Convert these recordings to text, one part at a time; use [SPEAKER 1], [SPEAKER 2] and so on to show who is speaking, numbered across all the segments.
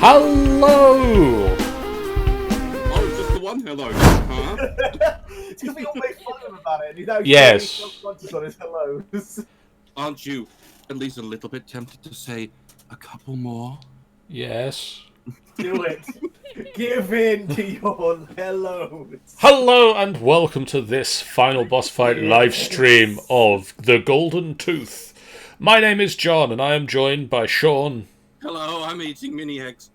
[SPEAKER 1] Hello!
[SPEAKER 2] Oh, just the one hello, huh?
[SPEAKER 3] It's because we all made fun of him about it, and he's now
[SPEAKER 1] Yes.
[SPEAKER 3] self-conscious on his hellos.
[SPEAKER 2] Aren't you at least a little bit tempted to say a couple more?
[SPEAKER 1] Yes.
[SPEAKER 3] Do it. Give in to your hellos.
[SPEAKER 1] Hello and welcome to this final boss fight live stream of The Golden Tooth. My name is John and I am joined by Sean.
[SPEAKER 2] Hello, I'm eating mini eggs.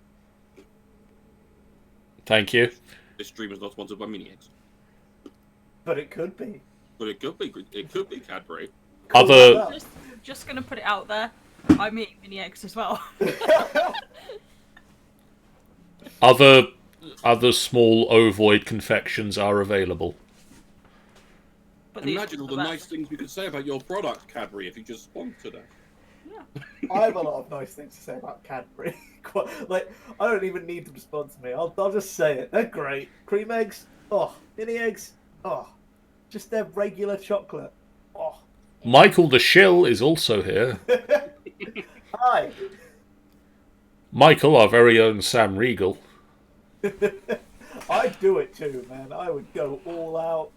[SPEAKER 1] Thank you.
[SPEAKER 2] This stream is not sponsored by mini eggs,
[SPEAKER 3] But it could be.
[SPEAKER 2] but it could be. It could be Cadbury.
[SPEAKER 1] Other
[SPEAKER 4] Just gonna put it out there. I'm eating mini eggs as well.
[SPEAKER 1] other small ovoid confections are available.
[SPEAKER 4] But these
[SPEAKER 2] Imagine all
[SPEAKER 4] are
[SPEAKER 2] the
[SPEAKER 4] best.
[SPEAKER 2] nice things we could say about your product, Cadbury, if you just sponsored us.
[SPEAKER 3] I have a lot of nice things to say about Cadbury. Like, I don't even need them to sponsor me. I'll just say it. They're great. Cream eggs. Oh, mini eggs. Oh, just their regular chocolate. Oh,
[SPEAKER 1] Michael the Shill is also here.
[SPEAKER 3] hi.
[SPEAKER 1] Michael, our very own Sam Regal.
[SPEAKER 3] I'd do it too, man. I would go all out.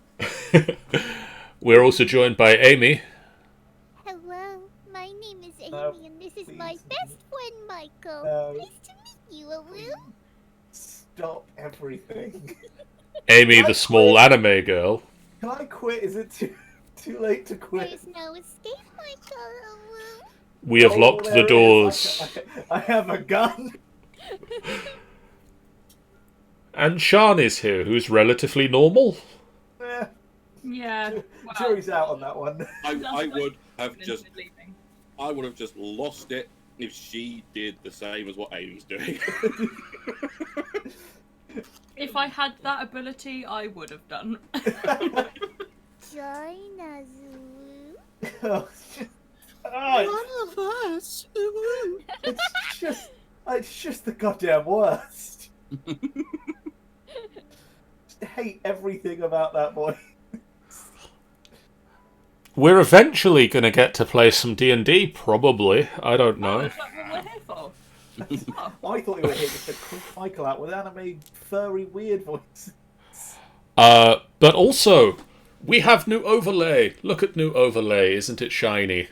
[SPEAKER 1] We're also joined by Amy.
[SPEAKER 5] Hello, my name is Amy,
[SPEAKER 3] No,
[SPEAKER 5] and this is my
[SPEAKER 3] please.
[SPEAKER 5] best friend, Michael.
[SPEAKER 3] No.
[SPEAKER 5] Nice to meet you, Aru.
[SPEAKER 3] Stop everything.
[SPEAKER 1] Amy the small anime girl.
[SPEAKER 3] Can I quit? Is it too late to quit?
[SPEAKER 5] There's no escape, Michael, Aru.
[SPEAKER 1] We have
[SPEAKER 3] Oh,
[SPEAKER 1] locked
[SPEAKER 3] there
[SPEAKER 1] the
[SPEAKER 3] it
[SPEAKER 1] doors.
[SPEAKER 3] is. I have a gun.
[SPEAKER 1] And Sean is here, who's relatively normal.
[SPEAKER 3] Eh,
[SPEAKER 4] Yeah. Well,
[SPEAKER 3] jury's out on that one.
[SPEAKER 2] I would have
[SPEAKER 4] Nothing
[SPEAKER 2] just,
[SPEAKER 4] leaving.
[SPEAKER 2] I would have just lost it if she did the same as what Amy's doing.
[SPEAKER 4] If I had that ability, I would have done.
[SPEAKER 5] Join us, Aru.
[SPEAKER 3] Oh, oh,
[SPEAKER 2] of us.
[SPEAKER 3] it's just the goddamn worst. Just hate everything about that boy.
[SPEAKER 1] We're eventually going to get to play some D&D, probably. I don't
[SPEAKER 4] Oh,
[SPEAKER 1] know.
[SPEAKER 4] is that what we're here for? Oh,
[SPEAKER 3] I thought you were here just to creep Michael out with anime furry weird voice.
[SPEAKER 1] But also, we have new overlay. Look at new overlay, isn't it shiny?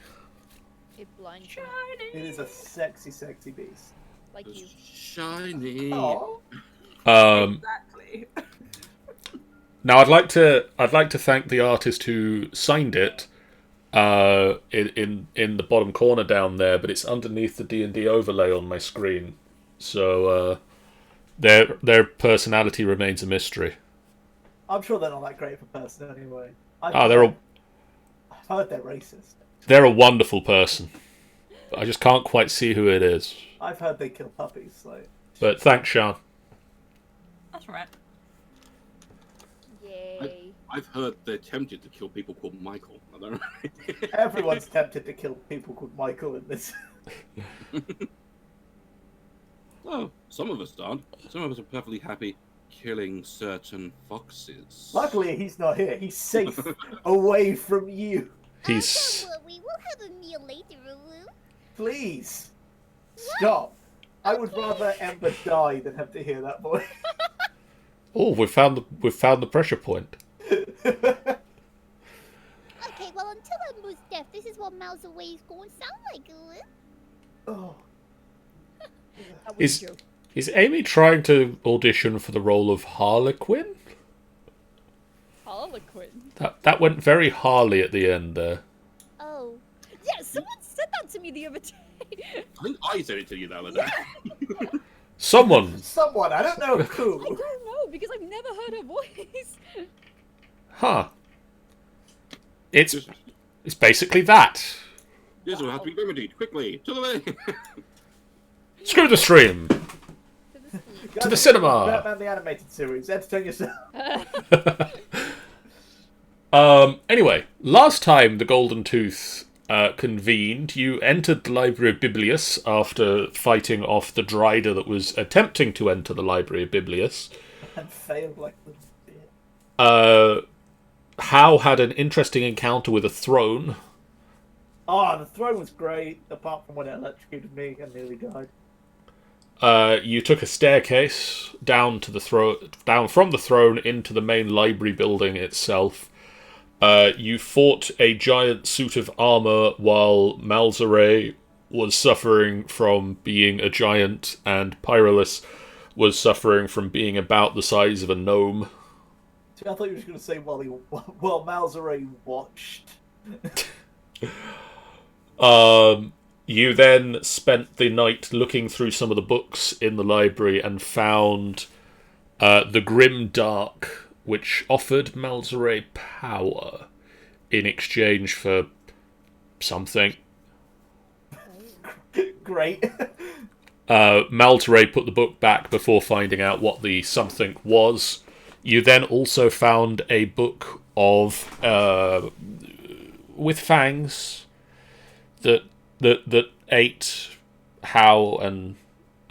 [SPEAKER 6] It blinds me,
[SPEAKER 4] shiny.
[SPEAKER 3] It is a sexy, sexy beast.
[SPEAKER 6] like you.
[SPEAKER 2] Shiny.
[SPEAKER 3] Oh,
[SPEAKER 4] Exactly.
[SPEAKER 1] Now, I'd like to thank the artist who signed it. In the bottom corner down there, but it's underneath the D&D overlay on my screen. So their personality remains a mystery.
[SPEAKER 3] I'm sure they're not that great of a person anyway. I've
[SPEAKER 1] They're
[SPEAKER 3] heard they're racist.
[SPEAKER 1] they're a wonderful person. I just can't quite see who it is.
[SPEAKER 3] I've heard they kill puppies. Like,
[SPEAKER 1] But thanks, Sean.
[SPEAKER 4] That's right.
[SPEAKER 6] Yay.
[SPEAKER 2] I've heard they're tempted to kill people called Michael. I don't know.
[SPEAKER 3] everyone's tempted to kill people called Michael in this.
[SPEAKER 2] Well, some of us aren't. Some of us are perfectly happy killing certain foxes.
[SPEAKER 3] Luckily, he's not here. He's safe away from you.
[SPEAKER 1] He's
[SPEAKER 5] Don't worry, we'll have a meal later, Aru.
[SPEAKER 3] Please stop. I would rather Ember die than have to hear that voice.
[SPEAKER 1] we've found the pressure point.
[SPEAKER 5] Okay, well, until Ember's death, this is what miles away is going to sound like, Aru.
[SPEAKER 3] Oh,
[SPEAKER 6] That was
[SPEAKER 1] Is
[SPEAKER 6] a joke.
[SPEAKER 1] is Amy trying to audition for the role of Harlequin?
[SPEAKER 6] Harlequin.
[SPEAKER 1] That went very Harley at the end there.
[SPEAKER 5] Oh,
[SPEAKER 6] Yeah, someone said that to me the other day.
[SPEAKER 2] I think I said it to you the other day.
[SPEAKER 1] Someone,
[SPEAKER 3] someone, I don't know
[SPEAKER 6] I
[SPEAKER 3] who.
[SPEAKER 6] don't know because I've never heard her voice.
[SPEAKER 1] huh? It's basically that.
[SPEAKER 2] This will have to be remedied quickly. To the way.
[SPEAKER 1] Screw the stream.
[SPEAKER 3] Guys,
[SPEAKER 1] the cinema.
[SPEAKER 3] Batman the Animated Series. Entertain yourself.
[SPEAKER 1] Anyway, last time the Golden Tooth convened, you entered the Library of Biblius after fighting off the Drider that was attempting to enter the Library of Biblius.
[SPEAKER 3] And failed like the.
[SPEAKER 1] Hal had an interesting encounter with a throne.
[SPEAKER 3] Oh, the throne was great, apart from when it electrocuted me and nearly died.
[SPEAKER 1] You took a staircase down to the down from the throne into the main library building itself. You fought a giant suit of armor while Malzare was suffering from being a giant, and Pyrolus was suffering from being about the size of a gnome.
[SPEAKER 3] See, I thought you were going to say while Malzare watched.
[SPEAKER 1] You then spent the night looking through some of the books in the library and found the Grim Dark, which offered Malzare power in exchange for something.
[SPEAKER 3] Great.
[SPEAKER 1] Malzare put the book back before finding out what the something was. You then also found a book of with fangs that ate How and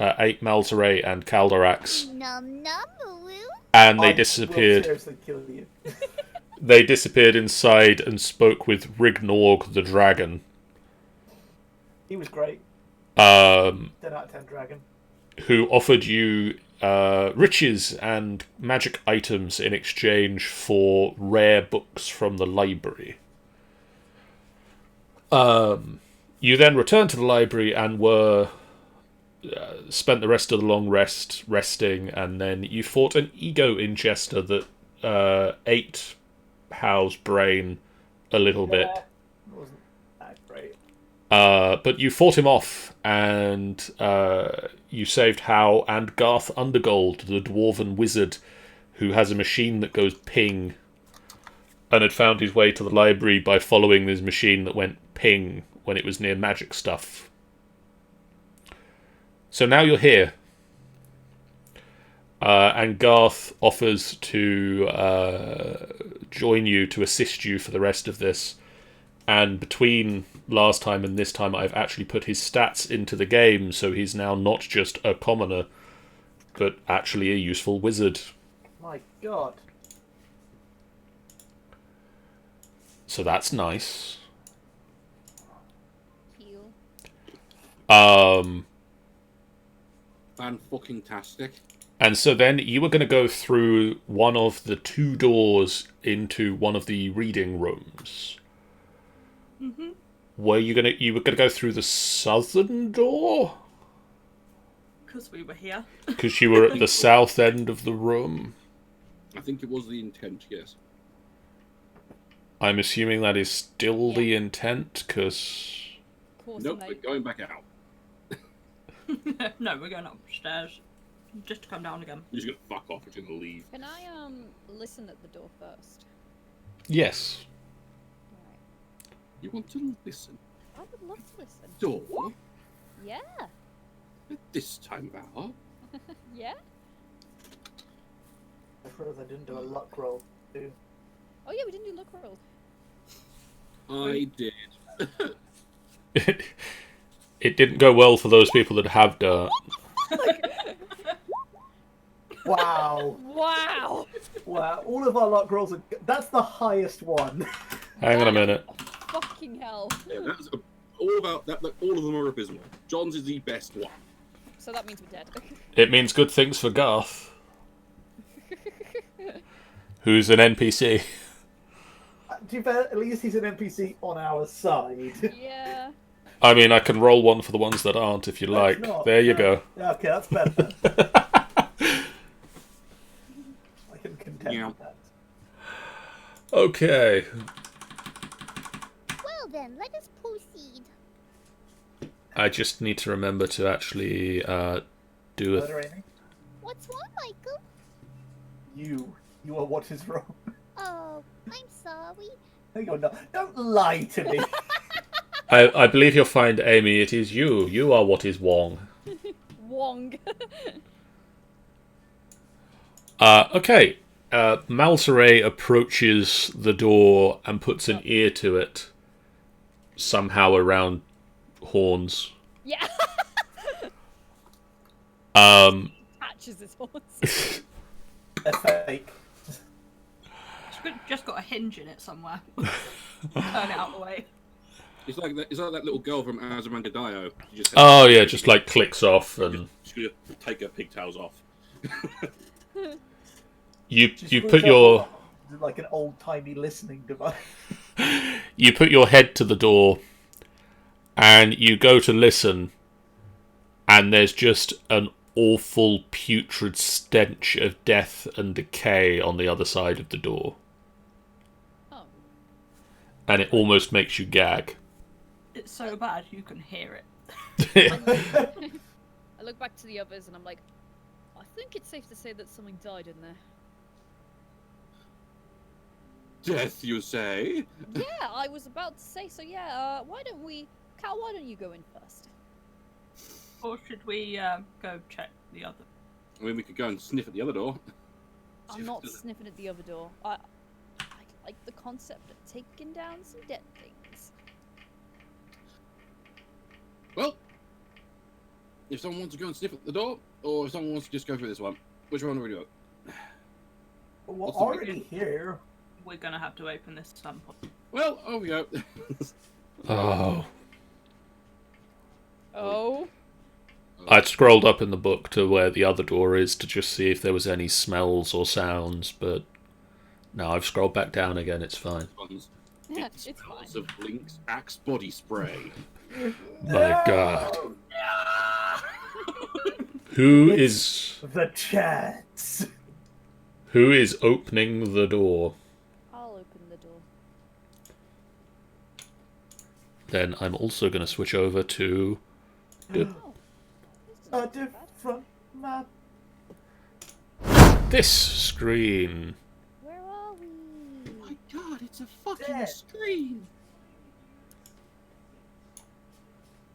[SPEAKER 1] ate Malzare and Caldorax,
[SPEAKER 5] Num num woo.
[SPEAKER 1] and they
[SPEAKER 3] I
[SPEAKER 1] disappeared.
[SPEAKER 3] will seriously kill you.
[SPEAKER 1] They disappeared inside and spoke with Rignorg the dragon.
[SPEAKER 3] He was great.
[SPEAKER 1] 10
[SPEAKER 3] 10 out of 10 dragon.
[SPEAKER 1] Who offered you riches and magic items in exchange for rare books from the library. You then returned to the library and were spent the rest of the long rest resting, and then you fought an ego ingester that ate Hal's brain a little bit.
[SPEAKER 3] It wasn't that great.
[SPEAKER 1] But you fought him off, and you saved Hal and Garth Undergold, the dwarven wizard, who has a machine that goes ping, and had found his way to the library by following this machine that went ping when it was near magic stuff. So now you're here. And Garth offers to join you to assist you for the rest of this. And between last time and this time, I've actually put his stats into the game, so he's now not just a commoner, but actually a useful wizard.
[SPEAKER 3] My god.
[SPEAKER 1] So that's nice.
[SPEAKER 6] Peel.
[SPEAKER 2] Fan-fucking-tastic.
[SPEAKER 1] And so then you were going to go through one of the two doors into one of the reading rooms.
[SPEAKER 4] Mhm.
[SPEAKER 1] You were gonna go through the southern door?
[SPEAKER 4] Because we were here.
[SPEAKER 1] Because you were at the south end of the room.
[SPEAKER 2] I think it was the intent, yes.
[SPEAKER 1] I'm assuming that is still the intent, because...
[SPEAKER 6] Of course,
[SPEAKER 2] Nope,
[SPEAKER 6] mate.
[SPEAKER 2] we're going back out.
[SPEAKER 4] No, we're going upstairs. Just to come down again.
[SPEAKER 2] You're just gonna fuck off if you're gonna leave.
[SPEAKER 6] Can I listen at the door first?
[SPEAKER 1] Yes.
[SPEAKER 6] Alright.
[SPEAKER 2] You want to listen?
[SPEAKER 6] I would love to listen.
[SPEAKER 2] Door?
[SPEAKER 6] Yeah.
[SPEAKER 2] At this time of hour?
[SPEAKER 6] Yeah.
[SPEAKER 3] I realised I didn't do a luck roll, too.
[SPEAKER 6] Oh yeah, we didn't do luck rolls.
[SPEAKER 2] I did.
[SPEAKER 1] It didn't go well for those people that have dirt.
[SPEAKER 3] Wow.
[SPEAKER 6] Wow.
[SPEAKER 3] Wow. All of our luck rolls are... That's the highest one.
[SPEAKER 1] Hang on a minute.
[SPEAKER 6] Fucking hell.
[SPEAKER 2] Yeah, that's all about that. All of them are abysmal. John's is the best one.
[SPEAKER 6] So that means we're dead.
[SPEAKER 1] It means good things for Garth, who's an NPC.
[SPEAKER 3] To be fair, at least he's an NPC on our side.
[SPEAKER 6] Yeah.
[SPEAKER 1] I mean, I can roll one for the ones that aren't, if you
[SPEAKER 3] No,
[SPEAKER 1] like.
[SPEAKER 3] it's not.
[SPEAKER 1] There you
[SPEAKER 3] No.
[SPEAKER 1] go.
[SPEAKER 3] Yeah, okay, that's better. I can contend
[SPEAKER 2] Yeah.
[SPEAKER 3] with that.
[SPEAKER 1] Okay.
[SPEAKER 5] Well then, let us proceed.
[SPEAKER 1] I just need to remember to actually do a...
[SPEAKER 3] Murder Amy?
[SPEAKER 5] What's wrong, Michael?
[SPEAKER 3] You are what is wrong.
[SPEAKER 5] Oh, I'm sorry.
[SPEAKER 3] No, you're not. Don't lie to me.
[SPEAKER 1] I believe you'll find, Amy, it is you. You are what is Wong.
[SPEAKER 6] Wong.
[SPEAKER 1] Okay. Malzare approaches the door and puts an ear to it. Somehow around Horns.
[SPEAKER 6] Yeah. Patches his horns.
[SPEAKER 3] They're fake.
[SPEAKER 4] Just got a hinge in it somewhere. Turn it out the way.
[SPEAKER 2] It's like that little girl from Azumanga Daioh.
[SPEAKER 1] Oh yeah, just like clicks off, and
[SPEAKER 2] She's gonna take her pigtails off.
[SPEAKER 1] you
[SPEAKER 3] Just
[SPEAKER 1] you
[SPEAKER 3] whip
[SPEAKER 1] put
[SPEAKER 3] out
[SPEAKER 1] your
[SPEAKER 3] like an old timey listening device.
[SPEAKER 1] you put your head to the door, and you go to listen, and there's just an awful putrid stench of death and decay on the other side of the door,
[SPEAKER 6] Oh.
[SPEAKER 1] and it almost makes you gag.
[SPEAKER 4] It's so bad you can hear it.
[SPEAKER 6] I look back to the others and I'm like, I think it's safe to say that something died in there.
[SPEAKER 2] Death, you say?
[SPEAKER 6] Yeah, I was about to say so. Yeah. Why don't we, Cal? Why don't you go in first?
[SPEAKER 4] Or should we go check the other?
[SPEAKER 2] I mean, we could go and sniff at the other door.
[SPEAKER 6] I'm not sniffing at the other door. I like the concept of taking down some dead things.
[SPEAKER 2] Well, if someone wants to go and sniff at the door, or if someone wants to just go through this one, which one do we do?
[SPEAKER 3] We're
[SPEAKER 2] What's the
[SPEAKER 3] already here.
[SPEAKER 4] We're gonna have to open this at some point.
[SPEAKER 2] Well, over we go.
[SPEAKER 1] Oh.
[SPEAKER 6] Oh.
[SPEAKER 1] I'd scrolled up in the book to where the other door is to just see if there was any smells or sounds, but no, I've scrolled back down again, it's fine.
[SPEAKER 6] Yeah,
[SPEAKER 2] It
[SPEAKER 6] it's fine.
[SPEAKER 2] smells of Blink's Axe body spray.
[SPEAKER 1] My God. Who is
[SPEAKER 3] The chance.
[SPEAKER 1] opening the door?
[SPEAKER 6] I'll open the door.
[SPEAKER 1] Then I'm also going to switch over to
[SPEAKER 6] Oh.
[SPEAKER 3] A different map.
[SPEAKER 1] this screen.
[SPEAKER 6] Where are we?
[SPEAKER 2] Oh my God, it's a fucking
[SPEAKER 3] Dead.
[SPEAKER 2] screen.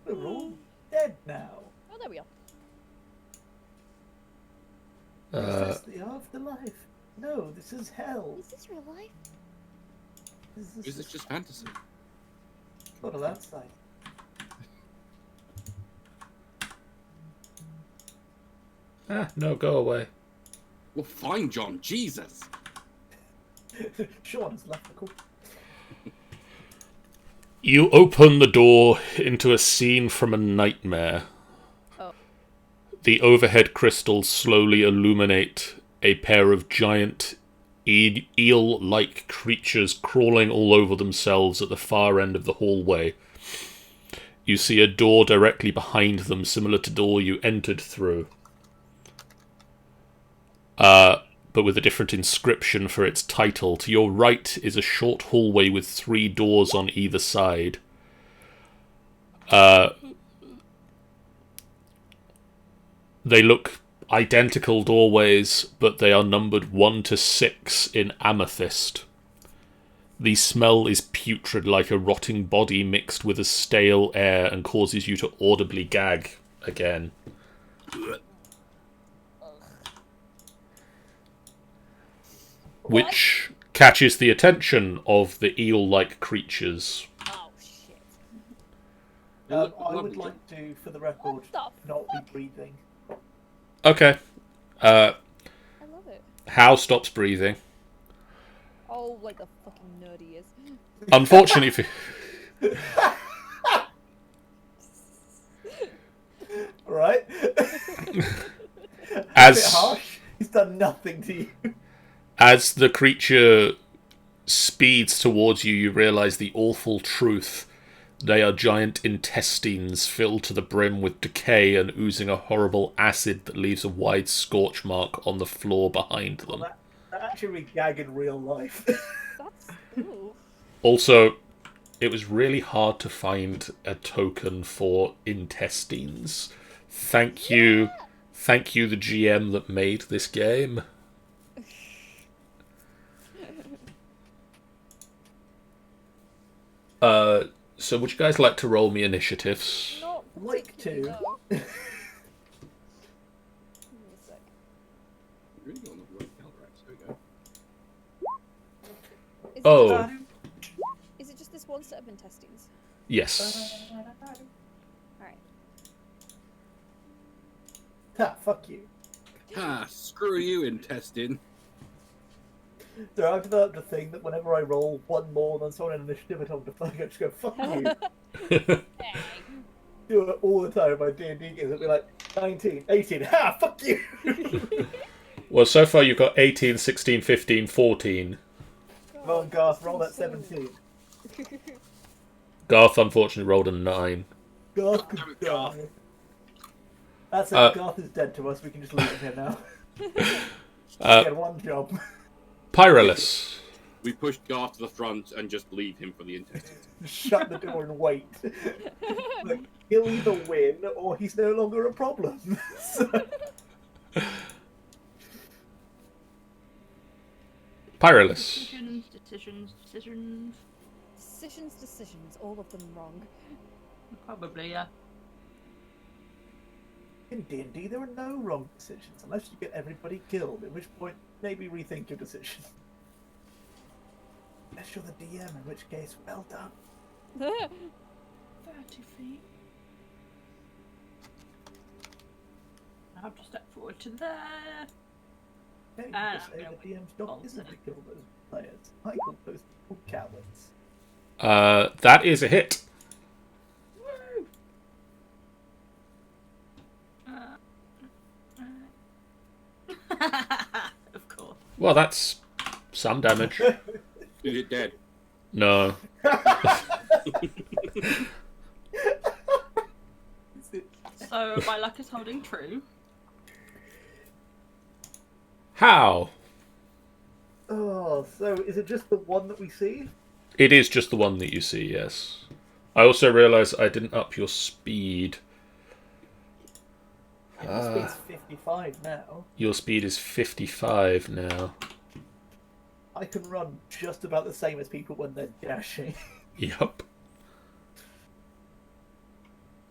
[SPEAKER 3] We're all dead now.
[SPEAKER 6] Oh, there we are.
[SPEAKER 3] Is this the afterlife? No, this is hell.
[SPEAKER 5] Is this real life?
[SPEAKER 2] Is this just fantasy?
[SPEAKER 3] What will that say?
[SPEAKER 1] No, go away.
[SPEAKER 2] Well, fine, John. Jesus.
[SPEAKER 3] Sean has left the call.
[SPEAKER 1] You open the door into a scene from a nightmare.
[SPEAKER 6] Oh.
[SPEAKER 1] The overhead crystals slowly illuminate a pair of giant eel-like creatures crawling all over themselves at the far end of the hallway. You see a door directly behind them, similar to the door you entered through. But with a different inscription for its title. To your right is a short hallway with 3 doors on either side. They look identical doorways, but they are numbered 1 to 6 in amethyst. The smell is putrid, like a rotting body mixed with a stale air, and causes you to audibly gag again. Which catches the attention of the eel-like creatures.
[SPEAKER 6] Oh shit.
[SPEAKER 2] They look
[SPEAKER 3] I
[SPEAKER 2] lovely,
[SPEAKER 3] would
[SPEAKER 2] John.
[SPEAKER 3] like to, for the record,
[SPEAKER 6] What the
[SPEAKER 3] not be
[SPEAKER 6] fuck?
[SPEAKER 3] breathing.
[SPEAKER 1] Okay.
[SPEAKER 6] I love it.
[SPEAKER 1] Hal stops breathing.
[SPEAKER 6] Oh, like the fucking nerd he is.
[SPEAKER 1] Unfortunately for...
[SPEAKER 3] Right?
[SPEAKER 1] As-
[SPEAKER 3] A bit harsh. He's done nothing to you.
[SPEAKER 1] As the creature speeds towards you, you realize the awful truth. They are giant intestines filled to the brim with decay and oozing a horrible acid that leaves a wide scorch mark on the floor behind them.
[SPEAKER 3] That actually would gag in real life.
[SPEAKER 6] That's ooh.
[SPEAKER 1] Also, it was really hard to find a token for intestines. Thank you, the GM that made this game. So would you guys like to roll me initiatives?
[SPEAKER 6] Not
[SPEAKER 3] Like
[SPEAKER 6] particularly,
[SPEAKER 3] to.
[SPEAKER 6] no. Give me a sec.
[SPEAKER 2] Really got on the right Calrax. There we go.
[SPEAKER 6] Is it
[SPEAKER 1] Oh.
[SPEAKER 6] just- Is it just this one set of intestines?
[SPEAKER 1] Yes.
[SPEAKER 6] Alright.
[SPEAKER 3] Ha, fuck you.
[SPEAKER 2] Ah, screw you, intestine.
[SPEAKER 3] So I've developed a thing that whenever I roll one more than someone in initiative, I tell them to fuck, I just go, fuck you. Do it all the time in my D&D games. It'll be like, 19, 18, ha, fuck you!
[SPEAKER 1] Well, so far you've got 18, 16, 15, 14.
[SPEAKER 3] Come on, Garth, roll that 17.
[SPEAKER 1] Garth unfortunately rolled a 9.
[SPEAKER 3] Garth
[SPEAKER 2] Damn
[SPEAKER 3] could
[SPEAKER 2] it, Garth.
[SPEAKER 3] die. That's it, Garth is dead to us, we can just leave him here now. He had one job.
[SPEAKER 1] Pyrolus.
[SPEAKER 2] We pushed Garth to the front and just leave him for the intestines.
[SPEAKER 3] Shut the door and wait. Like, he'll either win or he's no longer a problem. So,
[SPEAKER 1] Pyrolus.
[SPEAKER 4] Decisions.
[SPEAKER 6] Decisions, all of them wrong.
[SPEAKER 4] Probably, yeah.
[SPEAKER 3] in D&D, there are no wrong decisions unless you get everybody killed, at which point maybe rethink your decision. Unless you're the DM, in which case, well done.
[SPEAKER 4] 30 feet. I have to step forward to there.
[SPEAKER 3] Yeah, you
[SPEAKER 4] Ah,
[SPEAKER 3] can just say
[SPEAKER 4] yeah,
[SPEAKER 3] the DM's job isn't to kill those players. I call those people cowards.
[SPEAKER 1] That is a hit.
[SPEAKER 4] Woo! Of course.
[SPEAKER 1] Well, that's some damage.
[SPEAKER 2] Is it dead?
[SPEAKER 1] No.
[SPEAKER 4] So my luck is holding true.
[SPEAKER 1] How?
[SPEAKER 3] Oh, so is it just the one that we see?
[SPEAKER 1] It is just the one that you see, yes. I also realised I didn't up your speed.
[SPEAKER 3] My speed's 55 now.
[SPEAKER 1] Your speed is 55 now.
[SPEAKER 3] I can run just about the same as people when they're dashing.
[SPEAKER 1] Yup.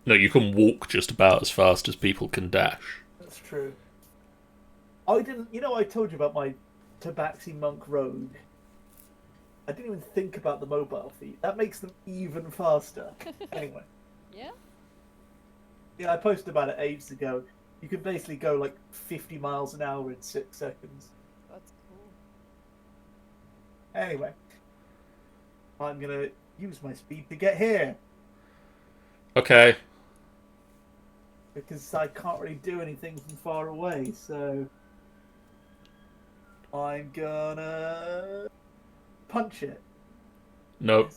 [SPEAKER 1] No, you can walk just about as fast as people can dash.
[SPEAKER 3] That's true. I didn't... You know, I told you about my Tabaxi Monk Rogue. I didn't even think about the mobile feat. That makes them even faster. Anyway.
[SPEAKER 6] Yeah?
[SPEAKER 3] Yeah, I posted about it ages ago. You can basically go like 50 miles an hour in 6 seconds.
[SPEAKER 6] That's cool.
[SPEAKER 3] Anyway. I'm gonna use my speed to get here.
[SPEAKER 1] Okay.
[SPEAKER 3] Because I can't really do anything from far away, so... I'm gonna... punch it.
[SPEAKER 1] Nope.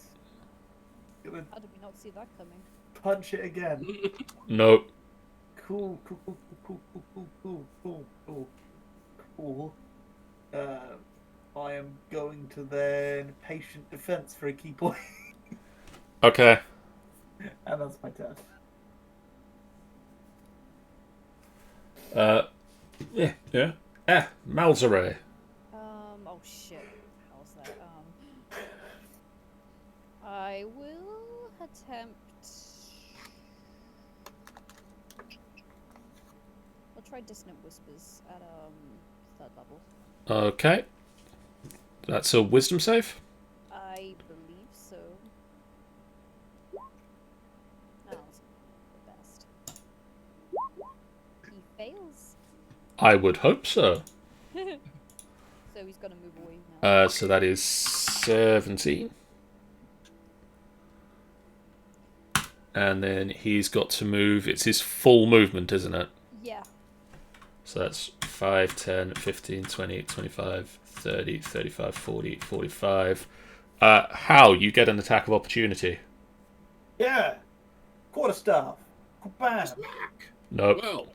[SPEAKER 3] Gonna
[SPEAKER 6] How did we not see that coming?
[SPEAKER 3] punch it again.
[SPEAKER 1] Nope.
[SPEAKER 3] Cool. I am going to then patient defense for a key point.
[SPEAKER 1] Okay.
[SPEAKER 3] And that's my turn.
[SPEAKER 1] Yeah. Malzere.
[SPEAKER 6] Oh shit. How's that? I will attempt... I'll try Dissonant Whispers at, 3rd level.
[SPEAKER 1] Okay. That's a wisdom save?
[SPEAKER 6] I believe so. Now's the best. He fails.
[SPEAKER 1] I would hope so.
[SPEAKER 6] So he's gonna move away now.
[SPEAKER 1] So that is 17. And then he's got to move. It's his full movement, isn't it?
[SPEAKER 6] Yeah.
[SPEAKER 1] So that's 5, 10, 15, 20, 25, 30, 35, 40, 45. How? You get an attack of opportunity.
[SPEAKER 3] Yeah! Quarterstaff! Bam!
[SPEAKER 1] Nope.
[SPEAKER 2] Well,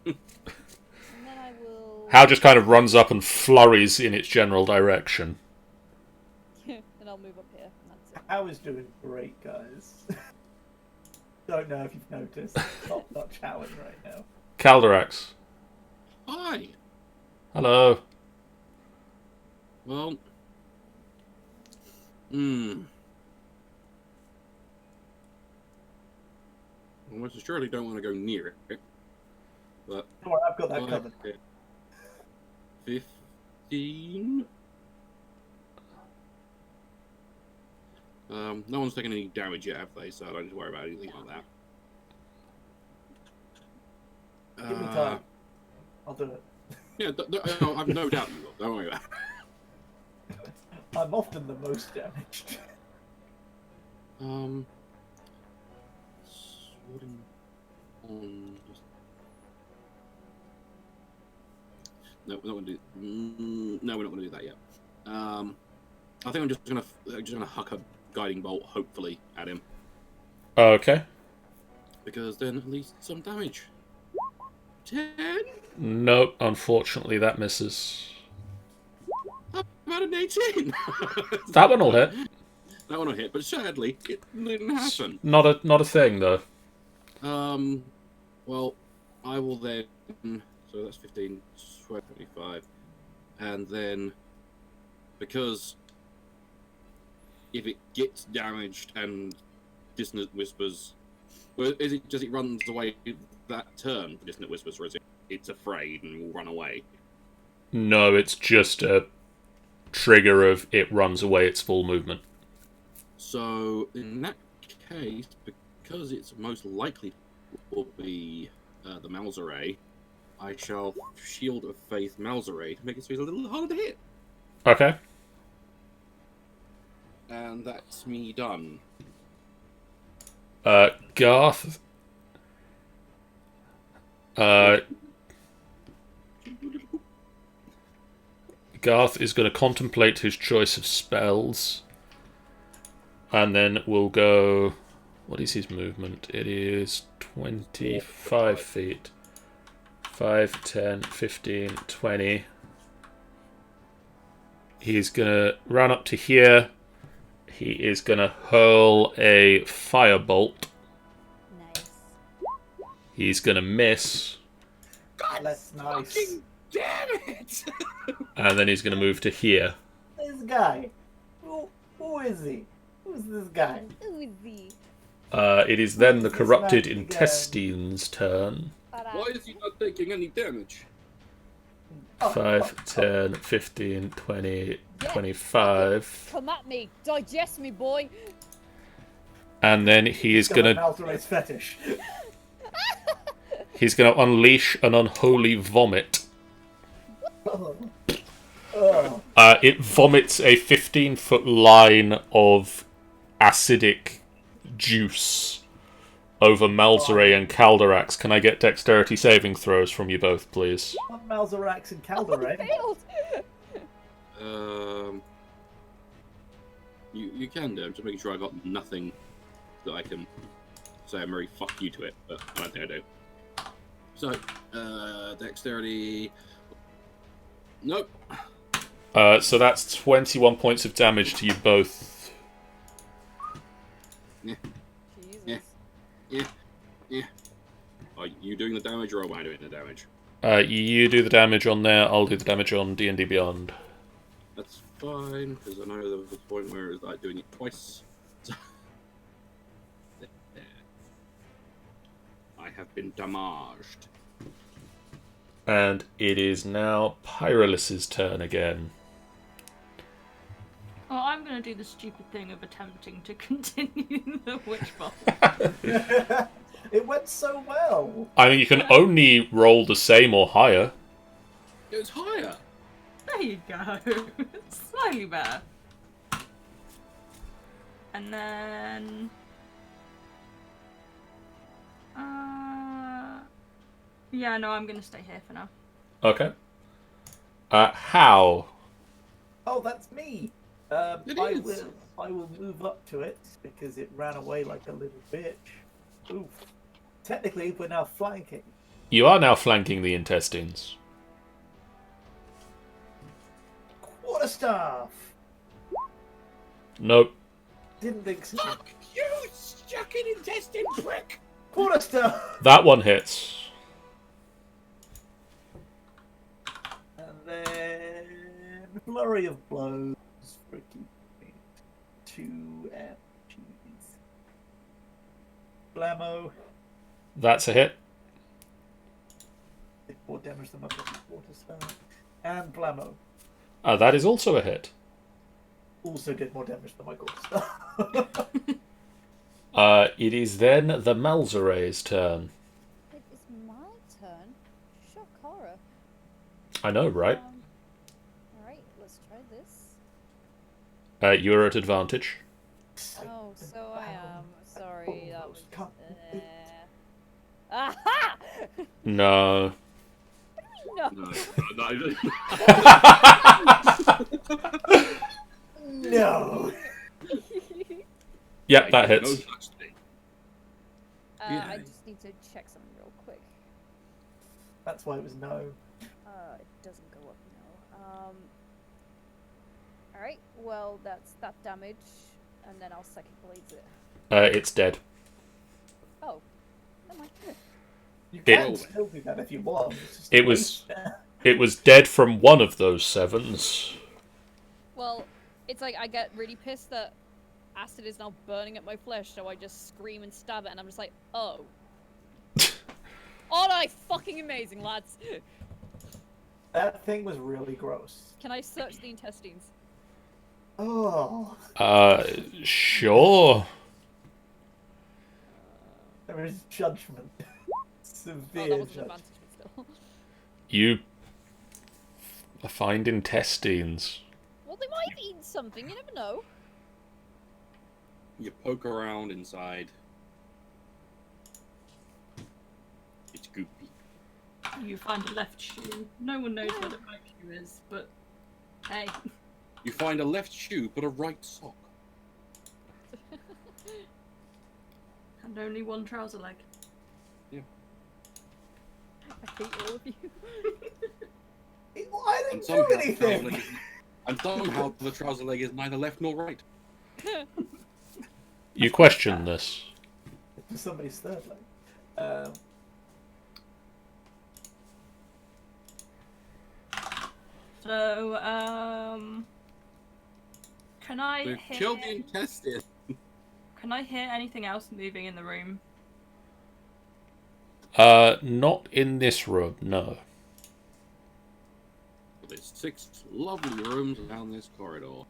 [SPEAKER 6] And then I will...
[SPEAKER 1] How just kind of runs up and flurries in its general direction.
[SPEAKER 6] and I'll move up here, and that's it.
[SPEAKER 3] How is doing great, guys. Don't know if you've noticed. Top-notch Howard right now.
[SPEAKER 1] Calderax.
[SPEAKER 2] hi.
[SPEAKER 1] Hello.
[SPEAKER 2] Well, almost surely don't want to go near it. But
[SPEAKER 3] Don't worry, I've got that covered.
[SPEAKER 2] 15. No one's taken any damage yet, have they? So I don't need to worry about anything like that.
[SPEAKER 3] Give me time. I'll do it.
[SPEAKER 2] Yeah, I've no doubt you will. Don't worry about it.
[SPEAKER 3] I'm often the most damaged.
[SPEAKER 2] Swording on. No, we're not going to do. No, we're not going to do that yet. I think I'm just gonna huck a guiding bolt, hopefully, at him,
[SPEAKER 1] Okay.
[SPEAKER 2] because then at least some damage. 10.
[SPEAKER 1] Nope, unfortunately that misses.
[SPEAKER 2] How about an 18?
[SPEAKER 1] That one will hit.
[SPEAKER 2] That one will hit, but sadly, it didn't happen.
[SPEAKER 1] Not a thing though.
[SPEAKER 2] Well, I will then. So that's 15, 25, and then because if it gets damaged and Dissonant Whispers, well, does it run away that turn for Dissonant Whispers, or is it's afraid and will run away?
[SPEAKER 1] No, it's just a trigger of it runs away its full movement.
[SPEAKER 2] So in that case, because it's most likely will be the Malzere, I shall Shield of Faith Malzere to make it so it's a little harder to hit.
[SPEAKER 1] Okay.
[SPEAKER 2] And that's me done.
[SPEAKER 1] Garth. Garth is going to contemplate his choice of spells. And then we'll go... What is his movement? It is 25 feet. 5, 10, 15, 20. He's going to run up to here. He is going to hurl a firebolt.
[SPEAKER 6] Nice.
[SPEAKER 1] He's going to miss.
[SPEAKER 3] That's nice.
[SPEAKER 2] Fucking damn it!
[SPEAKER 1] And then he's going to move to here.
[SPEAKER 3] This guy. Who is he? Who's this guy?
[SPEAKER 6] Uzi.
[SPEAKER 1] It is then the
[SPEAKER 3] This
[SPEAKER 1] corrupted
[SPEAKER 3] man began.
[SPEAKER 1] intestines' turn.
[SPEAKER 2] Why is he not taking any damage?
[SPEAKER 3] Oh,
[SPEAKER 1] 5, 10, 15, 20,
[SPEAKER 6] Yeah.
[SPEAKER 1] 25.
[SPEAKER 6] Come at me. Digest me, boy.
[SPEAKER 1] And then he is going to
[SPEAKER 3] Malzore's fetish.
[SPEAKER 1] he's going to unleash an unholy vomit.
[SPEAKER 3] Oh.
[SPEAKER 1] It vomits a 15-foot line of acidic juice over Malzere and Calderax. Can I get dexterity saving throws from you both, please?
[SPEAKER 3] Not Malzorax and
[SPEAKER 6] Oh,
[SPEAKER 3] Calderay.
[SPEAKER 6] failed.
[SPEAKER 2] You can do. I'm just making sure I got nothing that I can say I'm very fuck you to it, but I don't think I do. So, dexterity. Nope.
[SPEAKER 1] So that's 21 points of damage to you both.
[SPEAKER 6] Jesus.
[SPEAKER 2] Yeah. Are you doing the damage or am I doing the damage?
[SPEAKER 1] You do the damage on there, I'll do the damage on D&D Beyond.
[SPEAKER 2] That's fine, because I know there was a point where it was like doing it twice. So... There. I have been damaged.
[SPEAKER 1] And it is now Pyrolus's turn again.
[SPEAKER 4] Well, I'm going to do the stupid thing of attempting to continue the witch bolt.
[SPEAKER 3] It went so well.
[SPEAKER 1] I mean, you can only roll the same or higher.
[SPEAKER 2] It was higher!
[SPEAKER 4] There you go. Slightly better. And then... Yeah, no, I'm going to stay here for now.
[SPEAKER 1] Okay. How?
[SPEAKER 3] Oh, that's me.
[SPEAKER 2] It
[SPEAKER 3] I
[SPEAKER 2] is.
[SPEAKER 3] will move up to it because it ran away like a little bitch. Oof. Technically, we're now flanking.
[SPEAKER 1] You are now flanking the intestines.
[SPEAKER 3] Quarterstaff.
[SPEAKER 1] Nope.
[SPEAKER 3] Didn't think so.
[SPEAKER 2] Fuck you, sucking intestine prick!
[SPEAKER 3] Quarterstaff.
[SPEAKER 1] That one hits.
[SPEAKER 3] And then flurry of blows for keeping 2 MGs. Blammo.
[SPEAKER 1] That's a hit.
[SPEAKER 3] Did more damage than my quarterstaff. And Blammo
[SPEAKER 1] That is also a hit.
[SPEAKER 3] also did more damage than my quarterstaff.
[SPEAKER 1] It is then the Malzere's turn.
[SPEAKER 6] It is my turn. Shock horror.
[SPEAKER 1] I know, right?
[SPEAKER 6] Alright, let's try this.
[SPEAKER 1] You're at advantage.
[SPEAKER 6] Oh, so I am. Sorry, that was.
[SPEAKER 3] Almost cut.
[SPEAKER 6] Aha!
[SPEAKER 1] No.
[SPEAKER 6] No.
[SPEAKER 2] No.
[SPEAKER 3] No.
[SPEAKER 1] Yep, that hits.
[SPEAKER 2] No such thing. Yeah.
[SPEAKER 6] I just need to check something real quick.
[SPEAKER 3] That's why it was no.
[SPEAKER 6] It doesn't go up now. Alright, well, that's that damage, and then I'll second blades it.
[SPEAKER 1] It's dead.
[SPEAKER 6] Oh. Never mind.
[SPEAKER 3] You
[SPEAKER 1] It-
[SPEAKER 3] can still do that if you want. It's just
[SPEAKER 1] It
[SPEAKER 3] a
[SPEAKER 1] was-
[SPEAKER 3] waste there.
[SPEAKER 1] It was dead from one of those 7s.
[SPEAKER 6] Well, it's like I get really pissed that acid is now burning at my flesh, so I just scream and stab it, and I'm just like, oh. Aren't I fucking amazing, lads?
[SPEAKER 3] That thing was really gross.
[SPEAKER 6] Can I search the intestines?
[SPEAKER 3] Oh,
[SPEAKER 1] Sure.
[SPEAKER 3] there is judgment.
[SPEAKER 6] Oh,
[SPEAKER 3] Severe
[SPEAKER 6] that was an
[SPEAKER 3] judgment.
[SPEAKER 6] advantage, but still.
[SPEAKER 1] You find intestines.
[SPEAKER 6] Well, they might have eaten something, you never know.
[SPEAKER 2] You poke around inside. It's goopy.
[SPEAKER 4] You find a left shoe. No one knows where the right shoe is, but hey.
[SPEAKER 2] You find a left shoe but a right sock.
[SPEAKER 4] And only one trouser leg.
[SPEAKER 6] I hate all of you.
[SPEAKER 3] I
[SPEAKER 2] And
[SPEAKER 3] didn't
[SPEAKER 2] somehow,
[SPEAKER 3] do
[SPEAKER 2] the trouser
[SPEAKER 3] anything.
[SPEAKER 2] leg is, and somehow the trouser leg is neither left nor right.
[SPEAKER 1] You question this.
[SPEAKER 3] For somebody's third leg.
[SPEAKER 4] So, can I
[SPEAKER 2] We've
[SPEAKER 4] hear?
[SPEAKER 2] killed the intestine.
[SPEAKER 4] Can I hear anything else moving in the room?
[SPEAKER 1] Not in this room, no.
[SPEAKER 2] There's 6 lovely rooms down this corridor.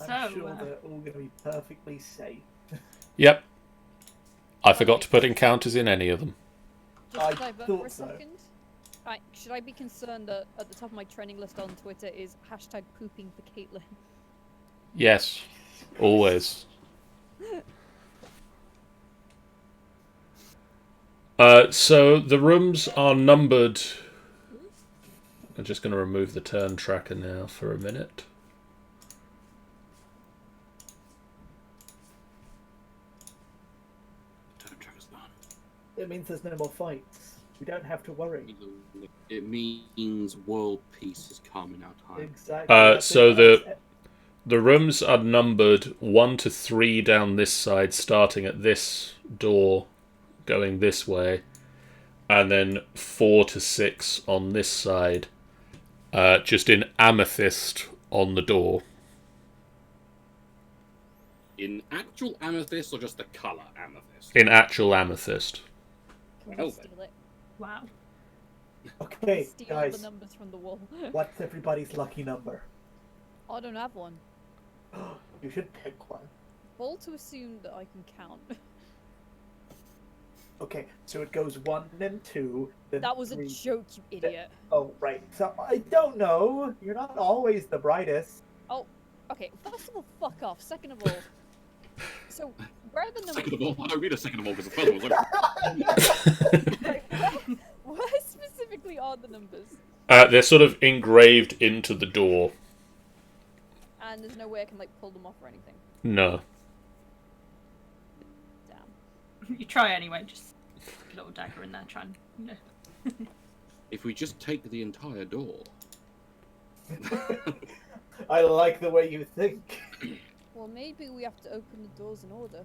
[SPEAKER 3] I'm
[SPEAKER 4] So,
[SPEAKER 3] sure they're all going to be perfectly safe.
[SPEAKER 1] Yep. I forgot to put encounters in any of them.
[SPEAKER 6] Just
[SPEAKER 3] I
[SPEAKER 6] to divert
[SPEAKER 3] thought
[SPEAKER 6] for a
[SPEAKER 3] so.
[SPEAKER 6] second. Right, should I be concerned that at the top of my trending list on Twitter is hashtag pooping for Caitlin?
[SPEAKER 1] Yes. Always. So the rooms are numbered. I'm just going to remove the turn tracker now for a minute.
[SPEAKER 2] Turn tracker's gone.
[SPEAKER 3] It means there's no more fights. We don't have to worry.
[SPEAKER 2] It means world peace is come in our time.
[SPEAKER 3] Exactly.
[SPEAKER 1] So the rooms are numbered 1 to 3 down this side, starting at this door, going this way, and then 4 to 6 on this side, just in amethyst on the door.
[SPEAKER 2] In actual amethyst or just the colour amethyst?
[SPEAKER 1] In actual amethyst.
[SPEAKER 6] Can
[SPEAKER 2] Well
[SPEAKER 6] we
[SPEAKER 2] then.
[SPEAKER 6] steal it?
[SPEAKER 4] Wow.
[SPEAKER 3] Okay,
[SPEAKER 6] Steal
[SPEAKER 3] guys,
[SPEAKER 6] the numbers from the wall.
[SPEAKER 3] what's everybody's lucky number?
[SPEAKER 6] I don't have one.
[SPEAKER 3] You should pick one.
[SPEAKER 6] Bold to assume that I can count.
[SPEAKER 3] Okay, so it goes 1 and 2. Then
[SPEAKER 6] That was a
[SPEAKER 3] 3.
[SPEAKER 6] joke, you idiot.
[SPEAKER 3] Oh, right. So I don't know. You're not always the brightest.
[SPEAKER 6] Okay, first of all, fuck off. Second of all, so where are the numbers?
[SPEAKER 2] Second of all, I don't read a second of all because the first one was like,
[SPEAKER 6] Where specifically are the numbers?
[SPEAKER 1] They're sort of engraved into the door.
[SPEAKER 6] And there's no way I can like pull them off or anything.
[SPEAKER 1] No.
[SPEAKER 6] Damn.
[SPEAKER 4] You try anyway. Just stick a little dagger in there. Try and
[SPEAKER 2] if we just take the entire door.
[SPEAKER 3] I like the way you think.
[SPEAKER 6] Well, maybe we have to open the doors in order.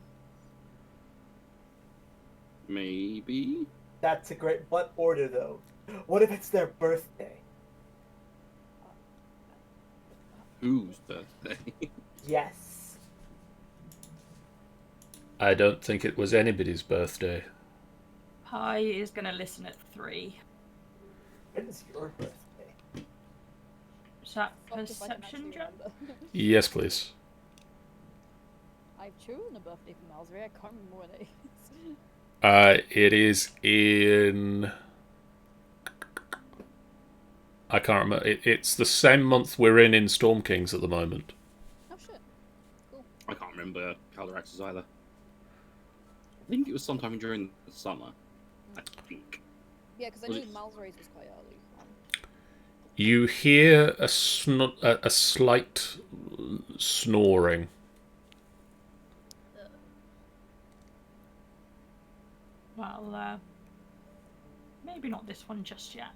[SPEAKER 2] Maybe?
[SPEAKER 3] That's a great. What order though? What if it's their birthday?
[SPEAKER 2] Whose birthday?
[SPEAKER 3] Yes.
[SPEAKER 1] I don't think it was anybody's birthday.
[SPEAKER 4] Pi is gonna listen at 3.
[SPEAKER 3] When is your birthday?
[SPEAKER 4] Is that
[SPEAKER 6] Fuck if I can
[SPEAKER 4] perception
[SPEAKER 6] actually
[SPEAKER 4] check?
[SPEAKER 6] remember.
[SPEAKER 1] Yes, please.
[SPEAKER 6] I've chosen a birthday for Mallory. I can't remember when it is.
[SPEAKER 1] It is in... I can't remember. It's the same month we're in Storm Kings at the moment.
[SPEAKER 6] Oh shit. Cool.
[SPEAKER 2] I can't remember Calderax's either. I think it was sometime during the summer. I think.
[SPEAKER 6] Yeah, because I
[SPEAKER 2] Was
[SPEAKER 6] knew
[SPEAKER 2] it-
[SPEAKER 6] Malzrays was quite early.
[SPEAKER 1] You hear a slight snoring.
[SPEAKER 4] Well, maybe not this one just yet.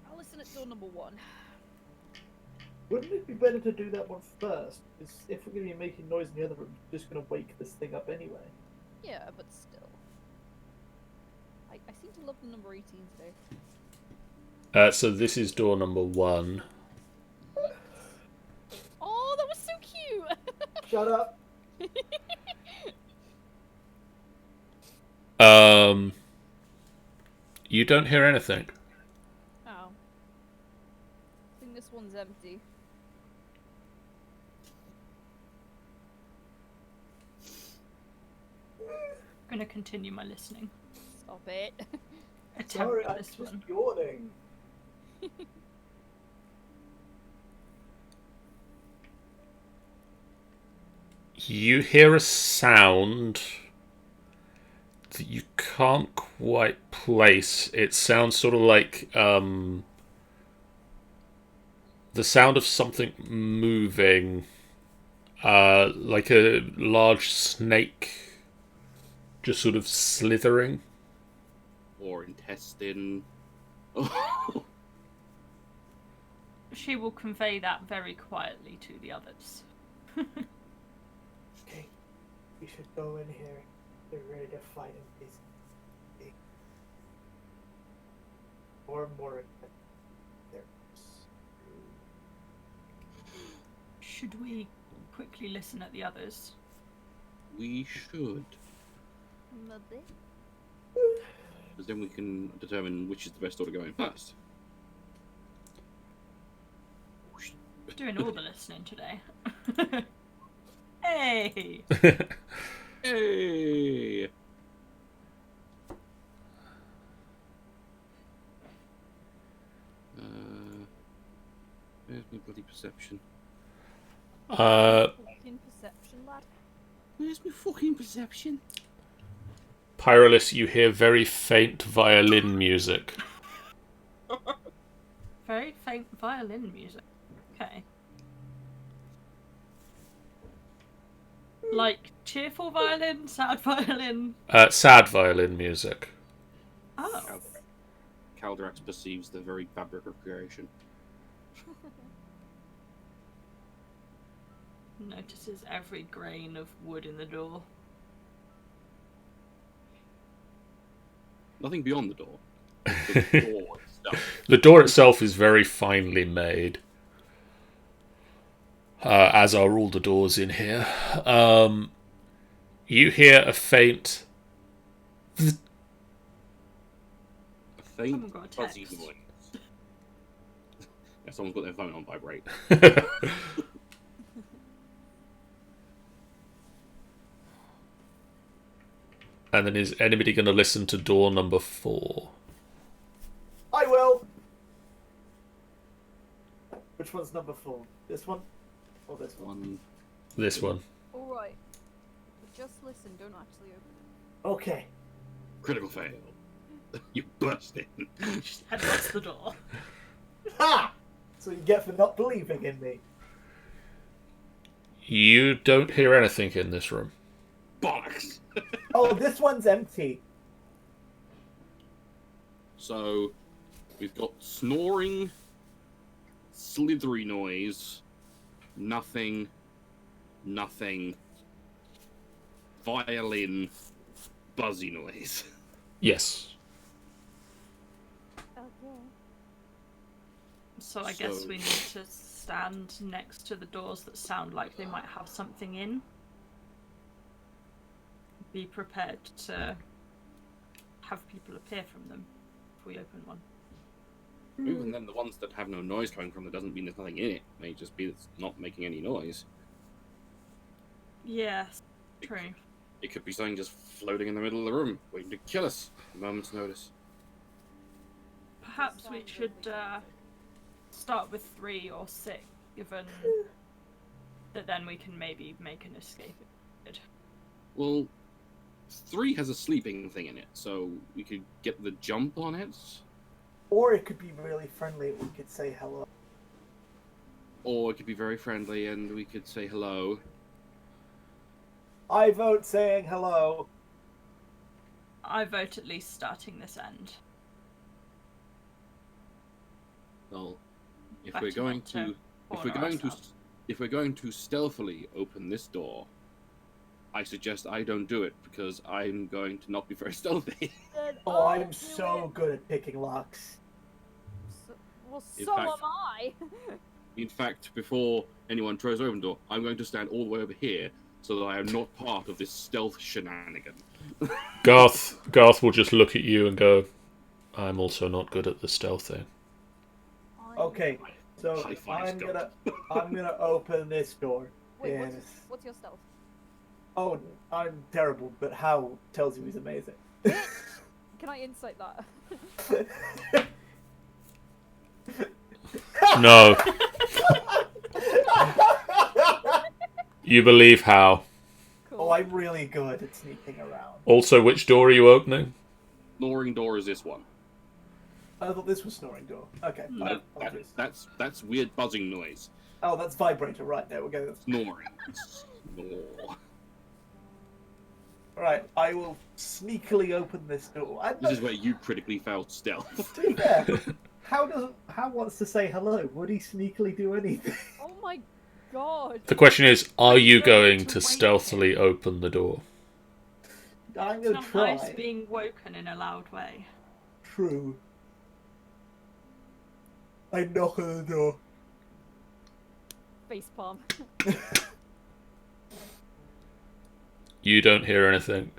[SPEAKER 6] I'll listen at door number 1.
[SPEAKER 3] Wouldn't it be better to do that one first? Because if we're going to be making noise in the other room, we're just going to wake this thing up anyway.
[SPEAKER 6] Yeah, but still. I seem to love the number 18 today.
[SPEAKER 1] So this is door number 1.
[SPEAKER 6] Oh, that was so cute!
[SPEAKER 3] Shut up!
[SPEAKER 1] You don't hear anything.
[SPEAKER 6] Oh. I think this one's empty.
[SPEAKER 4] I'm gonna continue my listening.
[SPEAKER 6] Stop it.
[SPEAKER 4] Attempt
[SPEAKER 3] Sorry,
[SPEAKER 4] for
[SPEAKER 3] I'm
[SPEAKER 4] this
[SPEAKER 3] just
[SPEAKER 4] one.
[SPEAKER 3] yawning.
[SPEAKER 1] You hear a sound that you can't quite place. It sounds sort of like the sound of something moving, like a large snake just sort of slithering.
[SPEAKER 2] Or intestine.
[SPEAKER 4] She will convey that very quietly to the others.
[SPEAKER 3] Okay, we should go in here. They're ready to fight him. This thing. More and more. There.
[SPEAKER 4] Should we quickly listen at the others?
[SPEAKER 2] We should.
[SPEAKER 6] Maybe.
[SPEAKER 2] Because then we can determine which is the best order going first.
[SPEAKER 4] Doing all the listening today. Hey!
[SPEAKER 2] Hey! Where's my bloody perception?
[SPEAKER 6] Fucking perception, lad.
[SPEAKER 2] Where's my fucking perception?
[SPEAKER 1] Pyrolis, you hear very faint violin music.
[SPEAKER 4] Very faint violin music. Okay. Like cheerful violin, sad violin.
[SPEAKER 1] Sad violin music.
[SPEAKER 4] Oh.
[SPEAKER 2] Calderax perceives the very fabric of creation.
[SPEAKER 4] Notices every grain of wood in the door.
[SPEAKER 2] Nothing beyond the door. The door itself.
[SPEAKER 1] The door itself is very finely made, as are all the doors in here. You hear a faint...
[SPEAKER 2] A
[SPEAKER 4] Someone
[SPEAKER 2] faint,
[SPEAKER 4] got a
[SPEAKER 2] fuzzy
[SPEAKER 4] text.
[SPEAKER 2] noise. Yeah, someone's got their phone on vibrate.
[SPEAKER 1] And then is anybody going to listen to door number 4?
[SPEAKER 3] I will! Which one's number 4? This one? Or this one?
[SPEAKER 2] One.
[SPEAKER 1] This one.
[SPEAKER 6] Alright. Just listen, don't actually open it.
[SPEAKER 3] Okay.
[SPEAKER 2] Critical fail. You burst in.
[SPEAKER 4] Just headbutts the door.
[SPEAKER 3] Ha! So you get for not believing in me.
[SPEAKER 1] You don't hear anything in this room.
[SPEAKER 2] Bollocks!
[SPEAKER 3] Oh, this one's empty.
[SPEAKER 2] So, we've got snoring, slithery noise, nothing, violin, buzzy noise.
[SPEAKER 1] Yes.
[SPEAKER 5] Okay.
[SPEAKER 4] So I guess
[SPEAKER 2] So-
[SPEAKER 4] we need to stand next to the doors that sound like they might have something in. Be prepared to have people appear from them if we open one.
[SPEAKER 2] Even then, the ones that have no noise coming from it doesn't mean there's nothing in it. It may just be that it's not making any noise.
[SPEAKER 4] Yes, true.
[SPEAKER 2] It could be something just floating in the middle of the room, waiting to kill us at a moment's notice.
[SPEAKER 4] Perhaps we should start with 3 or 6, given that then we can maybe make an escape.
[SPEAKER 2] Well, 3 has a sleeping thing in it, so we could get the jump on it.
[SPEAKER 3] Or it could be really friendly. We could say hello.
[SPEAKER 2] Or it could be very friendly and we could say hello.
[SPEAKER 3] I vote saying hello.
[SPEAKER 4] I vote at least starting this end.
[SPEAKER 2] Well, if
[SPEAKER 4] Better
[SPEAKER 2] we're going
[SPEAKER 4] not to corner
[SPEAKER 2] if we're going to stealthily open this door, I suggest I don't do it because I'm going to not be very stealthy.
[SPEAKER 6] Then
[SPEAKER 3] Oh,
[SPEAKER 6] I'll
[SPEAKER 3] I'm
[SPEAKER 6] do
[SPEAKER 3] so
[SPEAKER 6] it.
[SPEAKER 3] good at picking locks.
[SPEAKER 6] Well,
[SPEAKER 2] In
[SPEAKER 6] so
[SPEAKER 2] fact-
[SPEAKER 6] am I.
[SPEAKER 2] In fact, before anyone tries to open the door, I'm going to stand all the way over here so that I am not part of this stealth shenanigan.
[SPEAKER 1] Garth will just look at you and go, I'm also not good at the stealth thing.
[SPEAKER 3] Okay, so
[SPEAKER 2] High-five
[SPEAKER 3] I'm gonna open this door.
[SPEAKER 6] Wait,
[SPEAKER 3] Yes.
[SPEAKER 6] what's your stealth?
[SPEAKER 3] Oh, I'm terrible, but Hal tells you he's amazing.
[SPEAKER 6] Can I insight that?
[SPEAKER 1] No. You believe how.
[SPEAKER 6] Cool.
[SPEAKER 3] Oh, I'm really good at sneaking around.
[SPEAKER 1] Also, which door are you opening?
[SPEAKER 2] Snoring door is this one.
[SPEAKER 3] I thought this was snoring door. Okay,
[SPEAKER 4] No,
[SPEAKER 3] fine, apologies.
[SPEAKER 2] That's weird buzzing noise.
[SPEAKER 3] Oh, that's vibrator. Right, there we go.
[SPEAKER 2] Snoring. Snore.
[SPEAKER 3] Right, I will sneakily open this door.
[SPEAKER 2] This is where you critically failed stealth.
[SPEAKER 3] To be fair, How wants to say hello? Would he sneakily do anything?
[SPEAKER 6] Oh my god.
[SPEAKER 1] The question is, are you going to
[SPEAKER 4] to wake
[SPEAKER 1] stealthily open the door?
[SPEAKER 3] I'm
[SPEAKER 4] It's
[SPEAKER 3] gonna
[SPEAKER 4] not
[SPEAKER 3] try.
[SPEAKER 4] nice being woken in a loud way.
[SPEAKER 3] True. I knock on the door.
[SPEAKER 6] Facepalm.
[SPEAKER 1] You don't hear anything.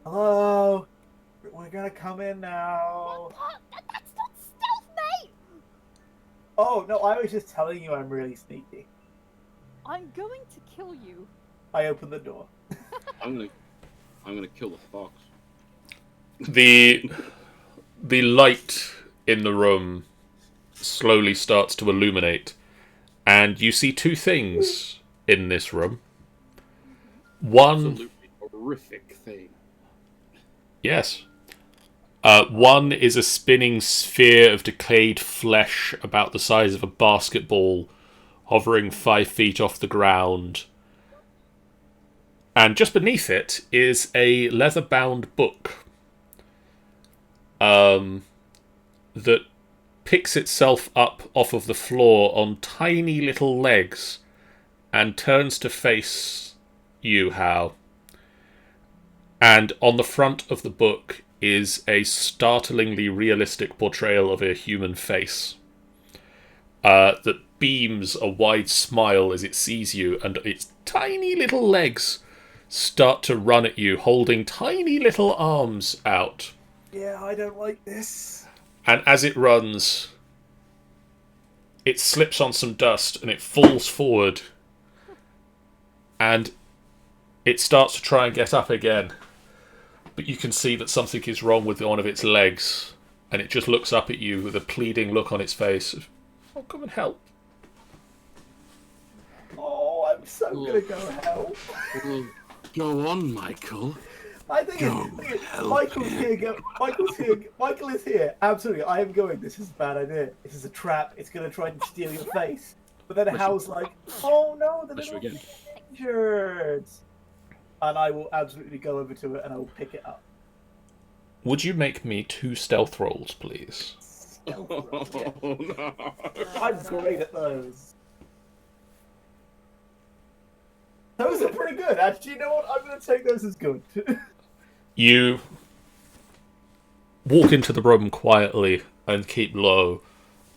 [SPEAKER 3] Hello. We're gonna come in now.
[SPEAKER 5] That's not stealth, mate!
[SPEAKER 3] Oh no, I was just telling you I'm really sneaky.
[SPEAKER 6] I'm going to kill you.
[SPEAKER 3] I open the door.
[SPEAKER 2] I'm gonna kill the fox.
[SPEAKER 1] The light in the room slowly starts to illuminate, and you see two things in this room. One,
[SPEAKER 2] Absolutely horrific thing.
[SPEAKER 1] yes. One is a spinning sphere of decayed flesh about the size of a basketball, hovering 5 feet off the ground. And just beneath it is a leather-bound book that picks itself up off of the floor on tiny little legs and turns to face you, Hal. And on the front of the book is a startlingly realistic portrayal of a human face that beams a wide smile as it sees you, and its tiny little legs start to run at you, holding tiny little arms out.
[SPEAKER 3] Yeah, I don't like this.
[SPEAKER 1] And as it runs, it slips on some dust and it falls forward. And it starts to try and get up again. But you can see that something is wrong with one of its legs. And it just looks up at you with a pleading look on its face. Oh, come and help.
[SPEAKER 3] Oh, I'm so gonna go help.
[SPEAKER 2] Well, go on, Michael.
[SPEAKER 3] I think
[SPEAKER 2] Go
[SPEAKER 3] it's
[SPEAKER 2] help
[SPEAKER 3] Michael's
[SPEAKER 2] him.
[SPEAKER 3] here. Michael's here. Michael is here. Absolutely, I am going. This is a bad idea. This is a trap. It's gonna try and steal your face. But then Hal's like, "Oh no, the
[SPEAKER 2] Let's
[SPEAKER 3] little
[SPEAKER 2] again.
[SPEAKER 3] injured." And I will absolutely go over to it and I will pick it up.
[SPEAKER 1] Would you make me 2 stealth rolls, please?
[SPEAKER 3] Stealth roll, yeah.
[SPEAKER 2] Oh no.
[SPEAKER 3] I'm great at those. Those are pretty good. Actually, you know what? I'm gonna take those as good.
[SPEAKER 1] You walk into the room quietly and keep low,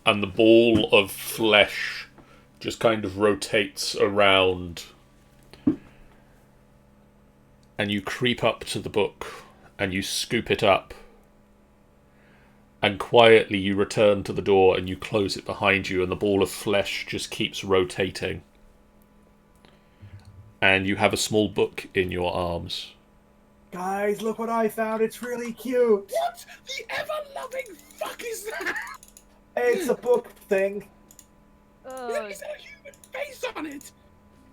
[SPEAKER 1] and the ball of flesh just kind of rotates around. And you creep up to the book and you scoop it up. And quietly you return to the door and you close it behind you, and the ball of flesh just keeps rotating. And you have a small book in your arms.
[SPEAKER 3] Guys, look what I found. It's really cute.
[SPEAKER 2] What the ever-loving fuck is that?
[SPEAKER 3] It's a book thing.
[SPEAKER 2] It's got a human face on it.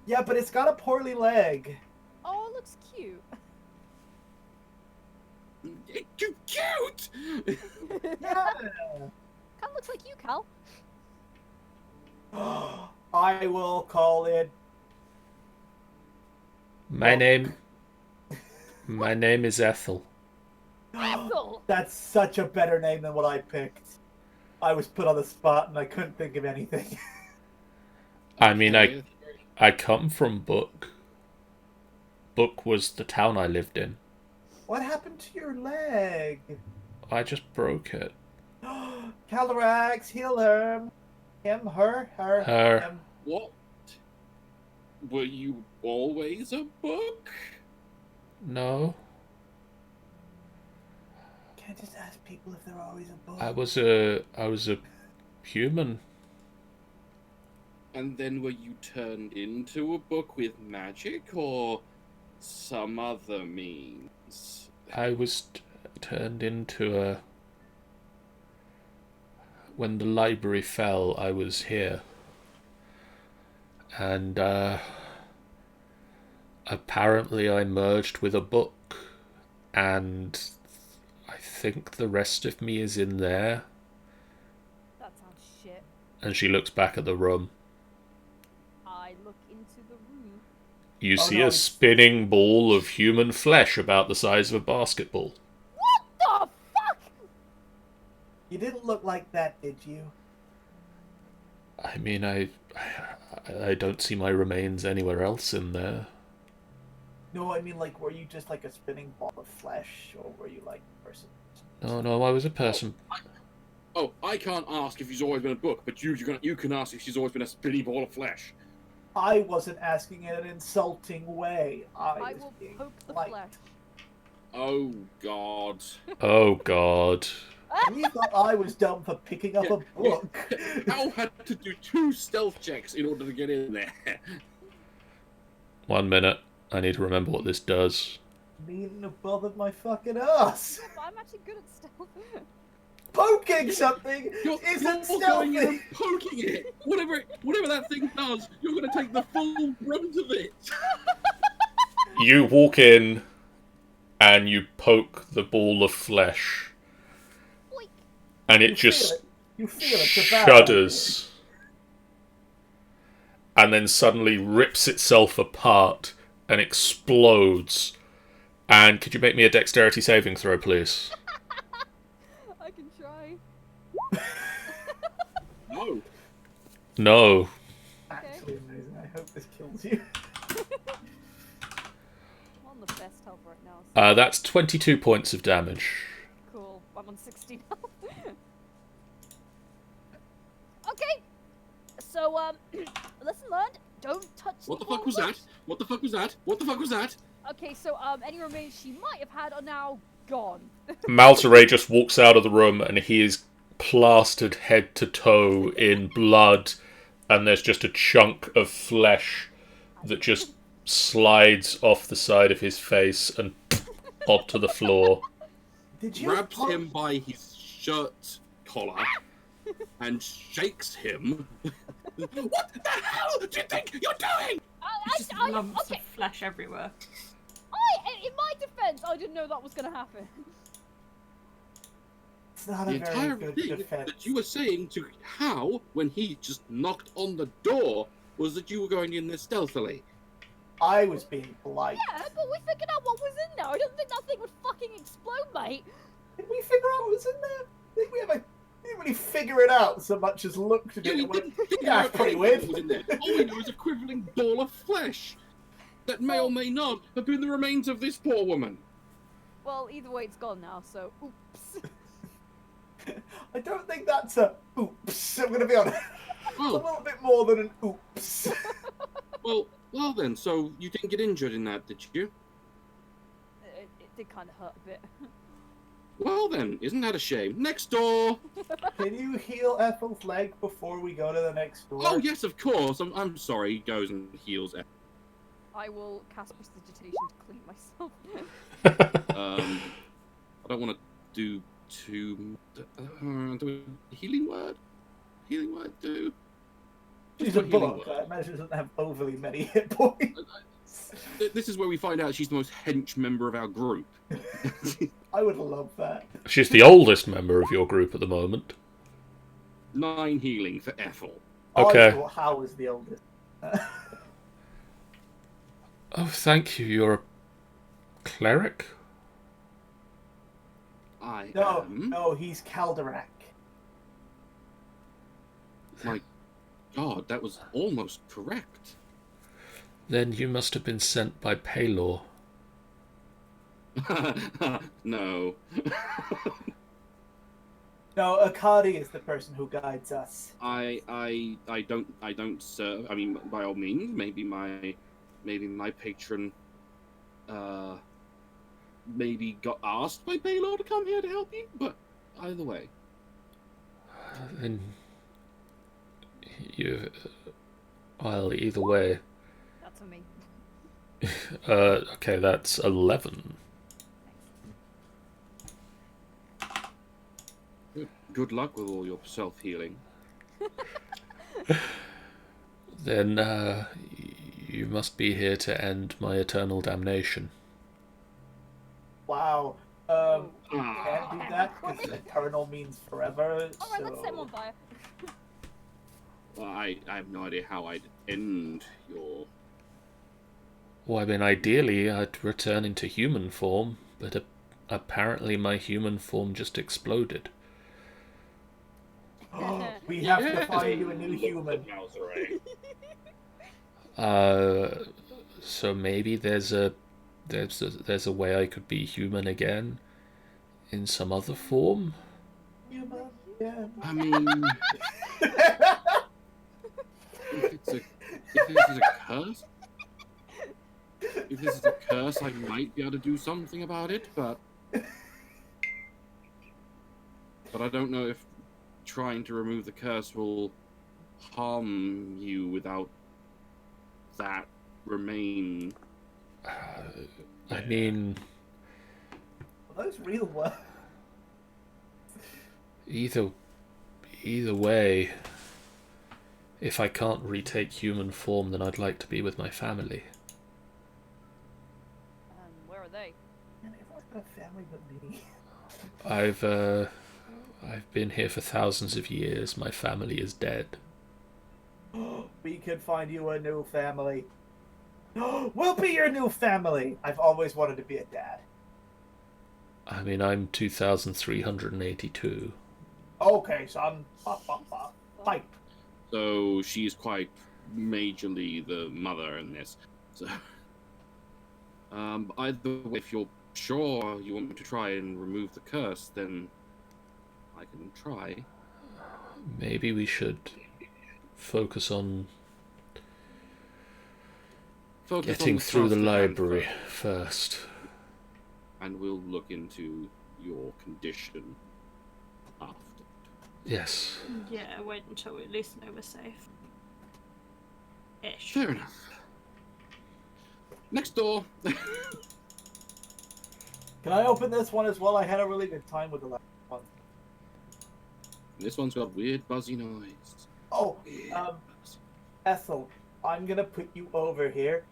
[SPEAKER 3] Yeah, but it's got a poorly leg.
[SPEAKER 6] Oh, it looks cute.
[SPEAKER 2] Cute.
[SPEAKER 3] Yeah.
[SPEAKER 6] Kind of looks like you, Cal.
[SPEAKER 3] I will call it.
[SPEAKER 1] My name is Ethel.
[SPEAKER 6] Ethel!
[SPEAKER 3] That's such a better name than what I picked. I was put on the spot and I couldn't think of anything.
[SPEAKER 1] I mean, I come from Book. Book was the town I lived in.
[SPEAKER 3] What happened to your leg?
[SPEAKER 1] I just broke it.
[SPEAKER 3] Calyrax, heal her. Him, her,
[SPEAKER 1] Her.
[SPEAKER 3] him.
[SPEAKER 2] What? Were you always a book?
[SPEAKER 1] No,
[SPEAKER 3] Can't just ask people if they're always a book.
[SPEAKER 1] I was a human.
[SPEAKER 2] And then were you turned into a book with magic or some other means?
[SPEAKER 1] I was turned into a. When the library fell, I was here. And apparently I merged with a book, and I think the rest of me is in there.
[SPEAKER 6] That sounds shit.
[SPEAKER 1] And she looks back at the room.
[SPEAKER 6] I look into the room.
[SPEAKER 1] You
[SPEAKER 3] Oh,
[SPEAKER 1] see
[SPEAKER 3] no,
[SPEAKER 1] a
[SPEAKER 3] it's-
[SPEAKER 1] spinning ball of human flesh about the size of a basketball.
[SPEAKER 6] What the fuck?
[SPEAKER 3] You didn't look like that, did you?
[SPEAKER 1] I mean, I don't see my remains anywhere else in there.
[SPEAKER 3] No, I mean, like, were you just like a spinning ball of flesh, or were you like a person?
[SPEAKER 1] No, I was a person.
[SPEAKER 2] Oh, I can't ask if she's always been a book, but you can ask if she's always been a spinny ball of flesh.
[SPEAKER 3] I wasn't asking in an insulting way.
[SPEAKER 6] I
[SPEAKER 3] was
[SPEAKER 6] will
[SPEAKER 3] being
[SPEAKER 6] poke the
[SPEAKER 3] polite.
[SPEAKER 6] flesh.
[SPEAKER 2] Oh God.
[SPEAKER 1] Oh God.
[SPEAKER 3] You thought I was dumb for picking up a book.
[SPEAKER 2] Al had to do 2 stealth checks in order to get in there.
[SPEAKER 1] 1 minute. I need to remember what this does.
[SPEAKER 3] Needn't have bothered my fucking ass.
[SPEAKER 6] But I'm actually good at stealth.
[SPEAKER 3] Poking something
[SPEAKER 2] You're
[SPEAKER 3] isn't
[SPEAKER 2] going in
[SPEAKER 3] stealthy.
[SPEAKER 2] and poking it. Whatever that thing does, you're going to take the full brunt of it.
[SPEAKER 1] You walk in, and you poke the ball of flesh,
[SPEAKER 5] Boink.
[SPEAKER 1] and
[SPEAKER 3] You
[SPEAKER 1] it just
[SPEAKER 3] feel it. You feel it. It's a bad
[SPEAKER 1] shudders, and then suddenly rips itself apart and explodes. And could you make me a dexterity saving throw, please?
[SPEAKER 6] I can try.
[SPEAKER 2] No.
[SPEAKER 1] No.
[SPEAKER 3] Actually amazing. I hope this kills you.
[SPEAKER 6] I'm on the best health right now. So
[SPEAKER 1] That's 22 points of damage.
[SPEAKER 6] cool. I'm on 60 now. Okay. So, lesson learned. Don't touch
[SPEAKER 2] What the
[SPEAKER 6] ball
[SPEAKER 2] fuck was
[SPEAKER 6] flesh.
[SPEAKER 2] that? What the fuck was that? What the fuck was that?
[SPEAKER 6] Okay, so, any remains she might have had are now gone.
[SPEAKER 1] Malteray just walks out of the room, and he is plastered head to toe in blood, and there's just a chunk of flesh that just slides off the side of his face and onto the floor.
[SPEAKER 3] Did you?
[SPEAKER 2] Grabs
[SPEAKER 3] poke-
[SPEAKER 2] him by his shirt collar and shakes him. What the hell do you think you're doing?
[SPEAKER 4] It's just lumps of flesh everywhere.
[SPEAKER 6] In my defense, I didn't know that was gonna happen.
[SPEAKER 3] It's not
[SPEAKER 2] The
[SPEAKER 3] a very
[SPEAKER 2] entire
[SPEAKER 3] good
[SPEAKER 2] thing
[SPEAKER 3] defense.
[SPEAKER 2] that you were saying to Hal when he just knocked on the door was that you were going in there stealthily.
[SPEAKER 3] I was being polite.
[SPEAKER 6] Yeah, but we figured out what was in there. I don't think that thing would fucking explode, mate.
[SPEAKER 3] Did we figure out what was in there? I think we didn't really figure it out so much as looked at
[SPEAKER 2] Yeah,
[SPEAKER 3] it
[SPEAKER 2] we
[SPEAKER 3] and went,
[SPEAKER 2] didn't figure
[SPEAKER 3] "Yeah,
[SPEAKER 2] out
[SPEAKER 3] it's pretty
[SPEAKER 2] anything
[SPEAKER 3] weird."
[SPEAKER 2] was in there. All we know is a quivering ball of flesh that may or may not have been the remains of this poor woman.
[SPEAKER 6] Well, either way, it's gone now. So, oops.
[SPEAKER 3] I don't think that's a oops. I'm gonna be honest. It's a
[SPEAKER 2] Oh,
[SPEAKER 3] little bit more than an oops.
[SPEAKER 2] well then, so you didn't get injured in that, did you?
[SPEAKER 6] It did kind of hurt a bit.
[SPEAKER 2] Well then, isn't that a shame? Next door!
[SPEAKER 3] Can you heal Ethel's leg before we go to the next door?
[SPEAKER 2] Oh yes, of course. I'm sorry. He goes and heals.
[SPEAKER 6] I will cast prestidigitation to clean myself.
[SPEAKER 2] I don't want to do too. Do a healing word. healing word do?
[SPEAKER 3] She's
[SPEAKER 2] Just
[SPEAKER 3] a
[SPEAKER 2] what healing
[SPEAKER 3] bullock.
[SPEAKER 2] word.
[SPEAKER 3] I imagine she doesn't have overly many hit points.
[SPEAKER 2] This is where we find out she's the most hench member of our group.
[SPEAKER 3] I would love that.
[SPEAKER 1] She's the oldest member of your group at the moment.
[SPEAKER 2] 9 healing for Ethel.
[SPEAKER 1] Okay.
[SPEAKER 3] I thought Hal was the oldest.
[SPEAKER 1] Oh, thank you. You're a cleric?
[SPEAKER 2] I
[SPEAKER 3] No,
[SPEAKER 2] am.
[SPEAKER 3] no, he's Calderak.
[SPEAKER 2] My God, that was almost correct.
[SPEAKER 1] Then you must have been sent by Paylor.
[SPEAKER 2] No.
[SPEAKER 3] No, Akadi is the person who guides us.
[SPEAKER 2] I don't serve. I mean, by all means, maybe my patron, maybe got asked by Baylor to come here to help you. But either way,
[SPEAKER 1] And you... Well, either way.
[SPEAKER 6] That's on me.
[SPEAKER 1] Okay, that's 11.
[SPEAKER 2] good luck with all your self healing.
[SPEAKER 1] Then, you must be here to end my eternal damnation.
[SPEAKER 3] Wow.
[SPEAKER 6] Oh.
[SPEAKER 3] You can't do that because eternal means forever.
[SPEAKER 6] Alright, let's set him on
[SPEAKER 3] So
[SPEAKER 6] fire.
[SPEAKER 2] Well, I have no idea how I'd end your.
[SPEAKER 1] Well, I mean, ideally, I'd return into human form, but apparently my human form just exploded.
[SPEAKER 3] we have to find you a new human.
[SPEAKER 1] So maybe there's a way I could be human again, in some other form.
[SPEAKER 3] Human. Yeah.
[SPEAKER 2] I mean, if this is a curse, I might be able to do something about it, but I don't know if trying to remove the curse will harm you without that remain.
[SPEAKER 1] I mean,
[SPEAKER 3] Are those real words?
[SPEAKER 1] either way, if I can't retake human form, then I'd like to be with my family.
[SPEAKER 6] Where are they?
[SPEAKER 3] Man, everyone's got a family but me.
[SPEAKER 1] I've been here for thousands of years. My family is dead.
[SPEAKER 3] We could find you a new family. We'll be your new family. I've always wanted to be a dad.
[SPEAKER 1] I mean, I'm 2,382.
[SPEAKER 3] Okay, son. Fight.
[SPEAKER 2] So she's quite majorly the mother in this. So, either way, if you're sure you want me to try and remove the curse, then I can try.
[SPEAKER 1] Maybe we should focus on getting through the
[SPEAKER 2] task at hand
[SPEAKER 1] library
[SPEAKER 2] first,
[SPEAKER 1] first.
[SPEAKER 2] and we'll look into your condition after.
[SPEAKER 1] Yes.
[SPEAKER 4] Yeah, wait until we at least know we're safe. Ish.
[SPEAKER 2] Fair enough. Next door.
[SPEAKER 3] Can I open this one as well? I had a really good time with the last one.
[SPEAKER 2] This one's got weird buzzy noise.
[SPEAKER 3] Oh,
[SPEAKER 2] Weird buzzy.
[SPEAKER 3] Ethel, I'm gonna put you over here.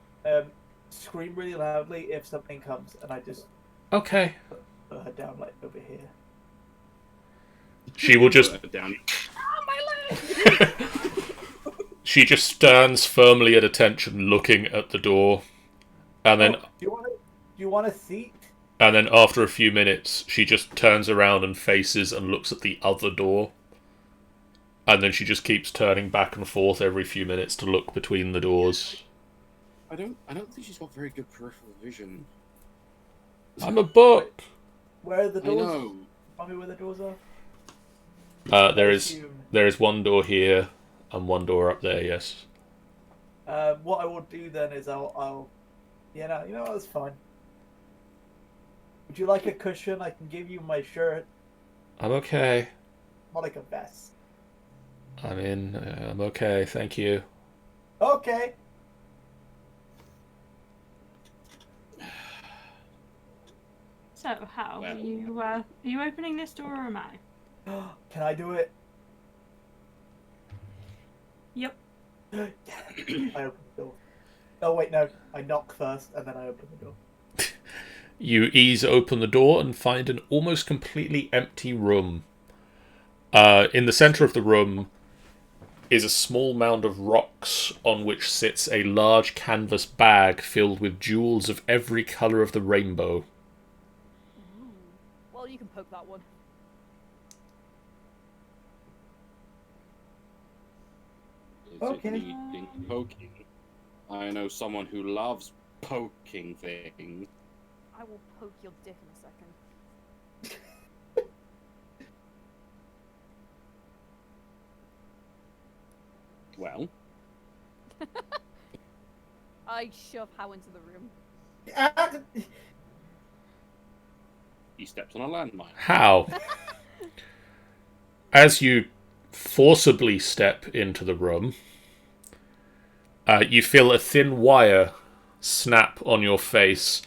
[SPEAKER 3] Scream really loudly if something comes, and I just
[SPEAKER 1] Okay.
[SPEAKER 3] put her down like over here.
[SPEAKER 1] She will just...
[SPEAKER 2] Put it down.
[SPEAKER 1] She just stands firmly at attention, looking at the door, and then
[SPEAKER 3] Do you want a seat?
[SPEAKER 1] and then after a few minutes, she just turns around and faces and looks at the other door, and then she just keeps turning back and forth every few minutes to look between the doors.
[SPEAKER 2] I don't think she's got very good peripheral vision.
[SPEAKER 1] I'm a book.
[SPEAKER 3] Where are the
[SPEAKER 2] I
[SPEAKER 3] doors?
[SPEAKER 2] know.
[SPEAKER 3] Tell me where the doors are.
[SPEAKER 1] There is one door here and one door up there. Yes.
[SPEAKER 3] What I will do then is I'll you know that's fine. Would you like a cushion? I can give you my shirt.
[SPEAKER 1] I'm okay.
[SPEAKER 3] Not like a vest.
[SPEAKER 1] I mean, I'm okay. Thank you.
[SPEAKER 3] Okay.
[SPEAKER 4] So, how
[SPEAKER 2] Well.
[SPEAKER 4] are you opening this door or am I?
[SPEAKER 3] Can I do it? I open the door. Oh wait, no. I knock first, and then I open the door.
[SPEAKER 1] You ease open the door and find an almost completely empty room. In the center of the room is a small mound of rocks on which sits a large canvas bag filled with jewels of every color of the rainbow.
[SPEAKER 6] Ooh. Well, you can poke that one.
[SPEAKER 2] Is
[SPEAKER 3] Okay.
[SPEAKER 2] it needing poking? I know someone who loves poking things.
[SPEAKER 6] I will poke your dick in a second.
[SPEAKER 2] Well,
[SPEAKER 6] I shove How into the room.
[SPEAKER 3] Ah,
[SPEAKER 2] he steps on a landmine.
[SPEAKER 1] How? As you forcibly step into the room, you feel a thin wire snap on your face.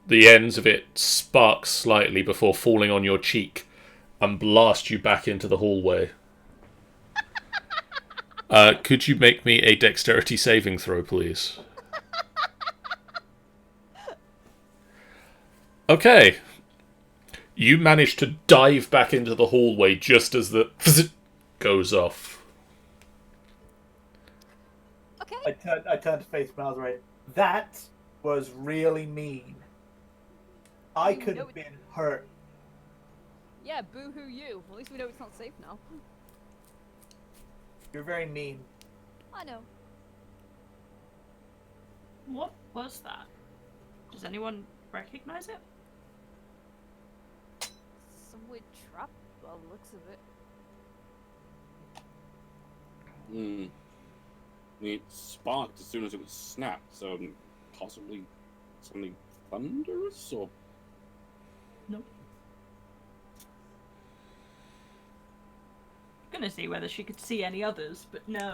[SPEAKER 1] The ends of it spark slightly before falling on your cheek and blast you back into the hallway. Could you make me a dexterity saving throw, please? Okay. You manage to dive back into the hallway just as the goes off.
[SPEAKER 6] Okay.
[SPEAKER 3] I turn to face Miles Ray. That was really mean. I
[SPEAKER 6] You
[SPEAKER 3] could
[SPEAKER 6] know
[SPEAKER 3] have
[SPEAKER 6] it-
[SPEAKER 3] been hurt.
[SPEAKER 6] Yeah, boo-hoo you. At least we know it's not safe now.
[SPEAKER 3] You're very mean.
[SPEAKER 6] I know.
[SPEAKER 4] What was that? Does anyone recognize it?
[SPEAKER 6] Some weird trap by the looks of it.
[SPEAKER 2] Hmm. It sparked as soon as it was snapped, so possibly something thunderous or
[SPEAKER 4] Nope. Gonna see whether she could see any others, but no.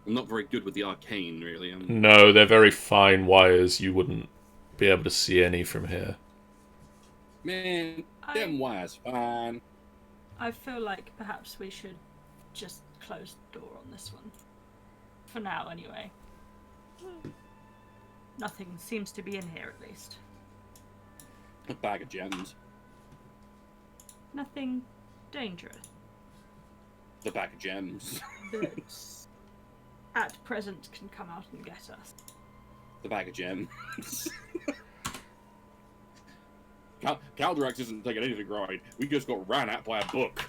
[SPEAKER 2] I'm not very good with the arcane, really.
[SPEAKER 1] No, they're very fine wires. You wouldn't be able to see any from here.
[SPEAKER 2] Man, them wires fine.
[SPEAKER 4] I feel like perhaps we should just close the door on this one. For now, anyway. Nothing seems to be in here, at least.
[SPEAKER 2] A bag of gems.
[SPEAKER 4] Nothing dangerous.
[SPEAKER 2] The bag of gems.
[SPEAKER 4] That at present can come out and get us.
[SPEAKER 2] The bag of gems. Caldrax isn't taking anything right. We just got ran at by a book.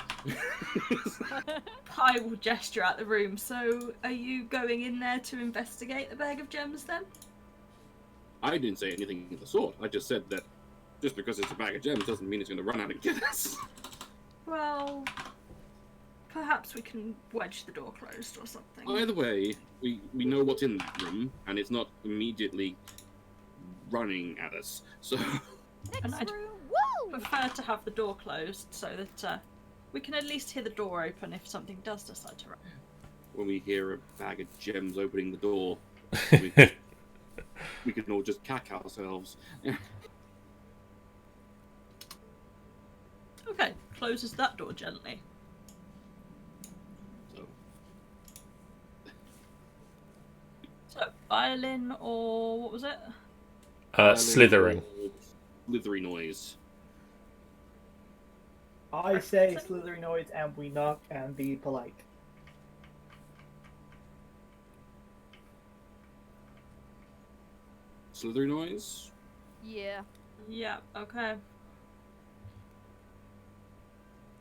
[SPEAKER 4] I will gesture at the room. So, are you going in there to investigate the bag of gems then?
[SPEAKER 2] I didn't say anything of the sort. I just said that just because it's a bag of gems doesn't mean it's going to run out and get us.
[SPEAKER 4] Well, perhaps we can wedge the door closed or something.
[SPEAKER 2] Either way, we know what's in that room, and it's not immediately running at us. So
[SPEAKER 4] And
[SPEAKER 5] Next
[SPEAKER 4] I'd
[SPEAKER 5] room. Woo!
[SPEAKER 4] prefer to have the door closed so that we can at least hear the door open if something does decide to run.
[SPEAKER 2] when we hear a bag of gems opening the door, we can all just cack ourselves.
[SPEAKER 4] Okay, closes that door gently.
[SPEAKER 2] So,
[SPEAKER 4] So, violin or what was it?
[SPEAKER 1] Slithering.
[SPEAKER 2] Slithery noise.
[SPEAKER 3] I say slithery noise and we knock and be polite.
[SPEAKER 2] Slithery noise?
[SPEAKER 6] Yeah.
[SPEAKER 4] Yeah, okay.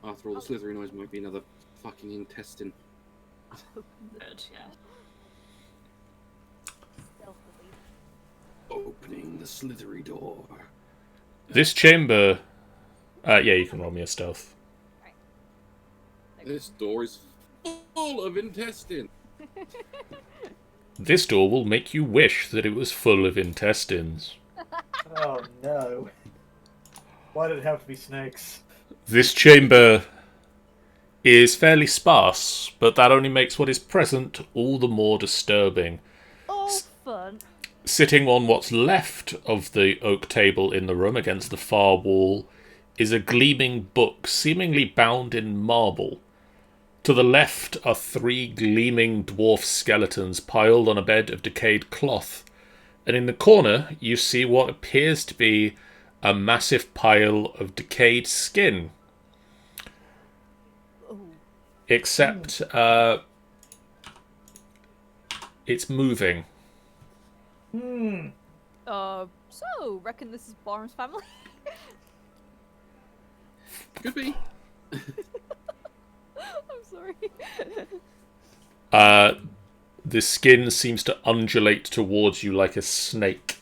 [SPEAKER 2] After all, the slithery noise might be another fucking intestine.
[SPEAKER 4] Good, yeah.
[SPEAKER 6] Stealthily.
[SPEAKER 2] Opening the slithery door.
[SPEAKER 1] This chamber... yeah, you can roll me a stealth.
[SPEAKER 2] This door is full of intestine.
[SPEAKER 1] This door will make you wish that it was full of intestines.
[SPEAKER 3] Oh no. Why did it have to be snakes?
[SPEAKER 1] This chamber is fairly sparse, but that only makes what is present all the more disturbing.
[SPEAKER 6] Oh, fun.
[SPEAKER 1] Sitting on what's left of the oak table in the room against the far wall is a gleaming book, seemingly bound in marble. To the left are 3 gleaming dwarf skeletons piled on a bed of decayed cloth. And in the corner, you see what appears to be a massive pile of decayed skin. Except, it's moving.
[SPEAKER 6] So, reckon this is Barham's family?
[SPEAKER 2] Could be.
[SPEAKER 6] I'm sorry.
[SPEAKER 1] The skin seems to undulate towards you like a snake.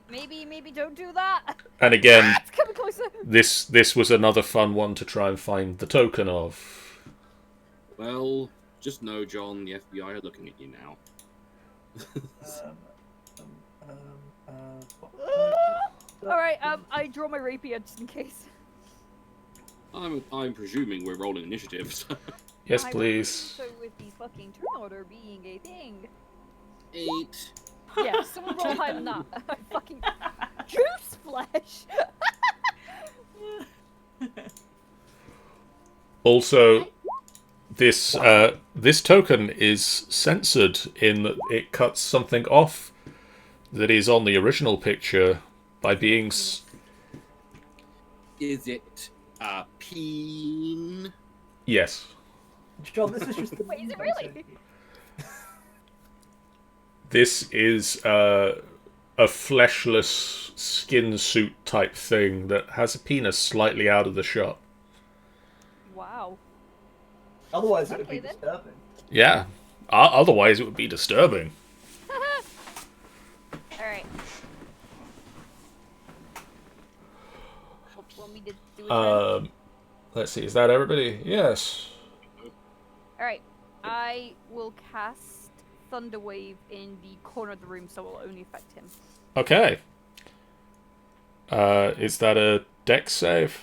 [SPEAKER 6] Maybe don't do that.
[SPEAKER 1] And again,
[SPEAKER 6] It's coming closer.
[SPEAKER 1] this was another fun one to try and find the token of.
[SPEAKER 2] Well, just know, John, the FBI are looking at you now.
[SPEAKER 6] Alright, I draw my rapier just in case.
[SPEAKER 2] I'm presuming we're rolling initiative. So.
[SPEAKER 1] Yes,
[SPEAKER 6] I
[SPEAKER 1] please.
[SPEAKER 6] So with the fucking turn order being a thing.
[SPEAKER 2] 8.
[SPEAKER 6] Yeah, someone roll higher than that. Fucking juice flesh.
[SPEAKER 1] Also, this token is censored in that it cuts something off that is on the original picture by being.
[SPEAKER 2] Is it a peen?
[SPEAKER 1] Yes.
[SPEAKER 3] John, this is just the
[SPEAKER 6] Wait, is it really?
[SPEAKER 1] This is a fleshless skin suit type thing that has a penis slightly out of the shot.
[SPEAKER 6] Wow.
[SPEAKER 3] Otherwise, it would
[SPEAKER 6] Okay,
[SPEAKER 3] be
[SPEAKER 6] then.
[SPEAKER 3] disturbing.
[SPEAKER 1] Yeah. Otherwise, it would be disturbing.
[SPEAKER 6] Alright. Want me to do a turn?
[SPEAKER 1] Let's see. Is that everybody? Yes.
[SPEAKER 6] Alright. I will cast Thunderwave in the corner of the room so it will only affect him.
[SPEAKER 1] Okay. Is that a dex save?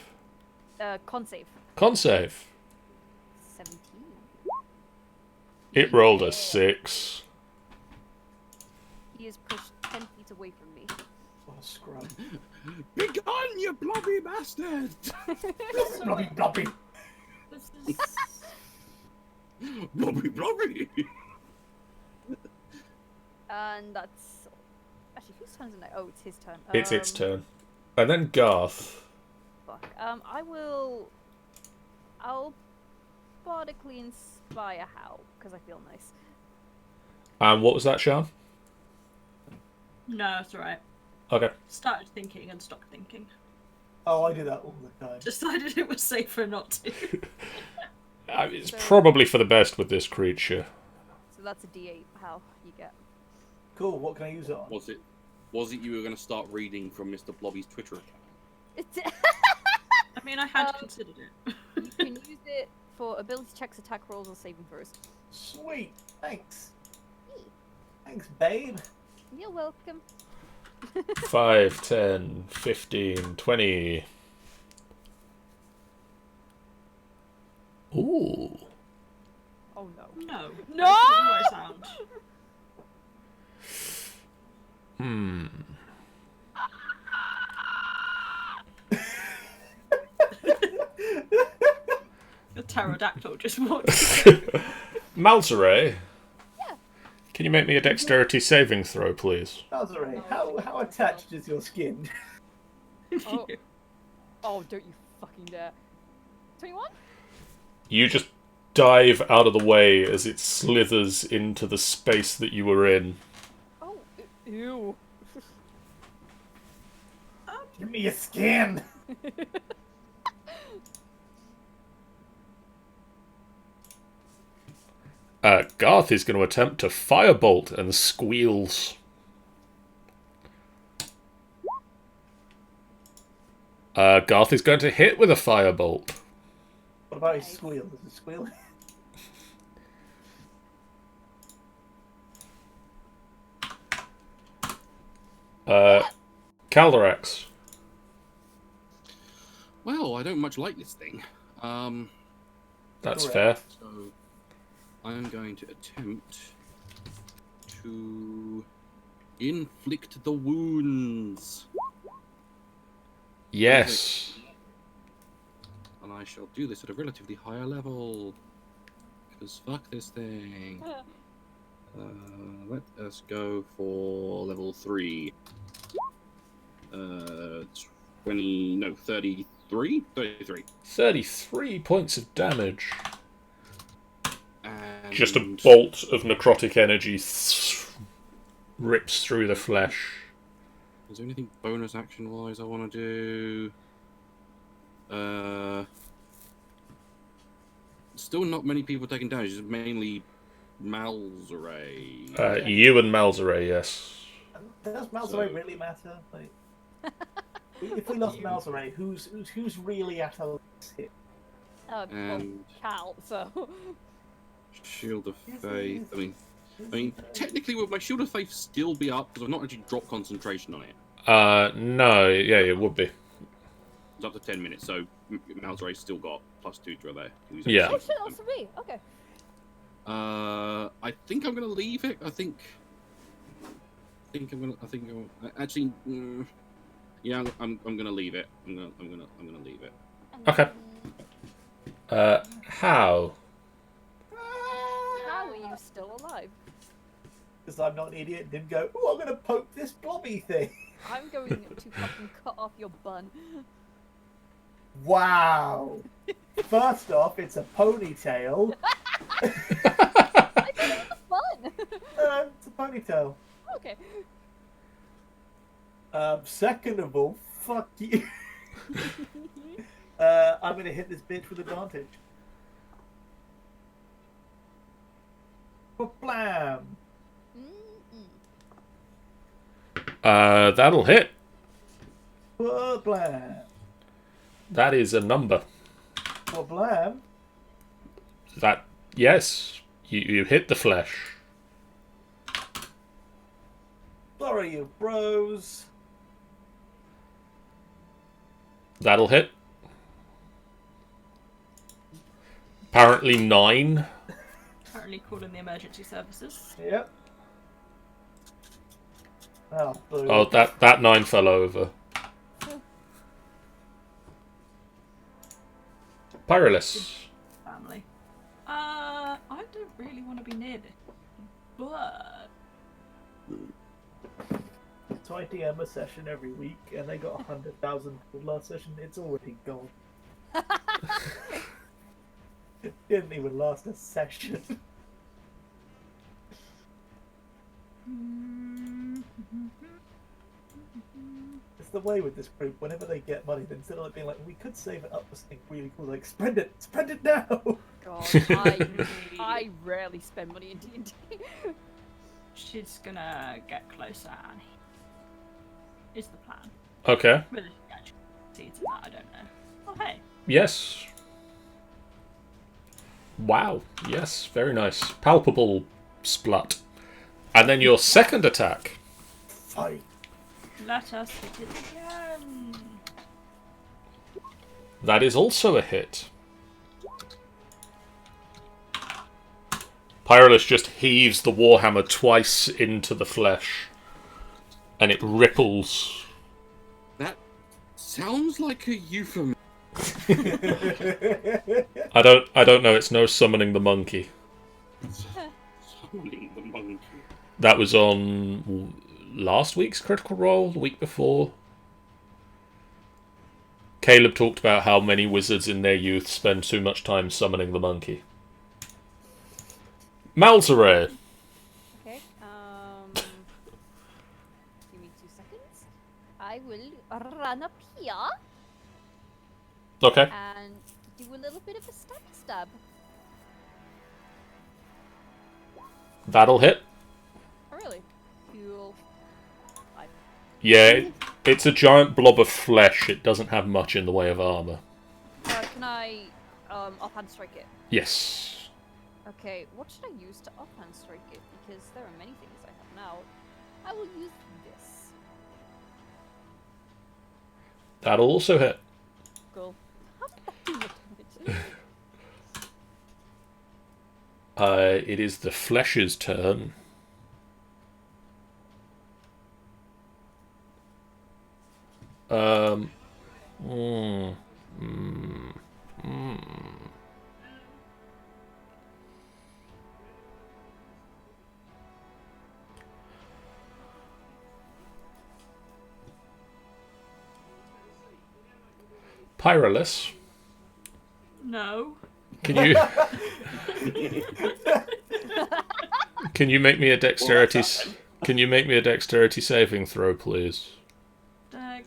[SPEAKER 6] Con save.
[SPEAKER 1] Con save.
[SPEAKER 6] 17.
[SPEAKER 1] It rolled a 6.
[SPEAKER 6] He is pushed 10 feet away from me.
[SPEAKER 3] What a scrub.
[SPEAKER 2] Begone, you blobby bastard!
[SPEAKER 3] Blobby, blobby.
[SPEAKER 4] This is...
[SPEAKER 2] Blobby, blobby!
[SPEAKER 6] And that's... Actually, whose turn is it now? Oh, it's his turn.
[SPEAKER 1] It's its turn. And then Garth.
[SPEAKER 6] Fuck. I'll bardically inspire Hal, because I feel nice.
[SPEAKER 1] And what was that, Sean?
[SPEAKER 4] No, it's alright.
[SPEAKER 1] Okay.
[SPEAKER 4] Started thinking and stopped thinking.
[SPEAKER 3] Oh, I do that all the time.
[SPEAKER 4] Decided it was safer not to.
[SPEAKER 1] It's probably for the best with this creature.
[SPEAKER 6] So that's a D8, Hal, you get.
[SPEAKER 3] Cool, what can I use it on?
[SPEAKER 2] Was it you were going to start reading from Mr. Blobby's Twitter account?
[SPEAKER 4] I mean, I had considered it.
[SPEAKER 6] You can use it for ability checks, attack rolls, or saving throws.
[SPEAKER 3] Sweet, thanks. Thanks, babe.
[SPEAKER 6] You're welcome.
[SPEAKER 1] 5, 10, 15, 20. Ooh.
[SPEAKER 6] Oh no.
[SPEAKER 4] No.
[SPEAKER 6] No!
[SPEAKER 4] That's not what it sounds.
[SPEAKER 1] Hmm.
[SPEAKER 4] The pterodactyl just walked.
[SPEAKER 1] Malzere,
[SPEAKER 6] Yeah.
[SPEAKER 1] can you make me a dexterity saving throw, please?
[SPEAKER 3] Nazare, how attached is your skin?
[SPEAKER 6] Oh. Oh, don't you fucking dare. 21?
[SPEAKER 1] You just dive out of the way as it slithers into the space that you were in.
[SPEAKER 6] Oh, ew.
[SPEAKER 3] Give me your skin.
[SPEAKER 1] Garth is going to attempt to firebolt and squeals. Garth is going to hit with a firebolt.
[SPEAKER 3] What about his squeal? Is it squealing?
[SPEAKER 1] Calderax.
[SPEAKER 2] Well, I don't much like this thing.
[SPEAKER 1] That's
[SPEAKER 3] Correct.
[SPEAKER 1] fair.
[SPEAKER 2] So I'm going to attempt to inflict the wounds.
[SPEAKER 1] Yes.
[SPEAKER 2] And I shall do this at a relatively higher level. Because fuck this thing. Let us go for level 3. 33? 33.
[SPEAKER 1] 33 points of damage.
[SPEAKER 2] And
[SPEAKER 1] Just a bolt of necrotic energy rips through the flesh.
[SPEAKER 2] Is there anything bonus action wise I want to do? Still not many people taking damage. It's mainly Malzere.
[SPEAKER 1] You and Malzere, yes.
[SPEAKER 3] Does Malzere really matter? Like, if we lost Malzere, who's really at our hit?
[SPEAKER 6] Well,
[SPEAKER 2] And
[SPEAKER 6] Cal, so.
[SPEAKER 2] Shield of Faith. I mean, technically, would my Shield of Faith still be up because I've not actually dropped concentration on it?
[SPEAKER 1] No, yeah, it would be.
[SPEAKER 2] It's up to 10 minutes, so Malzere's still got +2 to there.
[SPEAKER 1] Yeah.
[SPEAKER 6] Oh shit, that's for me. Okay.
[SPEAKER 2] I think I'm gonna leave it. Actually, yeah, I'm gonna leave it. I'm gonna leave it.
[SPEAKER 1] Okay. How?
[SPEAKER 6] How are you still alive?
[SPEAKER 3] Because I'm not an idiot and didn't go, oh, I'm going to poke this blobby thing.
[SPEAKER 6] I'm going to fucking cut off your bun.
[SPEAKER 3] Wow. First off, it's a ponytail.
[SPEAKER 6] I thought it was fun.
[SPEAKER 3] It's a ponytail.
[SPEAKER 6] Okay.
[SPEAKER 3] Second of all, fuck you. I'm going to hit this bitch with advantage. Blam.
[SPEAKER 1] That'll hit.
[SPEAKER 3] Blam.
[SPEAKER 1] That is a number.
[SPEAKER 3] Blam.
[SPEAKER 1] That, yes, you hit the flesh.
[SPEAKER 3] Flurry of bros.
[SPEAKER 1] That'll hit. Apparently 9.
[SPEAKER 4] Currently calling the emergency services.
[SPEAKER 3] Yep. Oh, boo.
[SPEAKER 1] Oh, that 9 fell over. Pyrolus.
[SPEAKER 4] Family. I don't really want to be near this, but
[SPEAKER 3] So I DM a session every week, and they got 100,000 last session. It's already gone. It didn't even last a session. It's the way with this group. Whenever they get money, then instead of like being like, we could save it up for something really cool, like spend it now.
[SPEAKER 6] God, I rarely spend money in D&D.
[SPEAKER 4] she's gonna get closer and is the plan.
[SPEAKER 1] Okay.
[SPEAKER 4] Whether she actually succeeds in that, I don't know. Oh hey.
[SPEAKER 1] Yes. Wow. Yes, very nice. Palpable splut. And then your second attack.
[SPEAKER 3] Fight.
[SPEAKER 4] Let us hit it again.
[SPEAKER 1] That is also a hit. Pyrolus just heaves the warhammer twice into the flesh. And it ripples.
[SPEAKER 2] That sounds like a euphemism.
[SPEAKER 1] I don't know, it's no summoning the monkey.
[SPEAKER 2] Summoning the monkey.
[SPEAKER 1] That was on last week's Critical Role, the week before. Caleb talked about how many wizards in their youth spend too much time summoning the monkey. Malzere.
[SPEAKER 6] Okay, give me 2 seconds. I will run up here
[SPEAKER 1] Okay.
[SPEAKER 6] and do a little bit of a stab.
[SPEAKER 1] That'll hit.
[SPEAKER 6] Oh, really? Cool.
[SPEAKER 1] Yeah, it's a giant blob of flesh. It doesn't have much in the way of armor.
[SPEAKER 6] Can I offhand strike it?
[SPEAKER 1] Yes.
[SPEAKER 6] Okay, what should I use to offhand strike it? Because there are many things I have now. I will use this.
[SPEAKER 1] That'll also hit.
[SPEAKER 6] Cool. How did that do much damage?
[SPEAKER 1] It is the flesh's turn. Pyrolus,
[SPEAKER 4] No.
[SPEAKER 1] can you can you make me a dexterity? Can you make me a dexterity saving throw, please?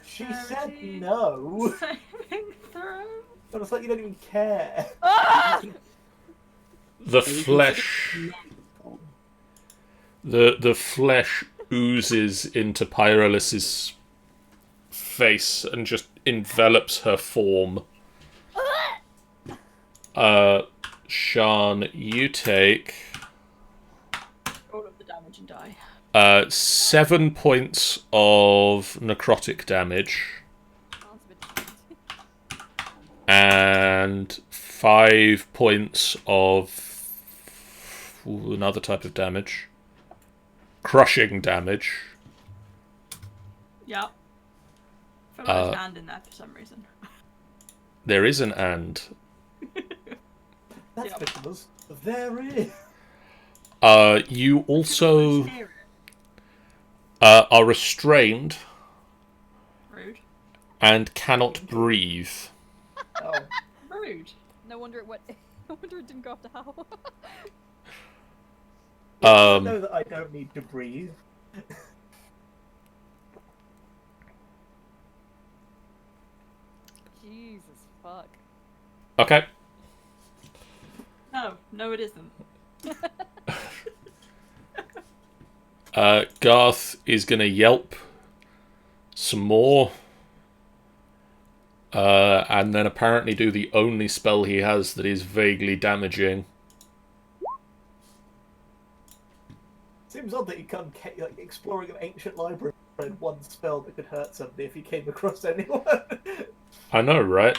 [SPEAKER 3] She said
[SPEAKER 4] Dexterity
[SPEAKER 3] no.
[SPEAKER 4] saving throw.
[SPEAKER 3] But it's like you don't even care.
[SPEAKER 1] The flesh, the flesh oozes into Pyrolus's face and just envelops her form. Sean, you take
[SPEAKER 4] All of the damage and die.
[SPEAKER 1] 7 points of necrotic damage
[SPEAKER 6] Sounds a bit
[SPEAKER 1] and 5 points of another type of damage. Crushing damage.
[SPEAKER 4] Yep. I feel like there's an and in there for some reason.
[SPEAKER 1] There is an and.
[SPEAKER 3] That's
[SPEAKER 4] Yep.
[SPEAKER 3] because there is.
[SPEAKER 1] You also
[SPEAKER 4] Hear it.
[SPEAKER 1] are restrained
[SPEAKER 4] Rude.
[SPEAKER 1] and cannot breathe.
[SPEAKER 3] Oh,
[SPEAKER 4] Rude.
[SPEAKER 6] No wonder it went. No wonder it didn't go after Hal.
[SPEAKER 3] I know that I don't need to breathe.
[SPEAKER 6] Jesus fuck.
[SPEAKER 1] Okay.
[SPEAKER 4] No, it isn't.
[SPEAKER 1] Garth is gonna yelp some more. And then apparently do the only spell he has that is vaguely damaging.
[SPEAKER 3] Seems odd that you come like exploring an ancient library and one spell that could hurt somebody if you came across anyone.
[SPEAKER 1] I know, right?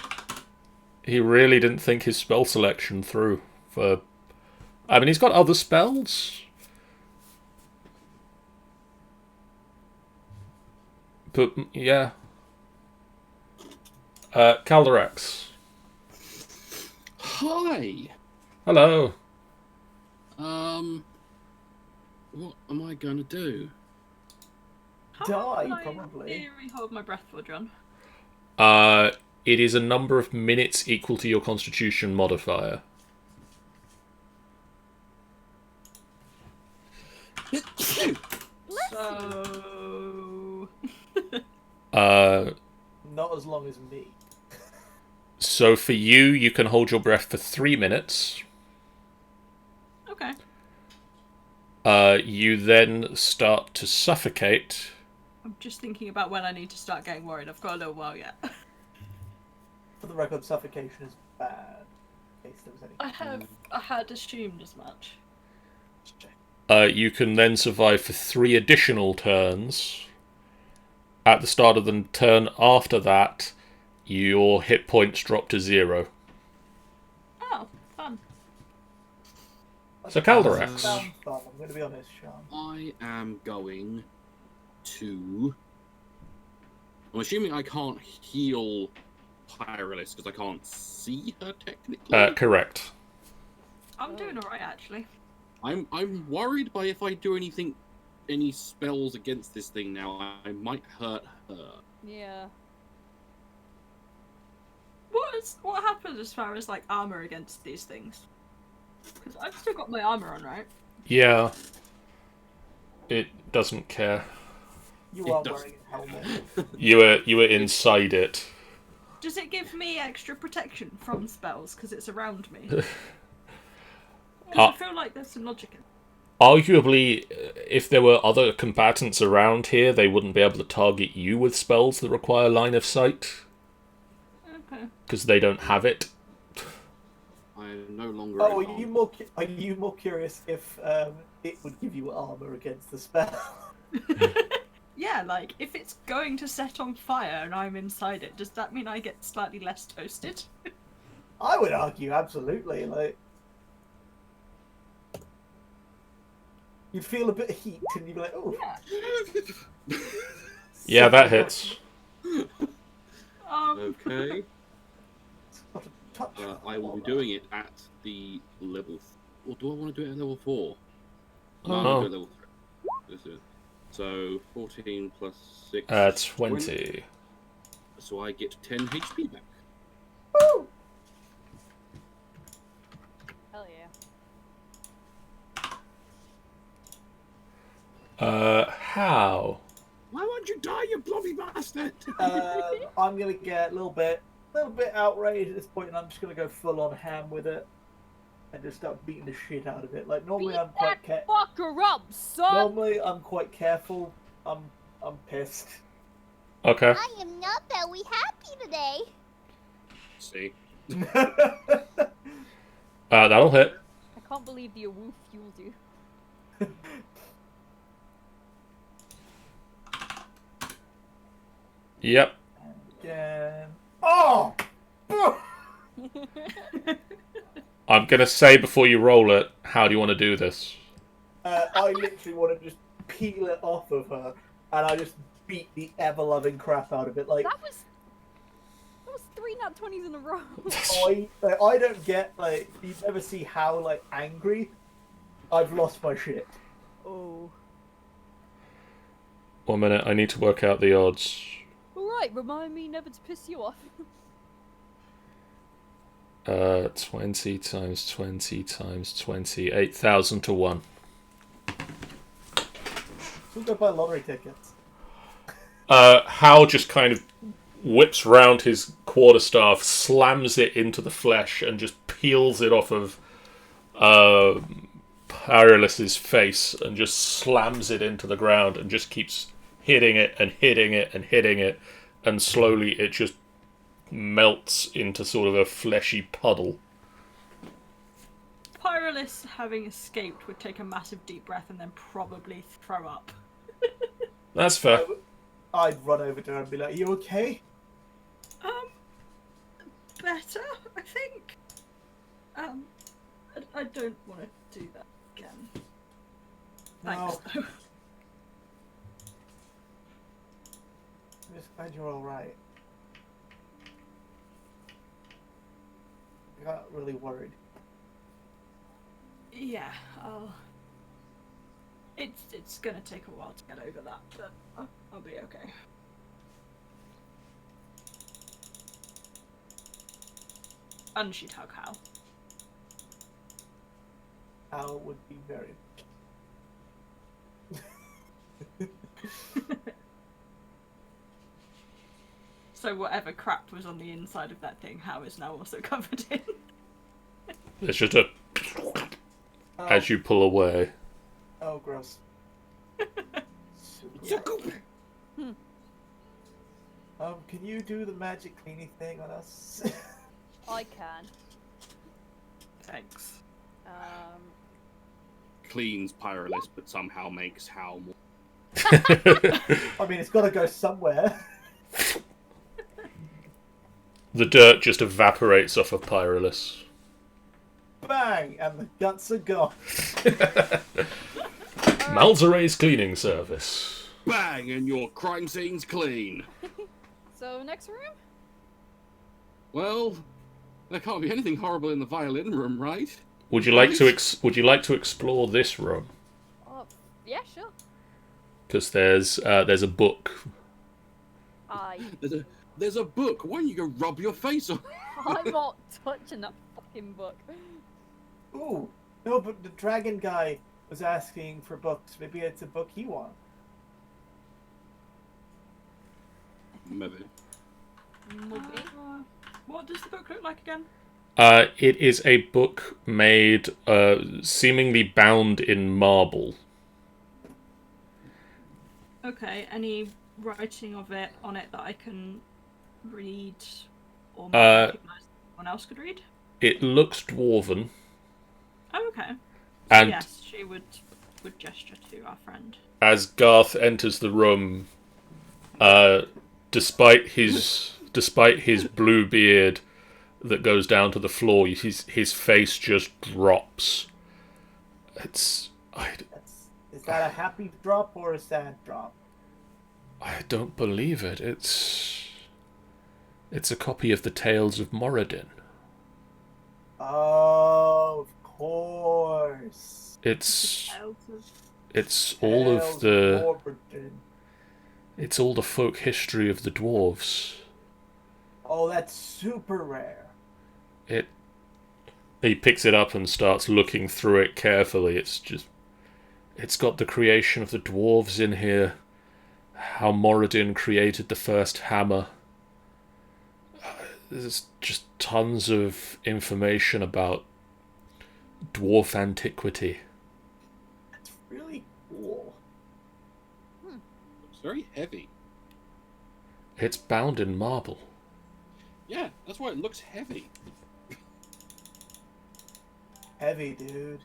[SPEAKER 1] He really didn't think his spell selection through for... I mean, he's got other spells. But, yeah. Calderex.
[SPEAKER 2] Hi.
[SPEAKER 1] Hello.
[SPEAKER 2] What am I gonna do?
[SPEAKER 4] How
[SPEAKER 3] Die,
[SPEAKER 4] long will I
[SPEAKER 3] probably.
[SPEAKER 4] theory hold my breath for, John?
[SPEAKER 1] It is a number of minutes equal to your constitution modifier.
[SPEAKER 4] So...
[SPEAKER 3] Not as long as me.
[SPEAKER 1] So for you, you can hold your breath for 3 minutes.
[SPEAKER 4] Okay.
[SPEAKER 1] You then start to suffocate.
[SPEAKER 4] I'm just thinking about when I need to start getting worried. I've got a little while yet.
[SPEAKER 3] For the record, suffocation is bad. In case there was any.
[SPEAKER 4] I had assumed as much.
[SPEAKER 3] Just check.
[SPEAKER 1] You can then survive for 3 additional turns. At the start of the turn after that, your hit points drop to 0.
[SPEAKER 4] Oh, fun.
[SPEAKER 1] So Calderex.
[SPEAKER 3] Sounds fun, I'm going to be honest, Sean.
[SPEAKER 2] I am going to. I'm assuming I can't heal Pyrolus because I can't see her technically.
[SPEAKER 1] Correct.
[SPEAKER 4] I'm doing alright, actually.
[SPEAKER 2] I'm worried by if I do any spells against this thing now, I might hurt her.
[SPEAKER 6] Yeah.
[SPEAKER 4] What happens as far as, like, armor against these things? Because I've still got my armor on, right?
[SPEAKER 1] Yeah. It doesn't care.
[SPEAKER 3] You
[SPEAKER 2] It
[SPEAKER 3] are
[SPEAKER 2] does.
[SPEAKER 3] wearing a helmet.
[SPEAKER 1] You were inside it.
[SPEAKER 4] Does it give me extra protection from spells because it's around me? Because I feel like there's some logic in it.
[SPEAKER 1] Arguably, if there were other combatants around here, they wouldn't be able to target you with spells that require line of sight.
[SPEAKER 4] Okay.
[SPEAKER 1] Because they don't have it.
[SPEAKER 2] I'm no longer.
[SPEAKER 3] Oh,
[SPEAKER 2] in
[SPEAKER 3] are you more curious if it would give you armor against the spell?
[SPEAKER 4] Yeah, like, if it's going to set on fire and I'm inside it, does that mean I get slightly less toasted?
[SPEAKER 3] I would argue absolutely. Like, you'd feel a bit of heat and you'd be like, oh.
[SPEAKER 4] Yeah.
[SPEAKER 1] Yeah, that hits.
[SPEAKER 2] Okay.
[SPEAKER 3] Touch.
[SPEAKER 2] I will be doing it at the level. Or do I want to do it at level 4? No, I'm
[SPEAKER 1] Oh.
[SPEAKER 2] going to do it at level 3. Let's do it. So 14 plus 6. is
[SPEAKER 1] 20.
[SPEAKER 2] So I get 10 HP back.
[SPEAKER 3] Woo!
[SPEAKER 6] Hell yeah.
[SPEAKER 1] How?
[SPEAKER 2] Why won't you die, you bloody bastard?
[SPEAKER 3] I'm gonna get a little bit outraged at this point, and I'm just gonna go full on ham with it, and just start beating the shit out of it. Like normally,
[SPEAKER 6] Beat
[SPEAKER 3] I'm quite
[SPEAKER 6] that fucker up, son!
[SPEAKER 3] normally I'm quite careful. I'm pissed.
[SPEAKER 1] Okay.
[SPEAKER 5] I am not very happy today.
[SPEAKER 2] See?
[SPEAKER 1] That'll hit.
[SPEAKER 6] I can't believe the awoof fueled you.
[SPEAKER 1] Yep.
[SPEAKER 3] Again. Oh!
[SPEAKER 1] I'm gonna say before you roll it, how do you want to do this?
[SPEAKER 3] I literally want to just peel it off of her, and I just beat the ever-loving crap out of it. Like
[SPEAKER 6] That was 3 nat 20s in a row.
[SPEAKER 3] I don't get like you never see how like angry I've lost my shit.
[SPEAKER 6] Oh.
[SPEAKER 1] 1 minute, I need to work out the odds.
[SPEAKER 6] Alright, remind me never to piss you off.
[SPEAKER 1] 20 times 20 times 20, 8,000 to 1.
[SPEAKER 3] We'll go buy lottery tickets.
[SPEAKER 1] Hal just kind of whips round his quarterstaff, slams it into the flesh, and just peels it off of Pyrolus's face, and just slams it into the ground, and just keeps hitting it and hitting it and hitting it, and slowly it just melts into sort of a fleshy puddle.
[SPEAKER 4] Pyrolus, having escaped, would take a massive deep breath and then probably throw up.
[SPEAKER 1] That's fair.
[SPEAKER 3] I'd run over to her and be like, "You okay?"
[SPEAKER 4] Better, I think. I don't want to do that again. Thanks,
[SPEAKER 3] No.
[SPEAKER 4] though.
[SPEAKER 3] I'm just glad you're all right. I got really worried.
[SPEAKER 4] Yeah, it's gonna take a while to get over that, but I'll be okay. And she'd hug Hal.
[SPEAKER 3] Al would be very.
[SPEAKER 4] So whatever crap was on the inside of that thing, Hal is now also covered in.
[SPEAKER 1] It's just a
[SPEAKER 3] Oh,
[SPEAKER 1] as you pull away.
[SPEAKER 3] oh gross.
[SPEAKER 4] Yeah.
[SPEAKER 3] Can you do the magic cleaning thing on us?
[SPEAKER 6] I can.
[SPEAKER 4] Thanks.
[SPEAKER 2] Cleans Pyrolus, but somehow makes Hal more.
[SPEAKER 3] I mean, it's got to go somewhere.
[SPEAKER 1] The dirt just evaporates off of Pyrolus.
[SPEAKER 3] Bang, and the guts are gone.
[SPEAKER 1] Malzeray's cleaning service.
[SPEAKER 2] Bang, and your crime scene's clean.
[SPEAKER 6] So, next room?
[SPEAKER 2] Well, there can't be anything horrible in the violin room, right?
[SPEAKER 1] Would you like to Would you like to explore this room?
[SPEAKER 6] Oh, yeah, sure.
[SPEAKER 1] Because there's a book.
[SPEAKER 2] There's a book. Why don't you go rub your face on?
[SPEAKER 6] I'm not touching that fucking book.
[SPEAKER 3] Ooh, no, but the dragon guy was asking for books. Maybe it's a book he wants.
[SPEAKER 2] Maybe.
[SPEAKER 6] Movie.
[SPEAKER 4] What does the book look like again?
[SPEAKER 1] It is a book made, seemingly bound in marble.
[SPEAKER 4] Okay, any writing of it on it that I can read or
[SPEAKER 1] Uh,
[SPEAKER 4] recognize someone else could read?
[SPEAKER 1] It looks dwarven,
[SPEAKER 4] Oh, okay. So
[SPEAKER 1] and
[SPEAKER 4] yes, she would gesture to our friend.
[SPEAKER 1] as Garth enters the room, despite his blue beard that goes down to the floor, his face just drops. Is
[SPEAKER 3] that a happy drop or a sad drop?
[SPEAKER 1] I don't believe it. It's a copy of the Tales of Moradin.
[SPEAKER 3] Oh, of course.
[SPEAKER 1] It's
[SPEAKER 4] Out of-
[SPEAKER 1] it's all of
[SPEAKER 3] Tales
[SPEAKER 1] the
[SPEAKER 3] Warburton.
[SPEAKER 1] it's all the folk history of the dwarves.
[SPEAKER 3] Oh, that's super rare.
[SPEAKER 1] He picks it up and starts looking through it carefully. It's got the creation of the dwarves in here, how Moradin created the first hammer. There's just tons of information about dwarf antiquity.
[SPEAKER 3] That's really cool.
[SPEAKER 2] It's very heavy.
[SPEAKER 1] It's bound in marble.
[SPEAKER 2] Yeah, that's why it looks heavy.
[SPEAKER 3] Heavy, dude.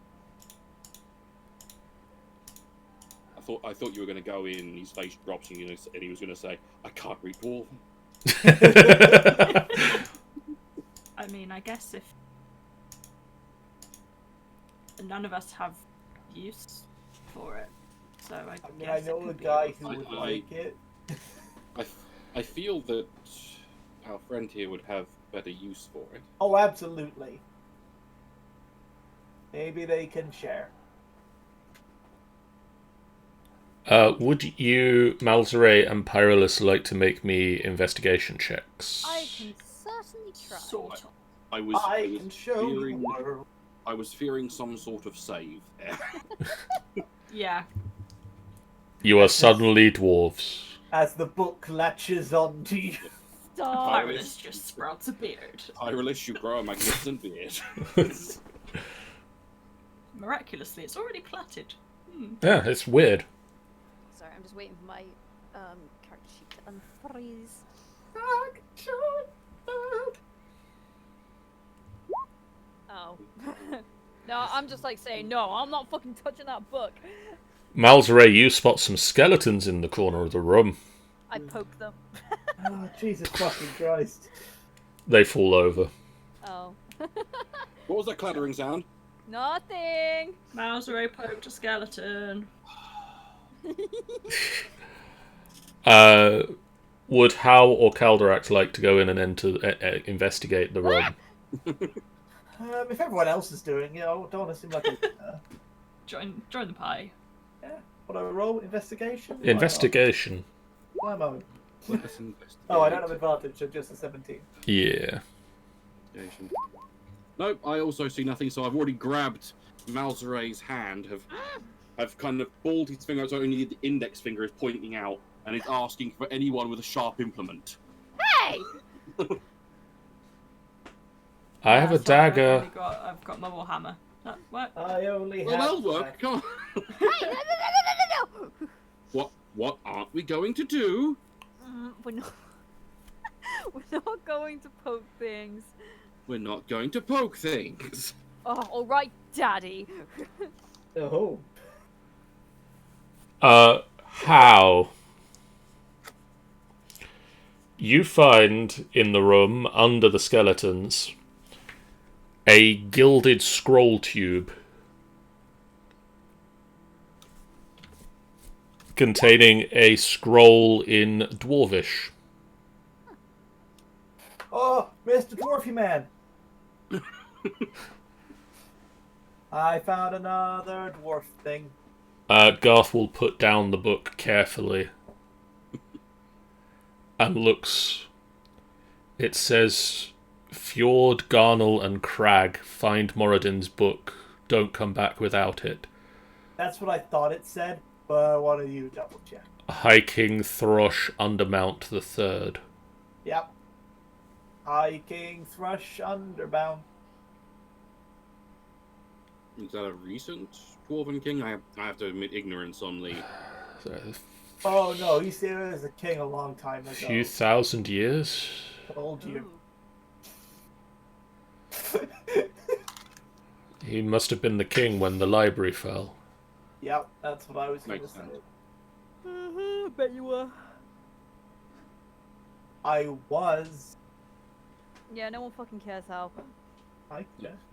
[SPEAKER 2] I thought you were going to go in. His face drops, and he was going to say, "I can't read dwarven."
[SPEAKER 4] I mean, I guess if none of us have use for it, so I
[SPEAKER 3] I mean,
[SPEAKER 4] guess
[SPEAKER 3] I
[SPEAKER 4] it
[SPEAKER 3] know a
[SPEAKER 4] could be
[SPEAKER 3] guy who
[SPEAKER 2] I-
[SPEAKER 3] would
[SPEAKER 2] I-
[SPEAKER 3] like it.
[SPEAKER 2] I feel that our friend here would have better use for it.
[SPEAKER 3] Oh, absolutely. Maybe they can share.
[SPEAKER 1] Would you, Malzere and Pyrolus, like to make me investigation checks?
[SPEAKER 6] I can certainly try.
[SPEAKER 4] sort of.
[SPEAKER 2] I was
[SPEAKER 3] can show you
[SPEAKER 2] fearing,
[SPEAKER 3] the world.
[SPEAKER 2] I was fearing some sort of save there.
[SPEAKER 4] Yeah.
[SPEAKER 1] You are suddenly dwarves.
[SPEAKER 3] As the book latches onto you.
[SPEAKER 6] Stop.
[SPEAKER 4] Pyrrhus just sprouts a beard.
[SPEAKER 2] Tyrellis, you grow a magnificent beard.
[SPEAKER 4] Miraculously, it's already plaited.
[SPEAKER 1] Yeah, it's weird.
[SPEAKER 6] Sorry, I'm just waiting for my character sheet to unfreeze. Oh. No, I'm just like saying, no, I'm not fucking touching that book.
[SPEAKER 1] Malzere, you spot some skeletons in the corner of the room.
[SPEAKER 6] I poke them.
[SPEAKER 3] Oh, Jesus fucking Christ.
[SPEAKER 1] They fall over.
[SPEAKER 6] Oh.
[SPEAKER 2] What was that clattering sound?
[SPEAKER 6] Nothing.
[SPEAKER 4] Mouseray poked a skeleton.
[SPEAKER 1] Would Hal or Calderax like to go in and investigate the room?
[SPEAKER 3] If everyone else is doing it, I don't want to seem like a...
[SPEAKER 4] Join the pie.
[SPEAKER 3] What do I roll? Investigation?
[SPEAKER 1] Investigation.
[SPEAKER 3] Why am I?
[SPEAKER 2] Let us investigate.
[SPEAKER 3] Oh, I don't have advantage, so just a 17.
[SPEAKER 1] Yeah.
[SPEAKER 2] Investigation. Nope, I also see nothing, so I've already grabbed Malzere's hand, have kind of balled his finger, so only the index finger is pointing out, and is asking for anyone with a sharp implement.
[SPEAKER 6] Hey!
[SPEAKER 1] I have a
[SPEAKER 4] Sorry,
[SPEAKER 1] dagger.
[SPEAKER 4] I've got my warhammer. What?
[SPEAKER 3] I only
[SPEAKER 2] Well,
[SPEAKER 3] have...
[SPEAKER 2] that'll work. Come on.
[SPEAKER 6] Hey! No!
[SPEAKER 2] What aren't we going to do?
[SPEAKER 6] We're not. We're not going to poke things.
[SPEAKER 2] We're not going to poke things.
[SPEAKER 6] Oh, all right, Daddy.
[SPEAKER 3] Oh.
[SPEAKER 1] How? You find in the room, under the skeletons, a gilded scroll tube containing a scroll in Dwarvish.
[SPEAKER 3] Oh, Mr. Dwarfy Man. I found another dwarf thing.
[SPEAKER 1] Garth will put down the book carefully and looks. It says, Fjord, Garnell, and Crag find Moradin's book. Don't come back without it.
[SPEAKER 3] That's what I thought it said, but I wanted you to double check.
[SPEAKER 1] High King Thrush Undermount the Third.
[SPEAKER 3] Yep. High King Thrush Underbound.
[SPEAKER 2] Is that a recent Dwarven King? I have to admit ignorance on the...
[SPEAKER 3] Oh no, he said was a king a long time ago.
[SPEAKER 1] Few thousand years?
[SPEAKER 3] Told you.
[SPEAKER 1] He must have been the king when the library fell.
[SPEAKER 3] Yep, that's what I was going to
[SPEAKER 2] Makes
[SPEAKER 3] say.
[SPEAKER 6] I bet you were.
[SPEAKER 3] I was.
[SPEAKER 6] Yeah, no one fucking cares how.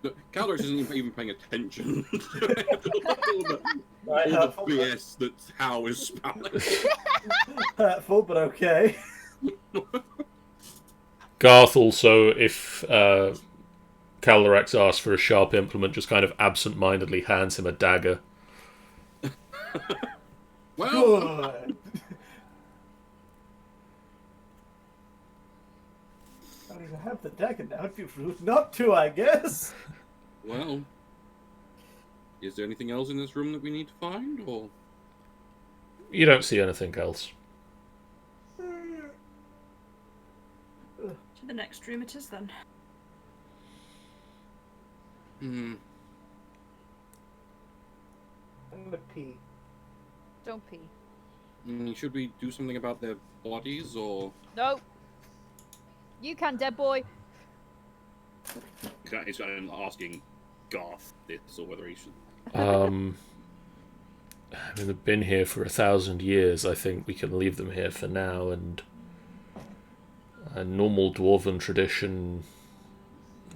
[SPEAKER 2] Look, Calderax isn't even paying attention. all the
[SPEAKER 3] Right,
[SPEAKER 2] BS that Hal is spouting.
[SPEAKER 3] hurtful, but okay.
[SPEAKER 1] Garth also, if Caldorax asks for a sharp implement, just kind of absent-mindedly hands him a dagger.
[SPEAKER 2] Well,
[SPEAKER 3] Good. I don't even have the dagger now. It'd be rude not to, I guess.
[SPEAKER 2] well. Is there anything else in this room that we need to find, or?
[SPEAKER 1] You don't see anything else.
[SPEAKER 4] To the next room it is then.
[SPEAKER 2] Hmm.
[SPEAKER 3] I'm gonna pee.
[SPEAKER 6] Don't pee.
[SPEAKER 2] Should we do something about their bodies, or?
[SPEAKER 6] No. You can, dead boy.
[SPEAKER 2] He's kind of asking Garth this, or whether he should.
[SPEAKER 1] I mean, they've been here for 1,000 years. I think we can leave them here for now, and a normal dwarven tradition,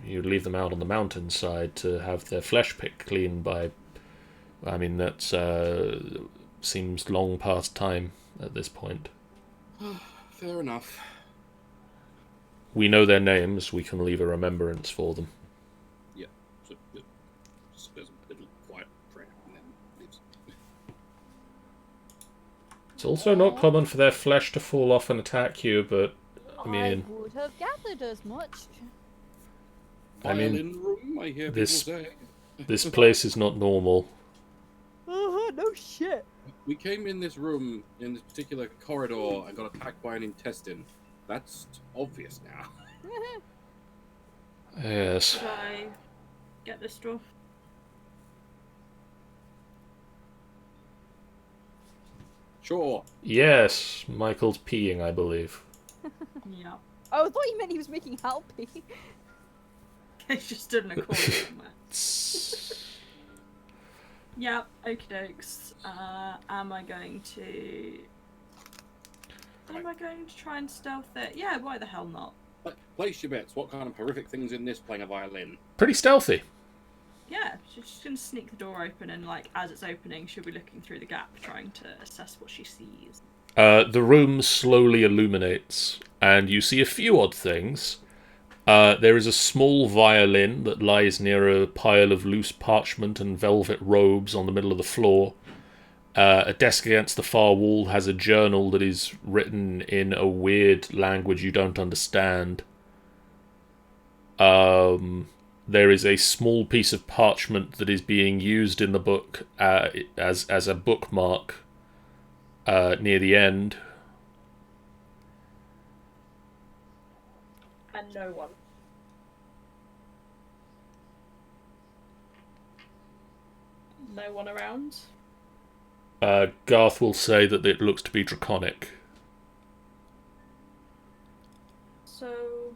[SPEAKER 1] you leave them out on the mountainside to have their flesh picked clean by... I mean, that seems long past time at this point.
[SPEAKER 2] Fair enough.
[SPEAKER 1] We know their names, we can leave a remembrance for them.
[SPEAKER 2] Yeah. So, just there's a little quiet prayer, and then leaves.
[SPEAKER 1] It's also not common for their flesh to fall off and attack you, but I mean,
[SPEAKER 6] I would have gathered as much.
[SPEAKER 1] I mean,
[SPEAKER 2] Violin room, I hear
[SPEAKER 1] this-
[SPEAKER 2] people say.
[SPEAKER 1] this place is not normal.
[SPEAKER 6] No shit.
[SPEAKER 2] We came in this room, in this particular corridor, and got attacked by an intestine. That's obvious now.
[SPEAKER 1] Yes.
[SPEAKER 4] Should I get this door?
[SPEAKER 2] Sure.
[SPEAKER 1] Yes, Michael's peeing, I believe.
[SPEAKER 4] Yeah.
[SPEAKER 6] Oh, I thought you meant he was making Hal pee.
[SPEAKER 4] It's just stood in a corner somewhere. Yep, okie dokes. Am I going to try and stealth it? Yeah, why the hell not?
[SPEAKER 2] Place your bets. What kind of horrific things in this playing a violin?
[SPEAKER 1] Pretty stealthy.
[SPEAKER 4] Yeah, she's just gonna sneak the door open and, like, as it's opening, she'll be looking through the gap, trying to assess what she sees.
[SPEAKER 1] The room slowly illuminates, and you see a few odd things. There is a small violin that lies near a pile of loose parchment and velvet robes on the middle of the floor. A desk against the far wall has a journal that is written in a weird language you don't understand. There is a small piece of parchment that is being used in the book as a bookmark near the end.
[SPEAKER 4] And no one. No one around?
[SPEAKER 1] Garth will say that it looks to be draconic.
[SPEAKER 4] So...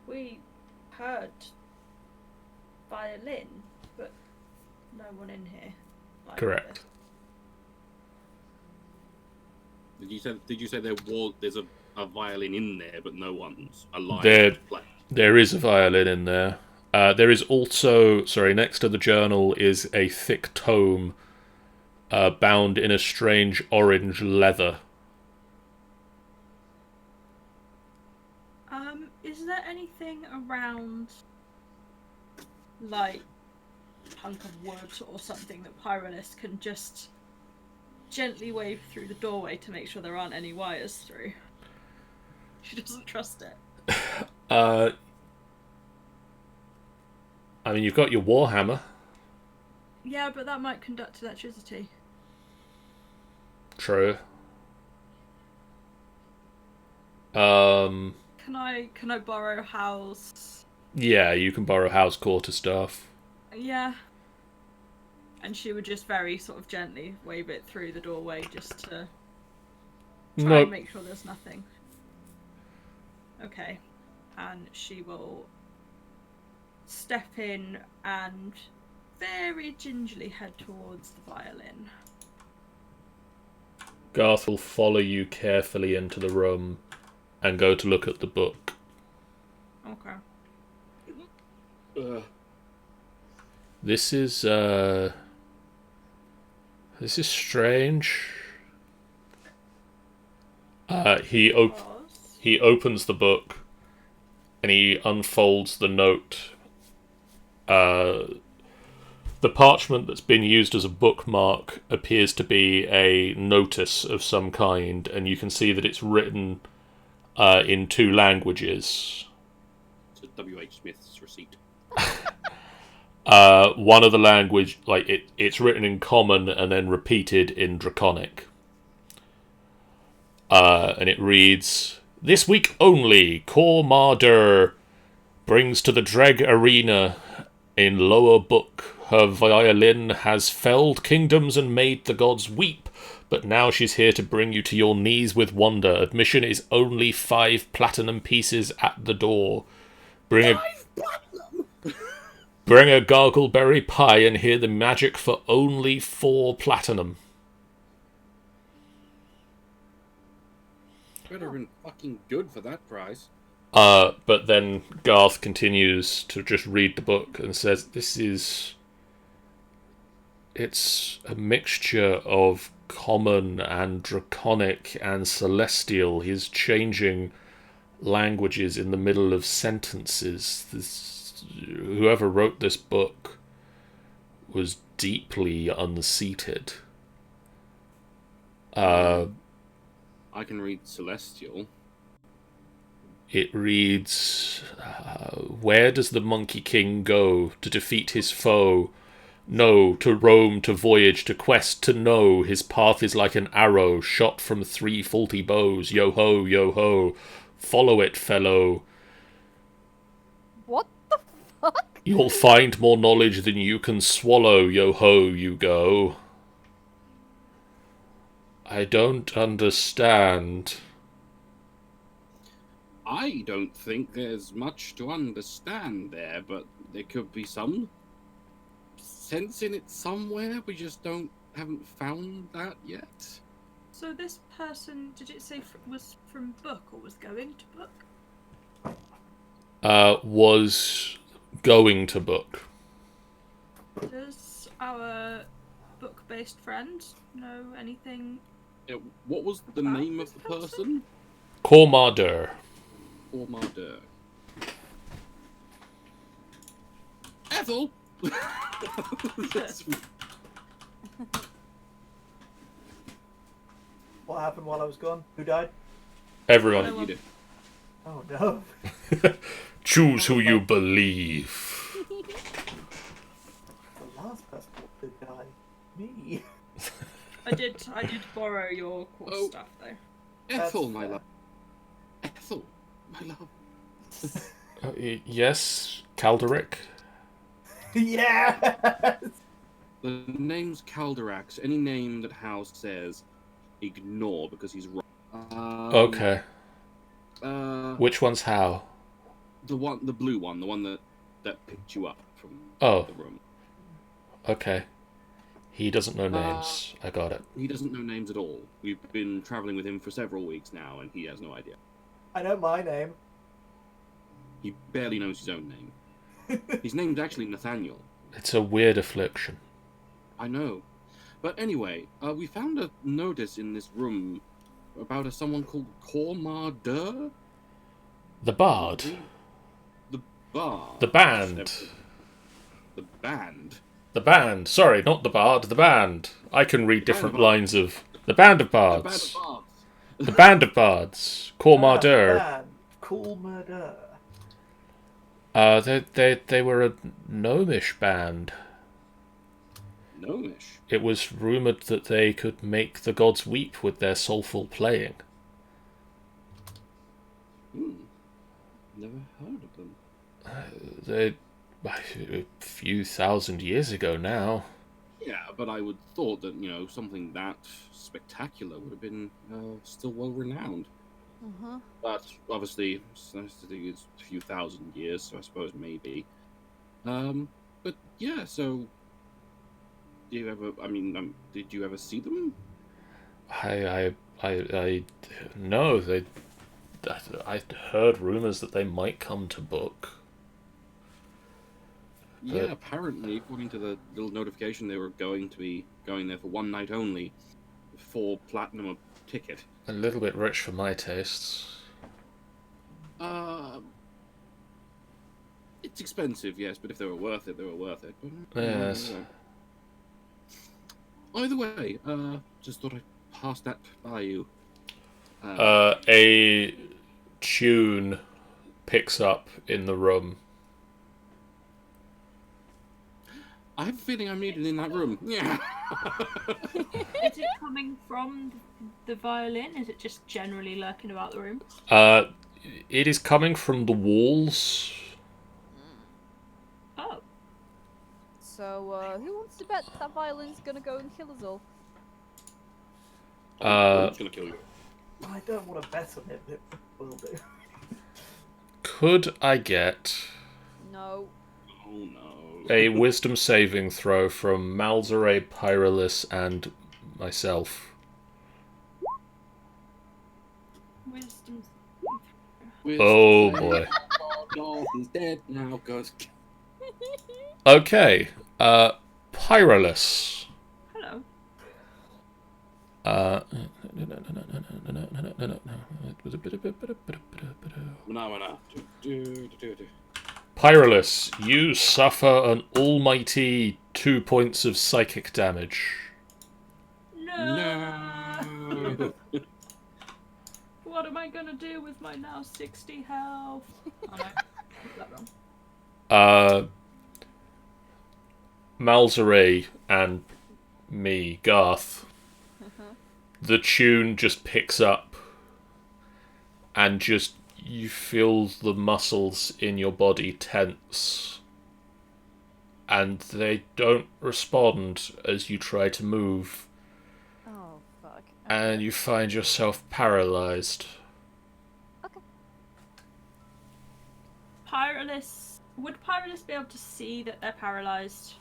[SPEAKER 4] we heard violin, but no one in here. Like
[SPEAKER 1] Correct.
[SPEAKER 4] this.
[SPEAKER 2] Did you say there's a violin in there, but no one's alive
[SPEAKER 1] There-
[SPEAKER 2] to play?
[SPEAKER 1] There is a violin in there. There is also, next to the journal is a thick tome bound in a strange orange leather.
[SPEAKER 4] Is there anything around, like, a hunk of wood or something that Pyrolis can just gently wave through the doorway to make sure there aren't any wires through? She doesn't trust it.
[SPEAKER 1] I mean, you've got your warhammer.
[SPEAKER 4] Yeah, but that might conduct electricity.
[SPEAKER 1] True.
[SPEAKER 4] Can I borrow Hal's?
[SPEAKER 1] Yeah, you can borrow house quarter stuff.
[SPEAKER 4] Yeah. And she would just very sort of gently wave it through the doorway just to try
[SPEAKER 1] Nope.
[SPEAKER 4] and make sure there's nothing. Okay. And she will step in and very gingerly head towards the violin.
[SPEAKER 1] Garth will follow you carefully into the room and go to look at the book.
[SPEAKER 4] Okay.
[SPEAKER 1] This is strange. He opens the book and he unfolds the note. The parchment that's been used as a bookmark appears to be a notice of some kind, and you can see that it's written in 2 languages.
[SPEAKER 2] It's W.H. Smith's receipt.
[SPEAKER 1] One of the language, like it's written in Common and then repeated in Draconic. And it reads, "This week only, Cor Marder brings to the Dreg Arena in Lower Book. Her violin has felled kingdoms and made the gods weep, but now she's here to bring you to your knees with wonder. Admission is only 5 platinum pieces at the door. Bring a gargleberry pie and hear the magic for only 4 platinum."
[SPEAKER 2] Better have been fucking good for that price.
[SPEAKER 1] But then Garth continues to just read the book and says, it's a mixture of Common and Draconic and Celestial. He's changing languages in the middle of sentences. Whoever wrote this book was deeply unseated.
[SPEAKER 2] I can read Celestial.
[SPEAKER 1] It reads, "Where does the Monkey King go to defeat his foe? No, to roam, to voyage, to quest, to know. His path is like an arrow shot from 3 faulty bows. Yo ho, yo ho. Follow it, fellow.
[SPEAKER 6] What the fuck?
[SPEAKER 1] You'll find more knowledge than you can swallow. Yo ho, you go." I don't understand.
[SPEAKER 2] I don't think there's much to understand there, but there could be some sense in it somewhere. We just haven't found that yet.
[SPEAKER 4] So this person, did it say was from book or was going to book?
[SPEAKER 1] Was going to book.
[SPEAKER 4] Does our book-based friend know anything?
[SPEAKER 2] What was the
[SPEAKER 4] About
[SPEAKER 2] name of
[SPEAKER 4] this
[SPEAKER 2] the person?
[SPEAKER 1] Cor Marder.
[SPEAKER 2] Or Marder? Ethel!
[SPEAKER 3] What happened while I was gone? Who died?
[SPEAKER 1] Everyone.
[SPEAKER 2] You did.
[SPEAKER 3] Oh no.
[SPEAKER 1] Choose who you believe.
[SPEAKER 3] The last person who died. Me.
[SPEAKER 4] I did borrow your course
[SPEAKER 2] Oh.
[SPEAKER 4] stuff though.
[SPEAKER 2] Ethel,
[SPEAKER 3] That's
[SPEAKER 2] my
[SPEAKER 3] fair.
[SPEAKER 2] love. Ethel, my love.
[SPEAKER 1] Yes, Calderic.
[SPEAKER 3] Yes!
[SPEAKER 2] The name's Calderax. Any name that House says, ignore because he's wrong.
[SPEAKER 1] Okay.
[SPEAKER 2] Which?
[SPEAKER 1] Which one's how?
[SPEAKER 2] The blue one, the one that picked you up from
[SPEAKER 1] Oh,
[SPEAKER 2] the room.
[SPEAKER 1] okay. He doesn't know names. I got it.
[SPEAKER 2] He doesn't know names at all. We've been traveling with him for several weeks now, and he has no idea.
[SPEAKER 3] I know my name.
[SPEAKER 2] He barely knows his own name. His name's actually Nathaniel.
[SPEAKER 1] It's a weird affliction.
[SPEAKER 2] I know. But anyway, we found a notice in this room about someone called Cor Marder.
[SPEAKER 1] The Bard.
[SPEAKER 2] The Bard.
[SPEAKER 1] The band.
[SPEAKER 2] The band.
[SPEAKER 1] The band. Sorry, not the Bard. The band. I can read different
[SPEAKER 2] Band of
[SPEAKER 1] lines of... The Band of
[SPEAKER 2] The Band of
[SPEAKER 1] Bards.
[SPEAKER 2] Bards.
[SPEAKER 1] The Band of Bards. Cor Marder.
[SPEAKER 3] Man. Cool murder.
[SPEAKER 1] They were a gnomish band.
[SPEAKER 2] Gnomish.
[SPEAKER 1] It was rumoured that they could make the gods weep with their soulful playing.
[SPEAKER 2] Never heard of them.
[SPEAKER 1] They... a few thousand years ago now.
[SPEAKER 2] Yeah, but I would thought that, something that spectacular would have been still well renowned.
[SPEAKER 6] Uh-huh.
[SPEAKER 2] But obviously, it's a few thousand years, so I suppose maybe. But yeah, so do you ever? Did you ever see them?
[SPEAKER 1] I no. I heard rumours that they might come to book.
[SPEAKER 2] Yeah, apparently, according to the little notification, they were going to be going there for one night only, 4 platinum a ticket.
[SPEAKER 1] A little bit rich for my tastes.
[SPEAKER 2] It's expensive, yes, but if they were worth it, they were worth it.
[SPEAKER 1] Yes.
[SPEAKER 2] Either way, just thought I'd pass that by you.
[SPEAKER 1] A tune picks up in the room.
[SPEAKER 2] I have a feeling I'm needed in that room. Yeah.
[SPEAKER 4] Is it coming from the violin? Is it just generally lurking about the room?
[SPEAKER 1] It is coming from the walls.
[SPEAKER 4] Oh,
[SPEAKER 6] So, who wants to bet that violin's gonna go and kill us all?
[SPEAKER 2] I'm just gonna kill you.
[SPEAKER 3] I don't want to bet on it, but it will do.
[SPEAKER 1] Could I get
[SPEAKER 6] No.
[SPEAKER 2] Oh no.
[SPEAKER 1] a wisdom saving throw from Malzere, Pyrolis, and myself?
[SPEAKER 4] wisdom.
[SPEAKER 1] Oh boy.
[SPEAKER 2] No, he's dead now, guys.
[SPEAKER 1] Okay. Pyrolis.
[SPEAKER 4] Hello.
[SPEAKER 2] Phenomena.
[SPEAKER 1] Pyrolis, you suffer an almighty 2 points of psychic damage.
[SPEAKER 4] No.
[SPEAKER 2] No.
[SPEAKER 4] What am I gonna do with my now 60 health? Oh no, got that wrong.
[SPEAKER 1] Malzere and me, Garth, the tune just picks up and just you feel the muscles in your body tense and they don't respond as you try to move
[SPEAKER 6] Oh, fuck.
[SPEAKER 1] and you find yourself paralyzed.
[SPEAKER 4] Pyrolis. Would Pyrolis be able to see that they're paralyzed?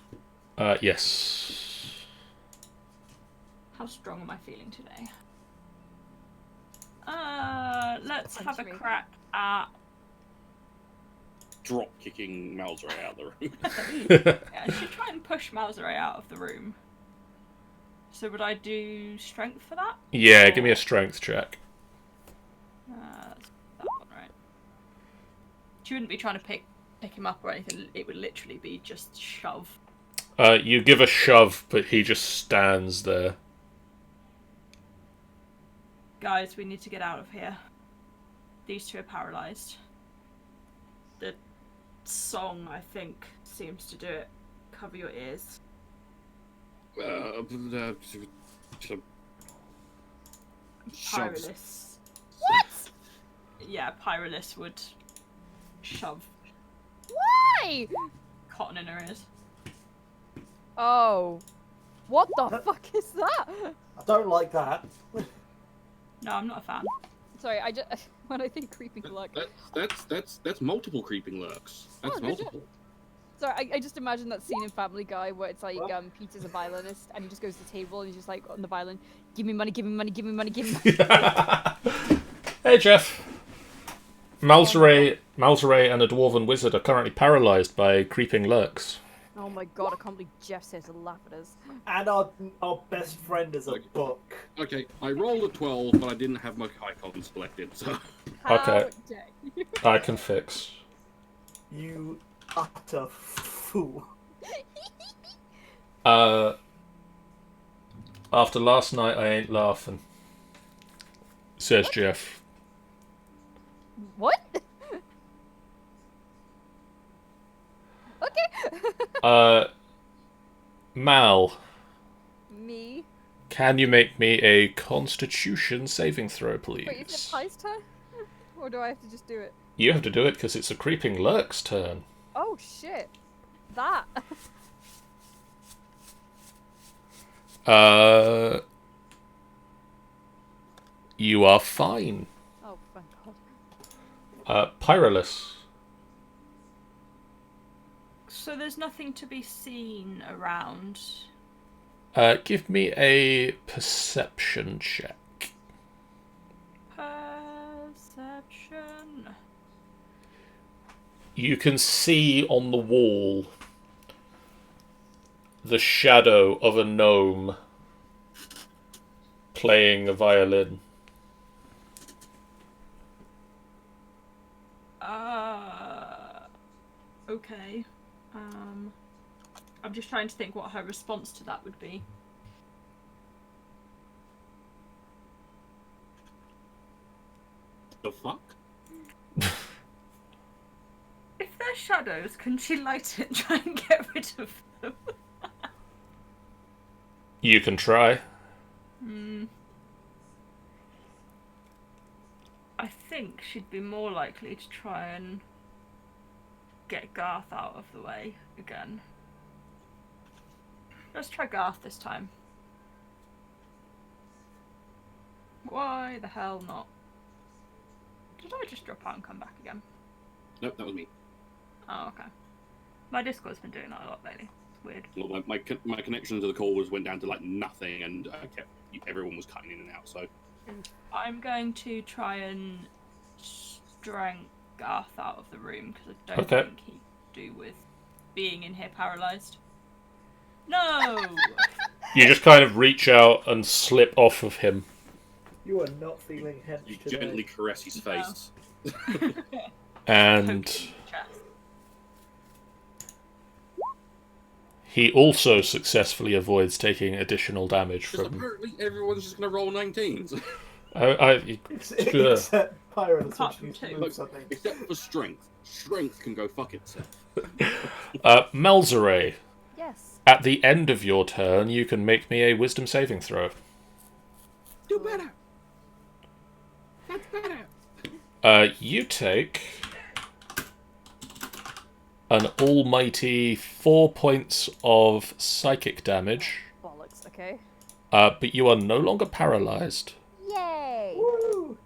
[SPEAKER 1] Yes.
[SPEAKER 4] How strong am I feeling today? Let's have a
[SPEAKER 6] Punch me.
[SPEAKER 4] crack at.
[SPEAKER 2] Drop kicking Malzray out of the room.
[SPEAKER 4] Yeah, I should try and push Malzere out of the room. So would I do strength for that?
[SPEAKER 1] Yeah, give me a strength check.
[SPEAKER 4] That's that one, right? She wouldn't be trying to pick him up or anything. It would literally be just shove.
[SPEAKER 1] You give a shove, but he just stands there.
[SPEAKER 4] Guys, we need to get out of here. These two are paralyzed. The song, I think, seems to do it. Cover your ears.
[SPEAKER 2] Shoves.
[SPEAKER 4] Pyrolis.
[SPEAKER 5] What?
[SPEAKER 4] Yeah, Pyrolis would shove
[SPEAKER 5] Why?
[SPEAKER 4] cotton in her ears.
[SPEAKER 6] Oh. What the fuck is that?
[SPEAKER 3] I don't like that.
[SPEAKER 4] No, I'm not a fan.
[SPEAKER 6] Sorry, I just when I think creeping luck.
[SPEAKER 2] That's multiple creeping lurks. That's
[SPEAKER 6] Oh, good job.
[SPEAKER 2] multiple.
[SPEAKER 6] Sorry, I just imagine that scene in Family Guy where it's like Peter's a violinist and he just goes to the table and he's just like on the violin, give me money, give me money, give me money, give me money.
[SPEAKER 1] Hey, Jeff. Malzere and a dwarven wizard are currently paralyzed by creeping lurks.
[SPEAKER 6] Oh my god, I can't believe Jeff says to laugh at us.
[SPEAKER 3] And our best friend is a book.
[SPEAKER 2] Okay, I rolled a 12, but I didn't have my icon selected, so.
[SPEAKER 6] How
[SPEAKER 1] Okay.
[SPEAKER 6] dare you?
[SPEAKER 1] I can fix.
[SPEAKER 3] You utter fool.
[SPEAKER 1] After last night, I ain't laughing, says Jeff.
[SPEAKER 6] What? Okay.
[SPEAKER 1] Mal,
[SPEAKER 6] Me?
[SPEAKER 1] can you make me a Constitution saving throw,
[SPEAKER 6] Wait, is it
[SPEAKER 1] please?
[SPEAKER 6] Pie's turn? Or do I have to just do it?
[SPEAKER 1] You have to do it because it's a creeping lurk's turn.
[SPEAKER 6] Oh shit. That.
[SPEAKER 1] You are fine.
[SPEAKER 6] Oh, thank god.
[SPEAKER 1] Pyrolis.
[SPEAKER 4] So there's nothing to be seen around.
[SPEAKER 1] Give me a perception check.
[SPEAKER 4] Perception.
[SPEAKER 1] You can see on the wall the shadow of a gnome playing a violin.
[SPEAKER 4] Okay. I'm just trying to think what her response to that would be.
[SPEAKER 2] The fuck?
[SPEAKER 4] If they're shadows, can she light it and try and get rid of them?
[SPEAKER 1] You can try.
[SPEAKER 4] I think she'd be more likely to try and get Garth out of the way again. Let's try Garth this time. Why the hell not? Did I just drop out and come back again?
[SPEAKER 2] Nope, that was me.
[SPEAKER 4] Oh, okay. My Discord's been doing that a lot lately. It's weird.
[SPEAKER 2] Well, my connection to the call went down to like nothing, and everyone was cutting in and out. So
[SPEAKER 4] I'm going to try and strength Garth out of the room because I don't
[SPEAKER 1] Okay.
[SPEAKER 4] think he could do with being in here paralysed. No!
[SPEAKER 1] You just kind of reach out and slip off of him.
[SPEAKER 3] You are not feeling hench
[SPEAKER 2] you
[SPEAKER 3] today.
[SPEAKER 2] gently caress his face.
[SPEAKER 1] And
[SPEAKER 4] Poke him in the chest.
[SPEAKER 1] he also successfully avoids taking additional damage
[SPEAKER 2] Because
[SPEAKER 1] from...
[SPEAKER 2] apparently everyone's just going to roll 19s.
[SPEAKER 3] Except Pyro, that's
[SPEAKER 4] Apart
[SPEAKER 3] what you
[SPEAKER 4] from
[SPEAKER 3] to
[SPEAKER 4] two.
[SPEAKER 3] move something.
[SPEAKER 2] Except for strength. Strength can go fuck itself.
[SPEAKER 1] Malzere,
[SPEAKER 6] Yes.
[SPEAKER 1] at the end of your turn, you can make me a wisdom saving throw.
[SPEAKER 2] Do better. That's better.
[SPEAKER 1] You take an almighty 4 points of psychic damage,
[SPEAKER 6] Bollocks. Okay.
[SPEAKER 1] but you are no longer paralyzed.
[SPEAKER 6] Yay!
[SPEAKER 3] Woo!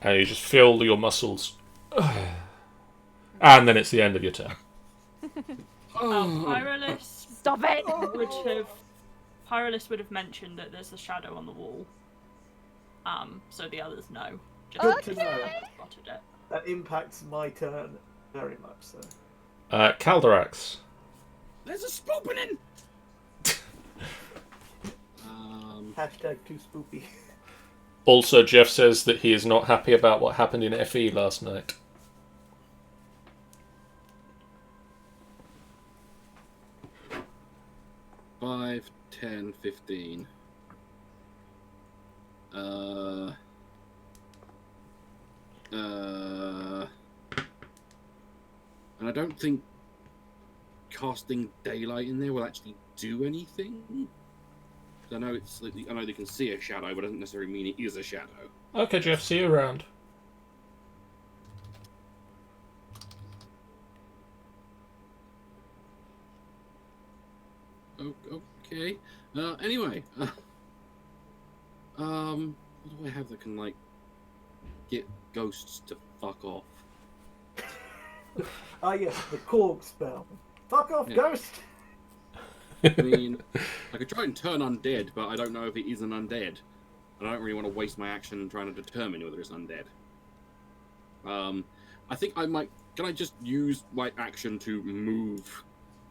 [SPEAKER 1] And you just feel your muscles. And then it's the end of your turn.
[SPEAKER 4] Pyrolis
[SPEAKER 6] Stop it!
[SPEAKER 4] Pyrolis would have mentioned that there's a shadow on the wall. So the others know. Just
[SPEAKER 3] Good
[SPEAKER 4] because
[SPEAKER 3] to know.
[SPEAKER 4] they spotted it.
[SPEAKER 3] That impacts my turn very much so.
[SPEAKER 1] Calderax.
[SPEAKER 2] There's a spooping in!
[SPEAKER 3] Hashtag too spoopy.
[SPEAKER 1] Also, Jeff says that he is not happy about what happened in FE last night.
[SPEAKER 2] Five, 10, 15. And I don't think casting daylight in there will actually do anything. I know I know they can see a shadow, but it doesn't necessarily mean it is a shadow.
[SPEAKER 1] Okay, Jeff, see you around.
[SPEAKER 2] Okay. Anyway, what do I have that can like get ghosts to fuck off?
[SPEAKER 3] Ah yes, the Korg spell. Fuck off,
[SPEAKER 2] Yeah.
[SPEAKER 3] ghost!
[SPEAKER 2] I mean, I could try and turn undead, but I don't know if it is an undead. And I don't really want to waste my action trying to determine whether it's undead. I think I might. Can I just use my action to move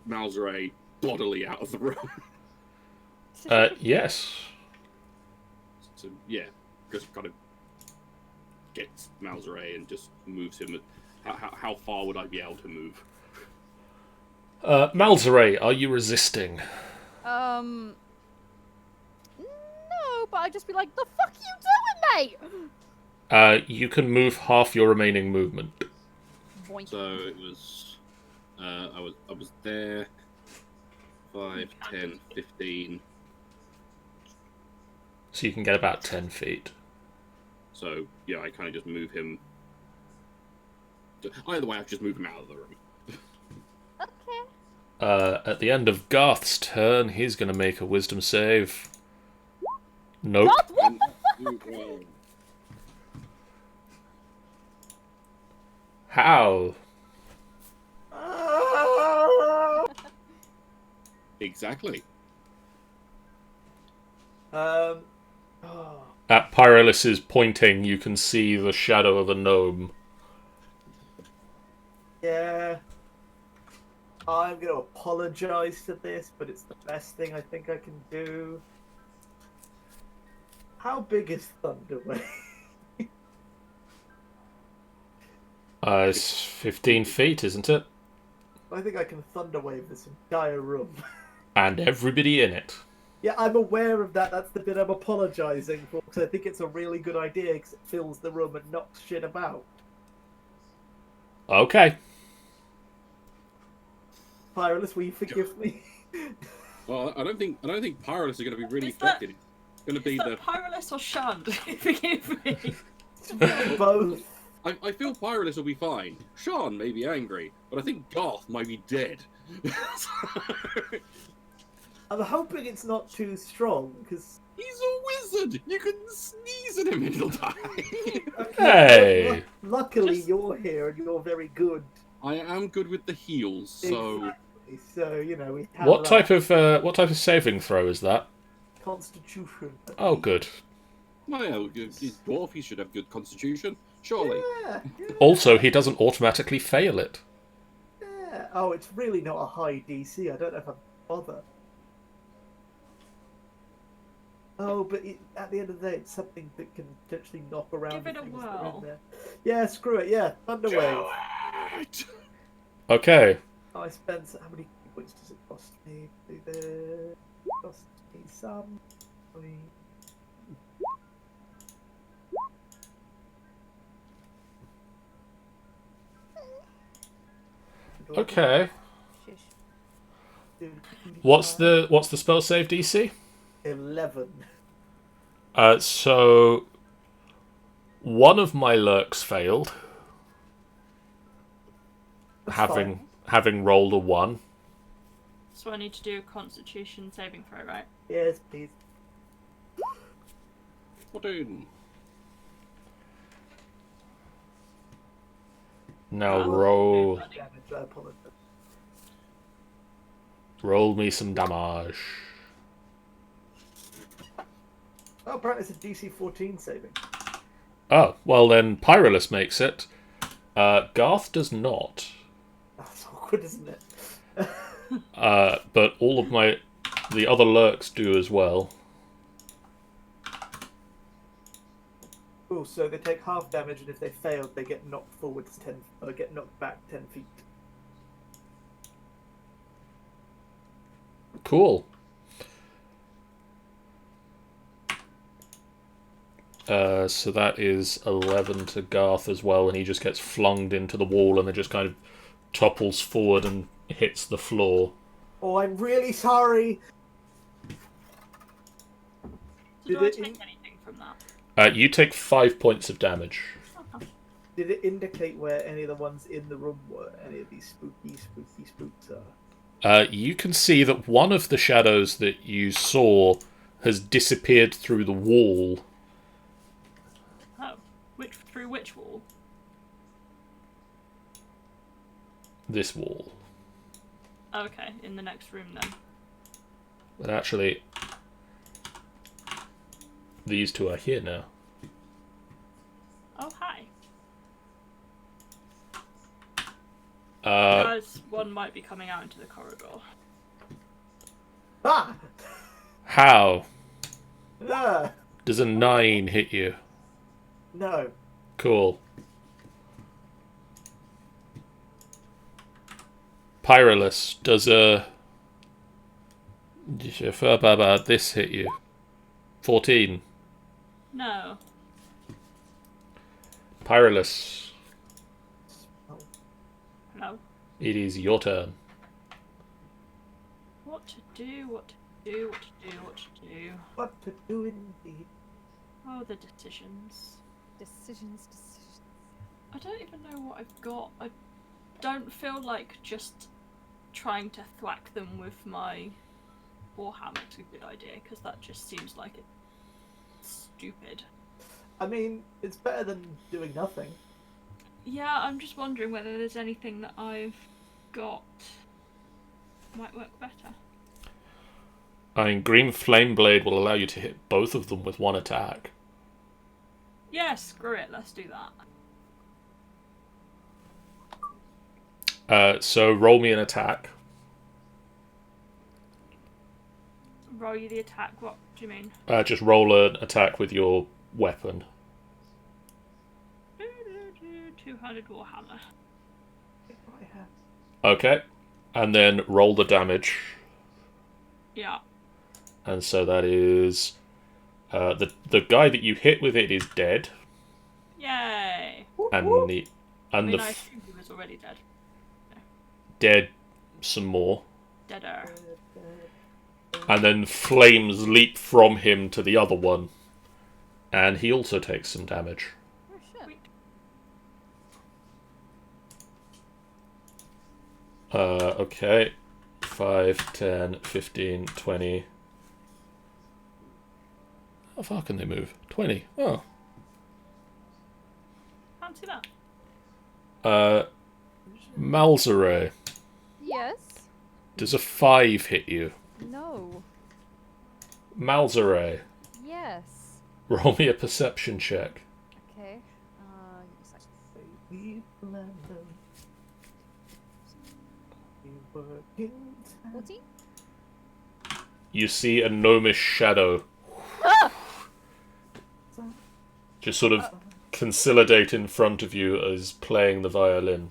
[SPEAKER 2] Malzere bodily out of the room?
[SPEAKER 1] Yes.
[SPEAKER 2] So yeah, just kind of gets Malzere and just moves him. How far would I be able to move?
[SPEAKER 1] Malzere, are you resisting?
[SPEAKER 6] No, but I'd just be like, the fuck you doing, mate?
[SPEAKER 1] You can move half your remaining movement.
[SPEAKER 6] Boink.
[SPEAKER 2] So it was, I was there. 5, 10, 15.
[SPEAKER 1] So you can get about 10 feet.
[SPEAKER 2] So yeah, I kind of just move him. Either way, I just move him out of the room.
[SPEAKER 6] Okay.
[SPEAKER 1] At the end of Garth's turn, he's going to make a wisdom save. Nope.
[SPEAKER 6] God, what the fuck?
[SPEAKER 1] How?
[SPEAKER 2] Exactly.
[SPEAKER 3] Oh.
[SPEAKER 1] At Pyrolis's pointing, you can see the shadow of a gnome.
[SPEAKER 3] Yeah. I'm going to apologise for this, but it's the best thing I think I can do. How big is Thunderwave?
[SPEAKER 1] It's 15 feet, isn't it?
[SPEAKER 3] I think I can thunderwave this entire room.
[SPEAKER 1] And everybody in it.
[SPEAKER 3] Yeah, I'm aware of that. That's the bit I'm apologising for, because I think it's a really good idea, because it fills the room and knocks shit about.
[SPEAKER 1] Okay.
[SPEAKER 3] Pyrolus, will you forgive me?
[SPEAKER 2] Well, I don't think Pyrolus are going to be really
[SPEAKER 4] Is that-
[SPEAKER 2] affected. It's going to be
[SPEAKER 4] Is that Pyrolus or Shand? Forgive me.
[SPEAKER 3] Both.
[SPEAKER 2] I feel Pyrolus will be fine. Sean may be angry, but I think Garth might be dead.
[SPEAKER 3] I'm hoping it's not too strong, because...
[SPEAKER 2] He's a wizard! You can sneeze at him and he'll die.
[SPEAKER 1] Hey!
[SPEAKER 3] Luckily,
[SPEAKER 4] Just-
[SPEAKER 3] you're here and you're very good.
[SPEAKER 2] I am good with the heals, so...
[SPEAKER 3] Exactly. So, you know, we have
[SPEAKER 1] What
[SPEAKER 3] that.
[SPEAKER 1] type of saving throw is that?
[SPEAKER 3] Constitution.
[SPEAKER 1] Oh, good.
[SPEAKER 2] Well, he's dwarf, he should have good constitution. Surely.
[SPEAKER 3] Yeah, yeah,
[SPEAKER 1] Also, he doesn't automatically fail it.
[SPEAKER 3] yeah. Oh, it's really not a high DC. I don't know if I'd bother. Oh, but at the end of the day, it's something that can potentially knock around.
[SPEAKER 4] Give it
[SPEAKER 3] the
[SPEAKER 4] a
[SPEAKER 3] things that are in
[SPEAKER 4] whirl.
[SPEAKER 3] there. Yeah, screw it. Yeah, Thunderwave.
[SPEAKER 2] Right.
[SPEAKER 1] Okay.
[SPEAKER 3] I spent how many points does it cost me? It cost me some.
[SPEAKER 1] Okay.
[SPEAKER 6] Shush.
[SPEAKER 1] What's the spell save DC?
[SPEAKER 3] 11?
[SPEAKER 1] So one of my lurks failed,
[SPEAKER 3] That's
[SPEAKER 1] having rolled a 1.
[SPEAKER 4] So I need to do a Constitution saving throw, right?
[SPEAKER 3] Yes, please.
[SPEAKER 2] 14.
[SPEAKER 1] Now
[SPEAKER 4] Oh,
[SPEAKER 1] roll
[SPEAKER 4] okay,
[SPEAKER 3] Damage, I apologize.
[SPEAKER 1] roll me some damage.
[SPEAKER 3] Oh, apparently it's a DC 14 saving.
[SPEAKER 1] Oh, well then Pyrolus makes it. Garth does not.
[SPEAKER 3] That's awkward, isn't it?
[SPEAKER 1] But all of the other lurks do as well.
[SPEAKER 3] Oh, so they take half damage, and if they failed, they get knocked forwards 10, or get knocked back 10 feet.
[SPEAKER 1] Cool. So that is 11 to Garth as well, and he just gets flung into the wall and then just kind of topples forward and hits the floor.
[SPEAKER 3] Oh, I'm really sorry.
[SPEAKER 4] So
[SPEAKER 3] Did
[SPEAKER 4] do I
[SPEAKER 3] it
[SPEAKER 4] take
[SPEAKER 3] in-
[SPEAKER 4] anything from that?
[SPEAKER 1] You take 5 points of damage.
[SPEAKER 4] Okay.
[SPEAKER 3] Did it indicate where any of the ones in the room were? Any of these spooky spooks are?
[SPEAKER 1] You can see that one of the shadows that you saw has disappeared through the wall.
[SPEAKER 4] Oh, through which wall?
[SPEAKER 1] This wall.
[SPEAKER 4] Oh, okay, in the next room then.
[SPEAKER 1] But actually, these two are here now.
[SPEAKER 4] Oh, hi.
[SPEAKER 1] Uh,
[SPEAKER 4] Guys, one might be coming out into the corridor.
[SPEAKER 3] Ah!
[SPEAKER 1] how?
[SPEAKER 3] Ah!
[SPEAKER 1] Does a 9 hit you?
[SPEAKER 3] No.
[SPEAKER 1] Cool. Pyrolus, does this hit you? 14.
[SPEAKER 4] No.
[SPEAKER 1] Pyrolus,
[SPEAKER 4] No.
[SPEAKER 1] it is your turn.
[SPEAKER 4] What to do, what to do, what to do, what to do.
[SPEAKER 3] What to do indeed.
[SPEAKER 4] Oh, the decisions.
[SPEAKER 6] Decisions.
[SPEAKER 4] I don't even know what I've got. I don't feel like just trying to thwack them with my warhammer's a good idea, because that just seems like it's stupid.
[SPEAKER 3] I mean, it's better than doing nothing.
[SPEAKER 4] Yeah, I'm just wondering whether there's anything that I've got might work better.
[SPEAKER 1] I mean, Green Flame Blade will allow you to hit both of them with one attack.
[SPEAKER 4] Yeah, screw it, let's do that.
[SPEAKER 1] So roll me an attack.
[SPEAKER 4] Roll you the attack, what do you mean?
[SPEAKER 1] Just roll an attack with your weapon.
[SPEAKER 4] 200 Warhammer.
[SPEAKER 1] Okay. And then roll the damage.
[SPEAKER 4] Yeah.
[SPEAKER 1] And so that is... the guy that you hit with it is dead.
[SPEAKER 4] Yay!
[SPEAKER 1] And
[SPEAKER 4] I
[SPEAKER 1] the
[SPEAKER 4] assumed he was already dead.
[SPEAKER 1] dead some more.
[SPEAKER 4] Deader.
[SPEAKER 1] And then flames leap from him to the other one. And he also takes some damage.
[SPEAKER 6] Oh shit.
[SPEAKER 1] Okay. 5, 10, 15, 20. How far can they move? 20. Oh.
[SPEAKER 4] Fancy that.
[SPEAKER 1] Malzere,
[SPEAKER 6] Yes.
[SPEAKER 1] does a 5 hit you?
[SPEAKER 6] No.
[SPEAKER 1] Malzere,
[SPEAKER 6] Yes.
[SPEAKER 1] roll me a perception check.
[SPEAKER 6] Okay. Give me a second. 14?
[SPEAKER 1] You see a gnomish shadow just sort of consolidate in front of you as playing the violin.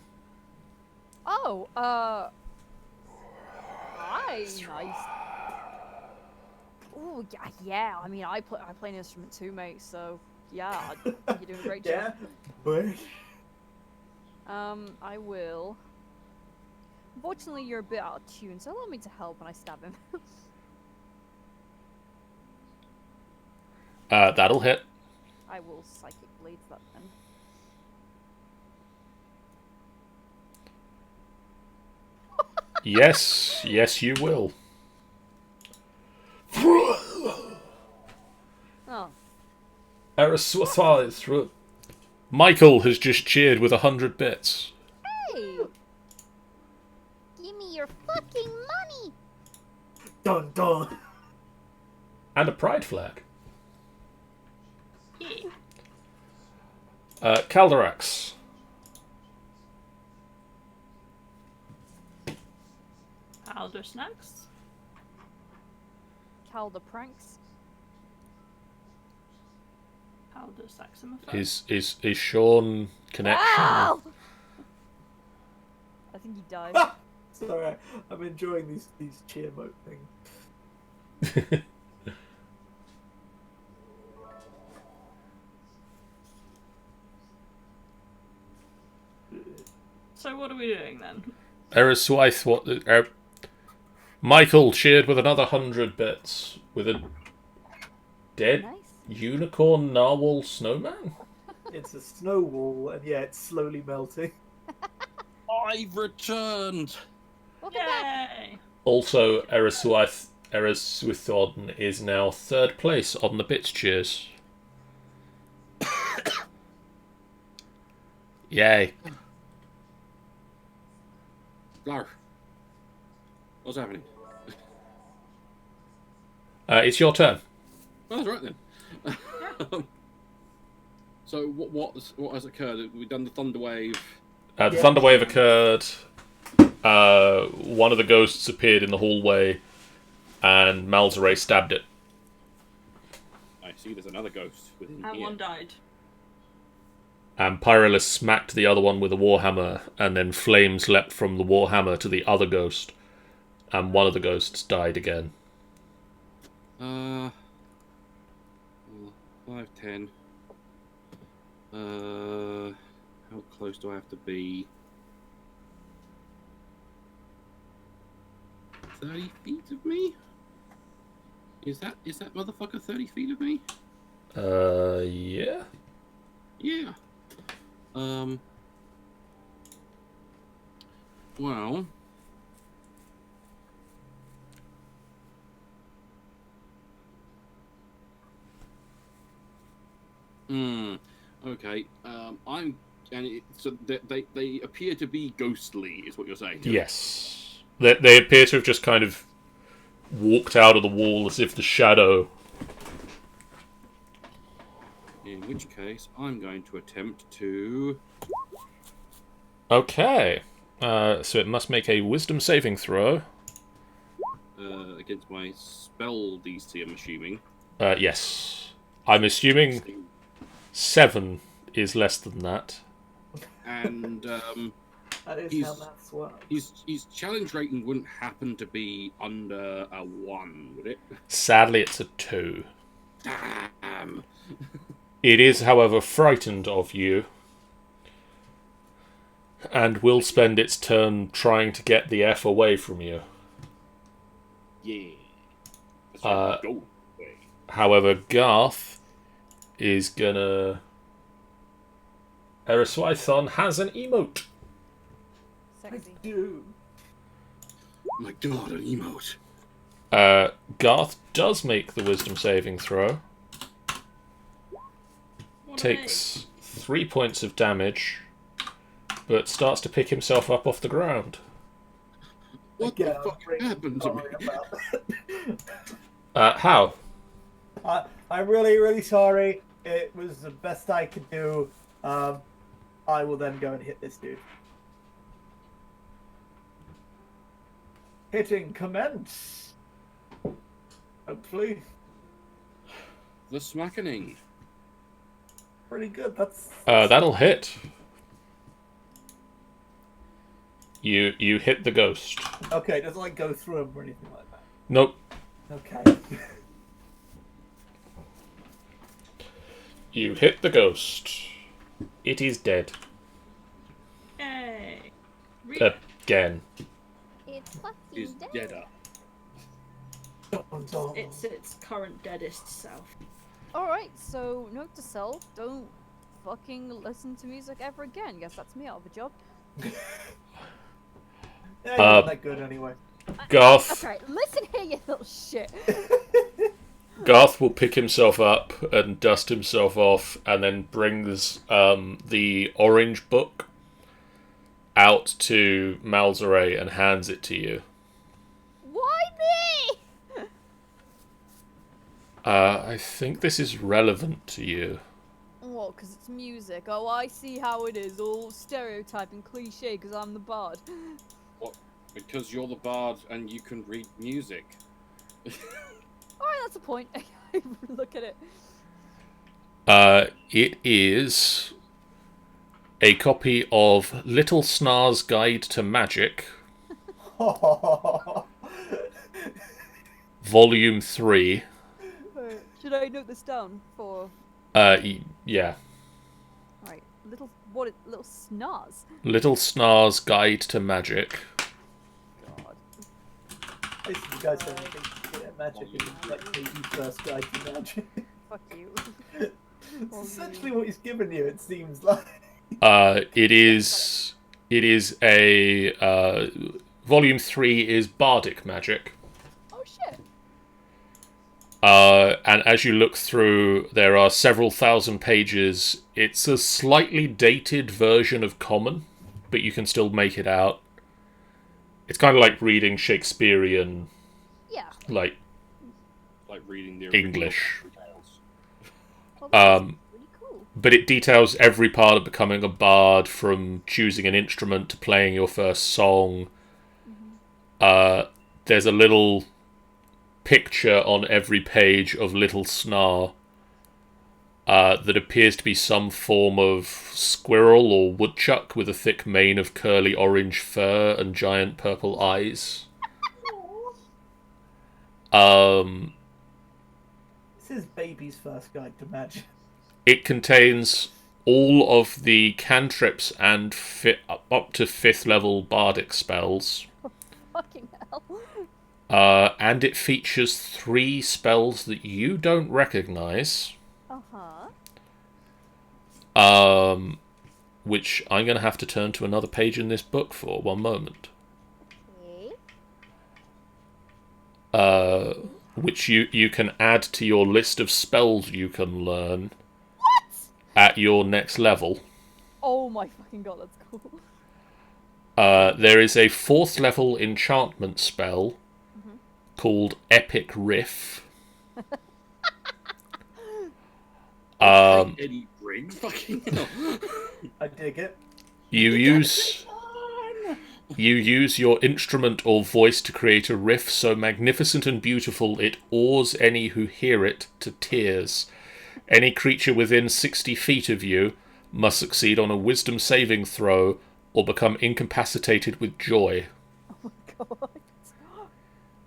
[SPEAKER 6] Oh, nice. Oh, yeah. I mean, I play an instrument too, mate. So yeah, you're doing a great
[SPEAKER 3] Yeah,
[SPEAKER 6] job.
[SPEAKER 3] but
[SPEAKER 6] I will. Unfortunately, you're a bit out of tune, so allow me to help when I stab him.
[SPEAKER 1] That'll hit.
[SPEAKER 6] I will psychic blades that then.
[SPEAKER 1] Yes, yes, you will.
[SPEAKER 6] Oh,
[SPEAKER 1] Michael has just cheered with 100 bits.
[SPEAKER 5] Hey! Give me your fucking money!
[SPEAKER 3] dun dun.
[SPEAKER 1] And a pride flag.
[SPEAKER 4] Yeah.
[SPEAKER 1] Calderax.
[SPEAKER 4] Alder Snacks.
[SPEAKER 6] Calder pranks.
[SPEAKER 4] Alder Saxophone.
[SPEAKER 1] Is Sean connection?
[SPEAKER 6] Ow! I think he died.
[SPEAKER 3] Sorry, I'm enjoying these cheer mode things.
[SPEAKER 4] So what are we doing then?
[SPEAKER 1] Eriswaith, what? Michael cheered with another 100 bits with a dead
[SPEAKER 6] Nice.
[SPEAKER 1] unicorn narwhal snowman.
[SPEAKER 3] It's a snow wall, and yeah, it's slowly melting.
[SPEAKER 2] I've returned.
[SPEAKER 6] Welcome back.
[SPEAKER 4] Yay!
[SPEAKER 1] Also, Eriswithon is now 3rd place on the bits cheers. Yay!
[SPEAKER 2] Glar. What's happening?
[SPEAKER 1] It's your turn.
[SPEAKER 2] Oh, that's right then. So what has occurred? We've done the thunder wave.
[SPEAKER 1] The
[SPEAKER 3] Yeah.
[SPEAKER 1] thunder wave occurred. One of the ghosts appeared in the hallway, and Malzere stabbed it.
[SPEAKER 2] I see. There's another ghost within
[SPEAKER 4] And
[SPEAKER 2] here.
[SPEAKER 4] one died.
[SPEAKER 1] And Pyrolus smacked the other one with a warhammer, and then flames leapt from the warhammer to the other ghost, and one of the ghosts died again.
[SPEAKER 2] 5, 10. How close do I have to be? 30 feet of me? Is that motherfucker 30 feet of me?
[SPEAKER 1] Yeah.
[SPEAKER 2] Yeah. Well. Okay. So they appear to be ghostly, is what you're saying.
[SPEAKER 1] Yes. They appear to have just kind of walked out of the wall as if the shadow...
[SPEAKER 2] In which case, I'm going to attempt to.
[SPEAKER 1] Okay. So it must make a wisdom saving throw.
[SPEAKER 2] Against my spell DC, I'm assuming.
[SPEAKER 1] Yes. I'm assuming 7 is less than that.
[SPEAKER 2] and
[SPEAKER 3] That is
[SPEAKER 2] He's-
[SPEAKER 3] how maths works.
[SPEAKER 2] his challenge rating wouldn't happen to be under a 1, would it?
[SPEAKER 1] Sadly, it's a 2.
[SPEAKER 2] Damn.
[SPEAKER 1] It is, however, frightened of you, and will spend its turn trying to get the F away from you.
[SPEAKER 2] Yeah. That's
[SPEAKER 1] Uh,
[SPEAKER 2] right, go away.
[SPEAKER 1] However, Garth is gonna... Eraswaithon has an emote.
[SPEAKER 3] I
[SPEAKER 6] Sexy.
[SPEAKER 3] do.
[SPEAKER 2] Oh my god, an emote.
[SPEAKER 1] Garth does make the wisdom saving throw.
[SPEAKER 4] What
[SPEAKER 1] Takes 3 points of damage, but starts to pick himself up off the ground.
[SPEAKER 2] What
[SPEAKER 3] Again,
[SPEAKER 2] the
[SPEAKER 3] I'm
[SPEAKER 2] fuck
[SPEAKER 3] really
[SPEAKER 2] happened to me?
[SPEAKER 3] sorry about that.
[SPEAKER 1] How?
[SPEAKER 3] I'm really, really sorry. It was the best I could do. I will then go and hit this dude. Hitting commence. Hopefully,
[SPEAKER 2] The smackening.
[SPEAKER 3] pretty good. That's
[SPEAKER 1] That'll hit. You hit the ghost.
[SPEAKER 3] okay. It doesn't like go through him or anything like that.
[SPEAKER 1] Nope.
[SPEAKER 3] Okay.
[SPEAKER 1] You hit the ghost. It is dead.
[SPEAKER 4] Yay!
[SPEAKER 1] Again.
[SPEAKER 5] It's fucking
[SPEAKER 2] Is
[SPEAKER 5] dead.
[SPEAKER 2] deader.
[SPEAKER 4] It's its current deadest self.
[SPEAKER 6] Alright, so note to self, don't fucking listen to music ever again. Guess that's me out of a job.
[SPEAKER 3] Yeah, you're not that good anyway.
[SPEAKER 1] Garth,
[SPEAKER 6] Okay, listen here, you little shit.
[SPEAKER 1] Garth will pick himself up and dust himself off, and then brings the orange book out to Malzere and hands it to you.
[SPEAKER 6] Why me?
[SPEAKER 1] I think this is relevant to you.
[SPEAKER 6] Well, because it's music. Oh, I see how it is. All stereotype and cliche because I'm the bard.
[SPEAKER 2] What? Because you're the bard and you can read music.
[SPEAKER 6] Alright, that's a point. Look at it.
[SPEAKER 1] It is a copy of Little Snar's Guide to Magic, Volume 3.
[SPEAKER 6] Should I note this down for...
[SPEAKER 1] Yeah.
[SPEAKER 6] Right, little snars.
[SPEAKER 1] Little Snar's Guide to Magic.
[SPEAKER 6] God.
[SPEAKER 3] Listen, you guys don't think magic is like the first guide to magic.
[SPEAKER 6] Fuck you.
[SPEAKER 3] It's essentially what he's given you. It seems like.
[SPEAKER 1] It is a Volume 3 is Bardic Magic.
[SPEAKER 6] Oh shit.
[SPEAKER 1] And as you look through, there are several thousand pages. It's a slightly dated version of Common, but you can still make it out. It's kind of like reading Shakespearean,
[SPEAKER 6] Yeah.
[SPEAKER 1] like,
[SPEAKER 2] Like reading the original
[SPEAKER 1] English.
[SPEAKER 2] tales.
[SPEAKER 6] Well, that's
[SPEAKER 1] Um,
[SPEAKER 6] really cool.
[SPEAKER 1] but it details every part of becoming a bard, from choosing an instrument to playing your first song. There's a little picture on every page of Little Snar that appears to be some form of squirrel or woodchuck with a thick mane of curly orange fur and giant purple eyes.
[SPEAKER 3] This is baby's first guide to magic.
[SPEAKER 1] It contains all of the cantrips and up to 5th level bardic spells.
[SPEAKER 6] Fucking hell.
[SPEAKER 1] And it features 3 spells that you don't recognize.
[SPEAKER 6] Uh-huh.
[SPEAKER 1] Which I'm going to have to turn to another page in this book for. One moment.
[SPEAKER 5] Okay.
[SPEAKER 1] Which you can add to your list of spells you can learn.
[SPEAKER 6] What?
[SPEAKER 1] At your next level.
[SPEAKER 6] Oh my fucking god, that's cool.
[SPEAKER 1] There is a 4th level enchantment spell called Epic Riff.
[SPEAKER 2] Eddie Briggs, fucking hell.
[SPEAKER 3] I dig it.
[SPEAKER 1] You use your instrument or voice to create a riff so magnificent and beautiful it awes any who hear it to tears. Any creature within 60 feet of you must succeed on a wisdom saving throw or become incapacitated with joy.
[SPEAKER 6] Oh my god.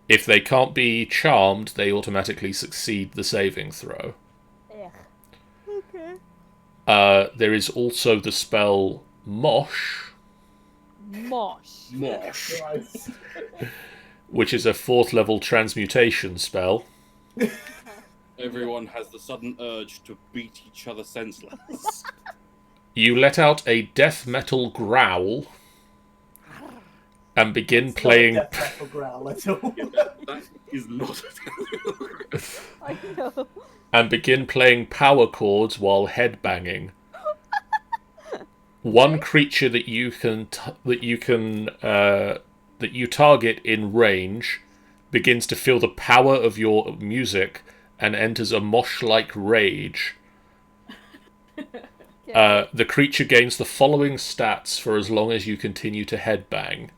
[SPEAKER 1] If they can't be charmed, they automatically succeed the saving throw.
[SPEAKER 6] Ugh. Okay.
[SPEAKER 1] There is also the spell Mosh,
[SPEAKER 6] Mosh.
[SPEAKER 2] Mosh.
[SPEAKER 3] Christ.
[SPEAKER 1] which is a 4th level transmutation spell.
[SPEAKER 2] Everyone has the sudden urge to beat each other senseless.
[SPEAKER 1] You let out a death metal growl and begin playing.
[SPEAKER 3] Death metal growl at all.
[SPEAKER 2] That is not.
[SPEAKER 6] I know.
[SPEAKER 1] And begin playing power chords while headbanging. One creature that you target in range begins to feel the power of your music and enters a mosh-like rage. The creature gains the following stats for as long as you continue to headbang.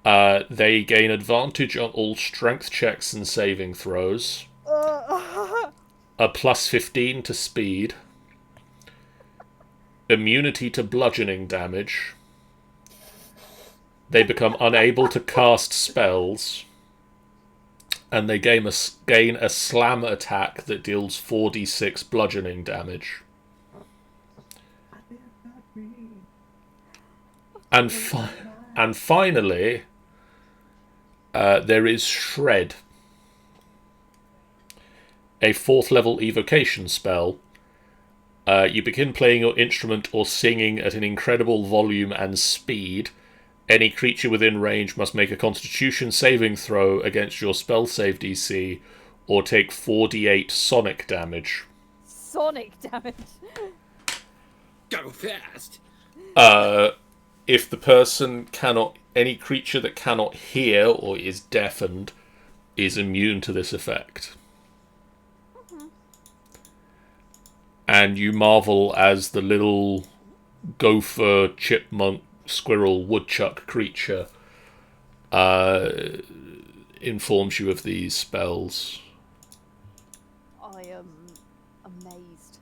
[SPEAKER 1] They gain advantage on all strength checks and saving throws. A plus 15 to speed. Immunity to bludgeoning damage. They become unable to cast spells. And they gain a slam attack that deals 4d6 bludgeoning damage. And finally, there is Shred, a 4th level evocation spell. You begin playing your instrument or singing at an incredible volume and speed. Any creature within range must make a Constitution saving throw against your spell save DC, or take 4d8 sonic damage.
[SPEAKER 6] Sonic damage.
[SPEAKER 2] Go fast.
[SPEAKER 1] If the person any creature that cannot hear or is deafened is immune to this effect. And you marvel as the little gopher, chipmunk, squirrel, woodchuck creature informs you of these spells.
[SPEAKER 6] I am amazed.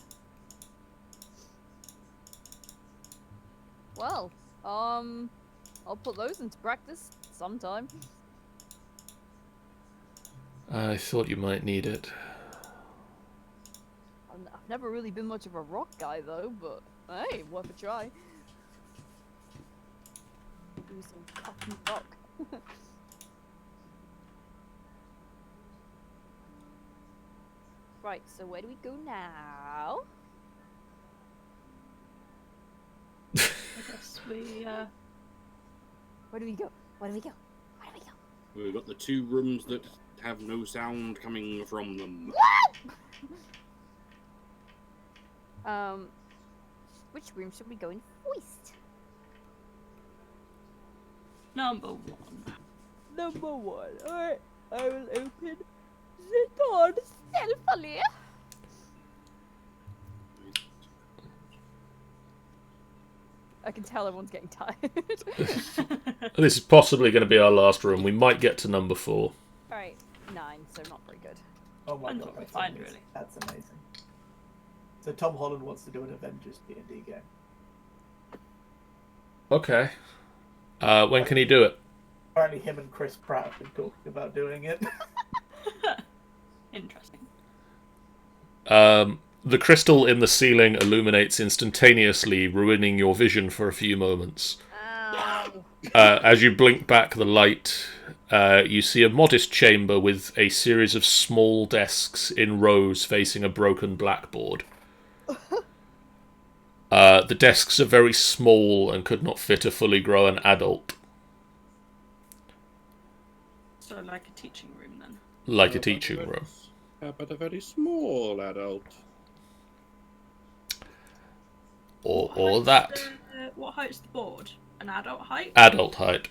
[SPEAKER 6] Well, I'll put those into practice sometime.
[SPEAKER 1] I thought you might need it.
[SPEAKER 6] I've never really been much of a rock guy though, but hey, worth a try. Do some fucking rock. Right, so where do we go now?
[SPEAKER 4] I guess we.
[SPEAKER 6] Where do we go? Where do we go? Where do we go?
[SPEAKER 2] We've got the 2 rooms that have no sound coming from them.
[SPEAKER 6] Which room should we go in first?
[SPEAKER 4] Number 1.
[SPEAKER 6] Number 1. Alright, I will open the door stealthily. I can tell everyone's getting tired.
[SPEAKER 1] This is possibly going to be our last room. We might get to number 4.
[SPEAKER 6] Alright, 9, so not very good.
[SPEAKER 3] Oh my
[SPEAKER 4] And
[SPEAKER 3] god,
[SPEAKER 4] we're
[SPEAKER 3] that's
[SPEAKER 4] fine,
[SPEAKER 3] amazing.
[SPEAKER 4] really.
[SPEAKER 3] That's amazing. So Tom Holland wants to do an Avengers D&D game.
[SPEAKER 1] Okay. When can he do it?
[SPEAKER 3] Apparently him and Chris Pratt have been talking about doing it.
[SPEAKER 4] Interesting.
[SPEAKER 1] The crystal in the ceiling illuminates instantaneously, ruining your vision for a few moments.
[SPEAKER 6] Ow.
[SPEAKER 1] As you blink back the light, you see a modest chamber with a series of small desks in rows facing a broken blackboard. The desks are very small and could not fit a fully grown adult.
[SPEAKER 4] So, like a teaching room then.
[SPEAKER 1] Like a teaching room.
[SPEAKER 2] How about a very small adult?
[SPEAKER 1] Or that.
[SPEAKER 4] What height's the board? An adult height?
[SPEAKER 1] Adult height.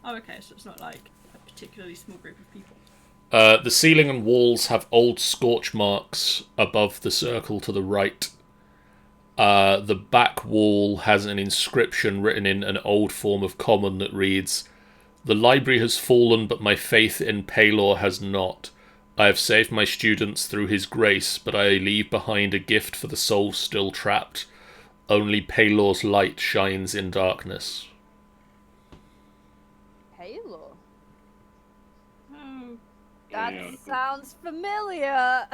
[SPEAKER 4] Oh, okay, so it's not like a particularly small group of people.
[SPEAKER 1] The ceiling and walls have old scorch marks above the circle to the right. The back wall has an inscription written in an old form of common that reads, "The library has fallen, but my faith in Paylor has not. I have saved my students through his grace, but I leave behind a gift for the soul still trapped. Only Paylor's light shines in darkness.
[SPEAKER 6] Halo.
[SPEAKER 4] Oh,
[SPEAKER 6] That
[SPEAKER 2] Yeah.
[SPEAKER 6] sounds familiar.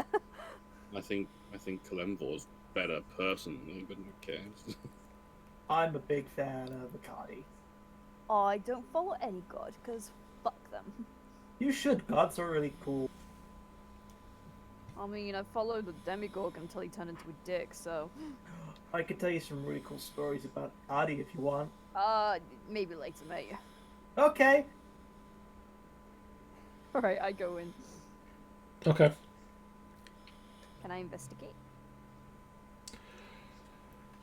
[SPEAKER 2] I think Kalemvor's better personally, but okay.
[SPEAKER 3] I'm a big fan of Akadi.
[SPEAKER 6] I don't follow any god, because fuck them.
[SPEAKER 3] You should. Gods are really cool.
[SPEAKER 6] I mean, I followed the demigorg until he turned into a dick, so...
[SPEAKER 3] I could tell you some really cool stories about Akadi if you want.
[SPEAKER 6] Maybe later, mate.
[SPEAKER 3] Okay.
[SPEAKER 6] Alright, I go in.
[SPEAKER 1] Okay.
[SPEAKER 6] Can I investigate?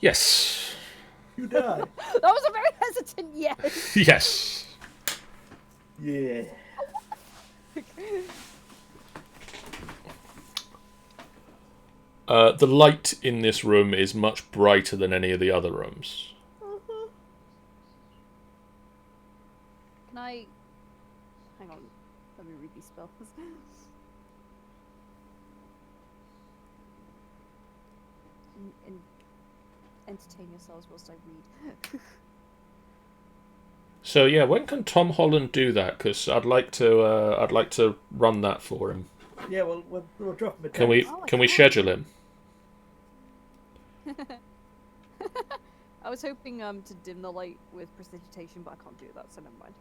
[SPEAKER 1] Yes.
[SPEAKER 3] You die.
[SPEAKER 6] That was a very hesitant yes!
[SPEAKER 1] Yes.
[SPEAKER 3] Yeah.
[SPEAKER 1] The light in this room is much brighter than any of the other rooms.
[SPEAKER 6] Can I... Hang on. Let me read these spells. Entertain yourselves whilst I read.
[SPEAKER 1] So yeah, when can Tom Holland do that? Because I'd like to run that for him.
[SPEAKER 3] Yeah, we'll drop him a
[SPEAKER 1] Can we
[SPEAKER 3] text.
[SPEAKER 6] Oh, I
[SPEAKER 1] can we
[SPEAKER 6] can't.
[SPEAKER 1] schedule him?
[SPEAKER 6] I was hoping to dim the light with prestidigitation, but I can't do that, so never mind.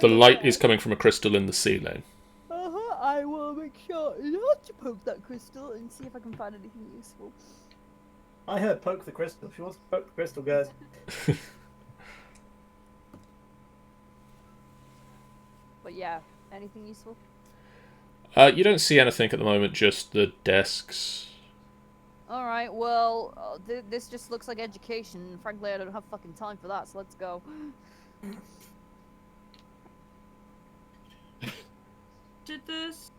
[SPEAKER 1] The light is coming from a crystal in the ceiling.
[SPEAKER 6] I will make sure not to poke that crystal and see if I can find anything useful.
[SPEAKER 3] I heard poke the crystal. She wants to poke the crystal, guys.
[SPEAKER 6] But yeah, anything useful?
[SPEAKER 1] You don't see anything at the moment, just the desks.
[SPEAKER 6] Alright, well, this just looks like education. Frankly, I don't have fucking time for that, so let's go.
[SPEAKER 4] did this?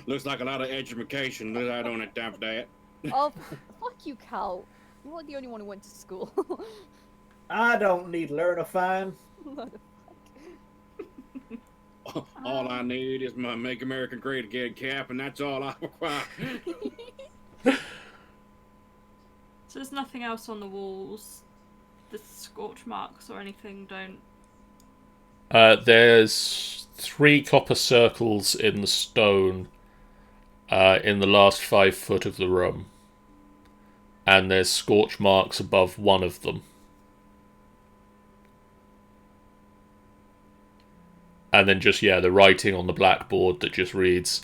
[SPEAKER 2] Looks like a lot of education. I don't have time for that.
[SPEAKER 6] Oh, fuck you, Cal. You weren't the only one who went to school.
[SPEAKER 3] I don't need learn a fine.
[SPEAKER 6] Load of fuck.
[SPEAKER 2] All I need is my Make America Great Again cap, and that's all I require.
[SPEAKER 4] So there's nothing else on the walls. The scorch marks or anything don't.
[SPEAKER 1] There's 3 copper circles in the stone in the last 5 foot of the room. And there's scorch marks above one of them. And then just, the writing on the blackboard that just reads,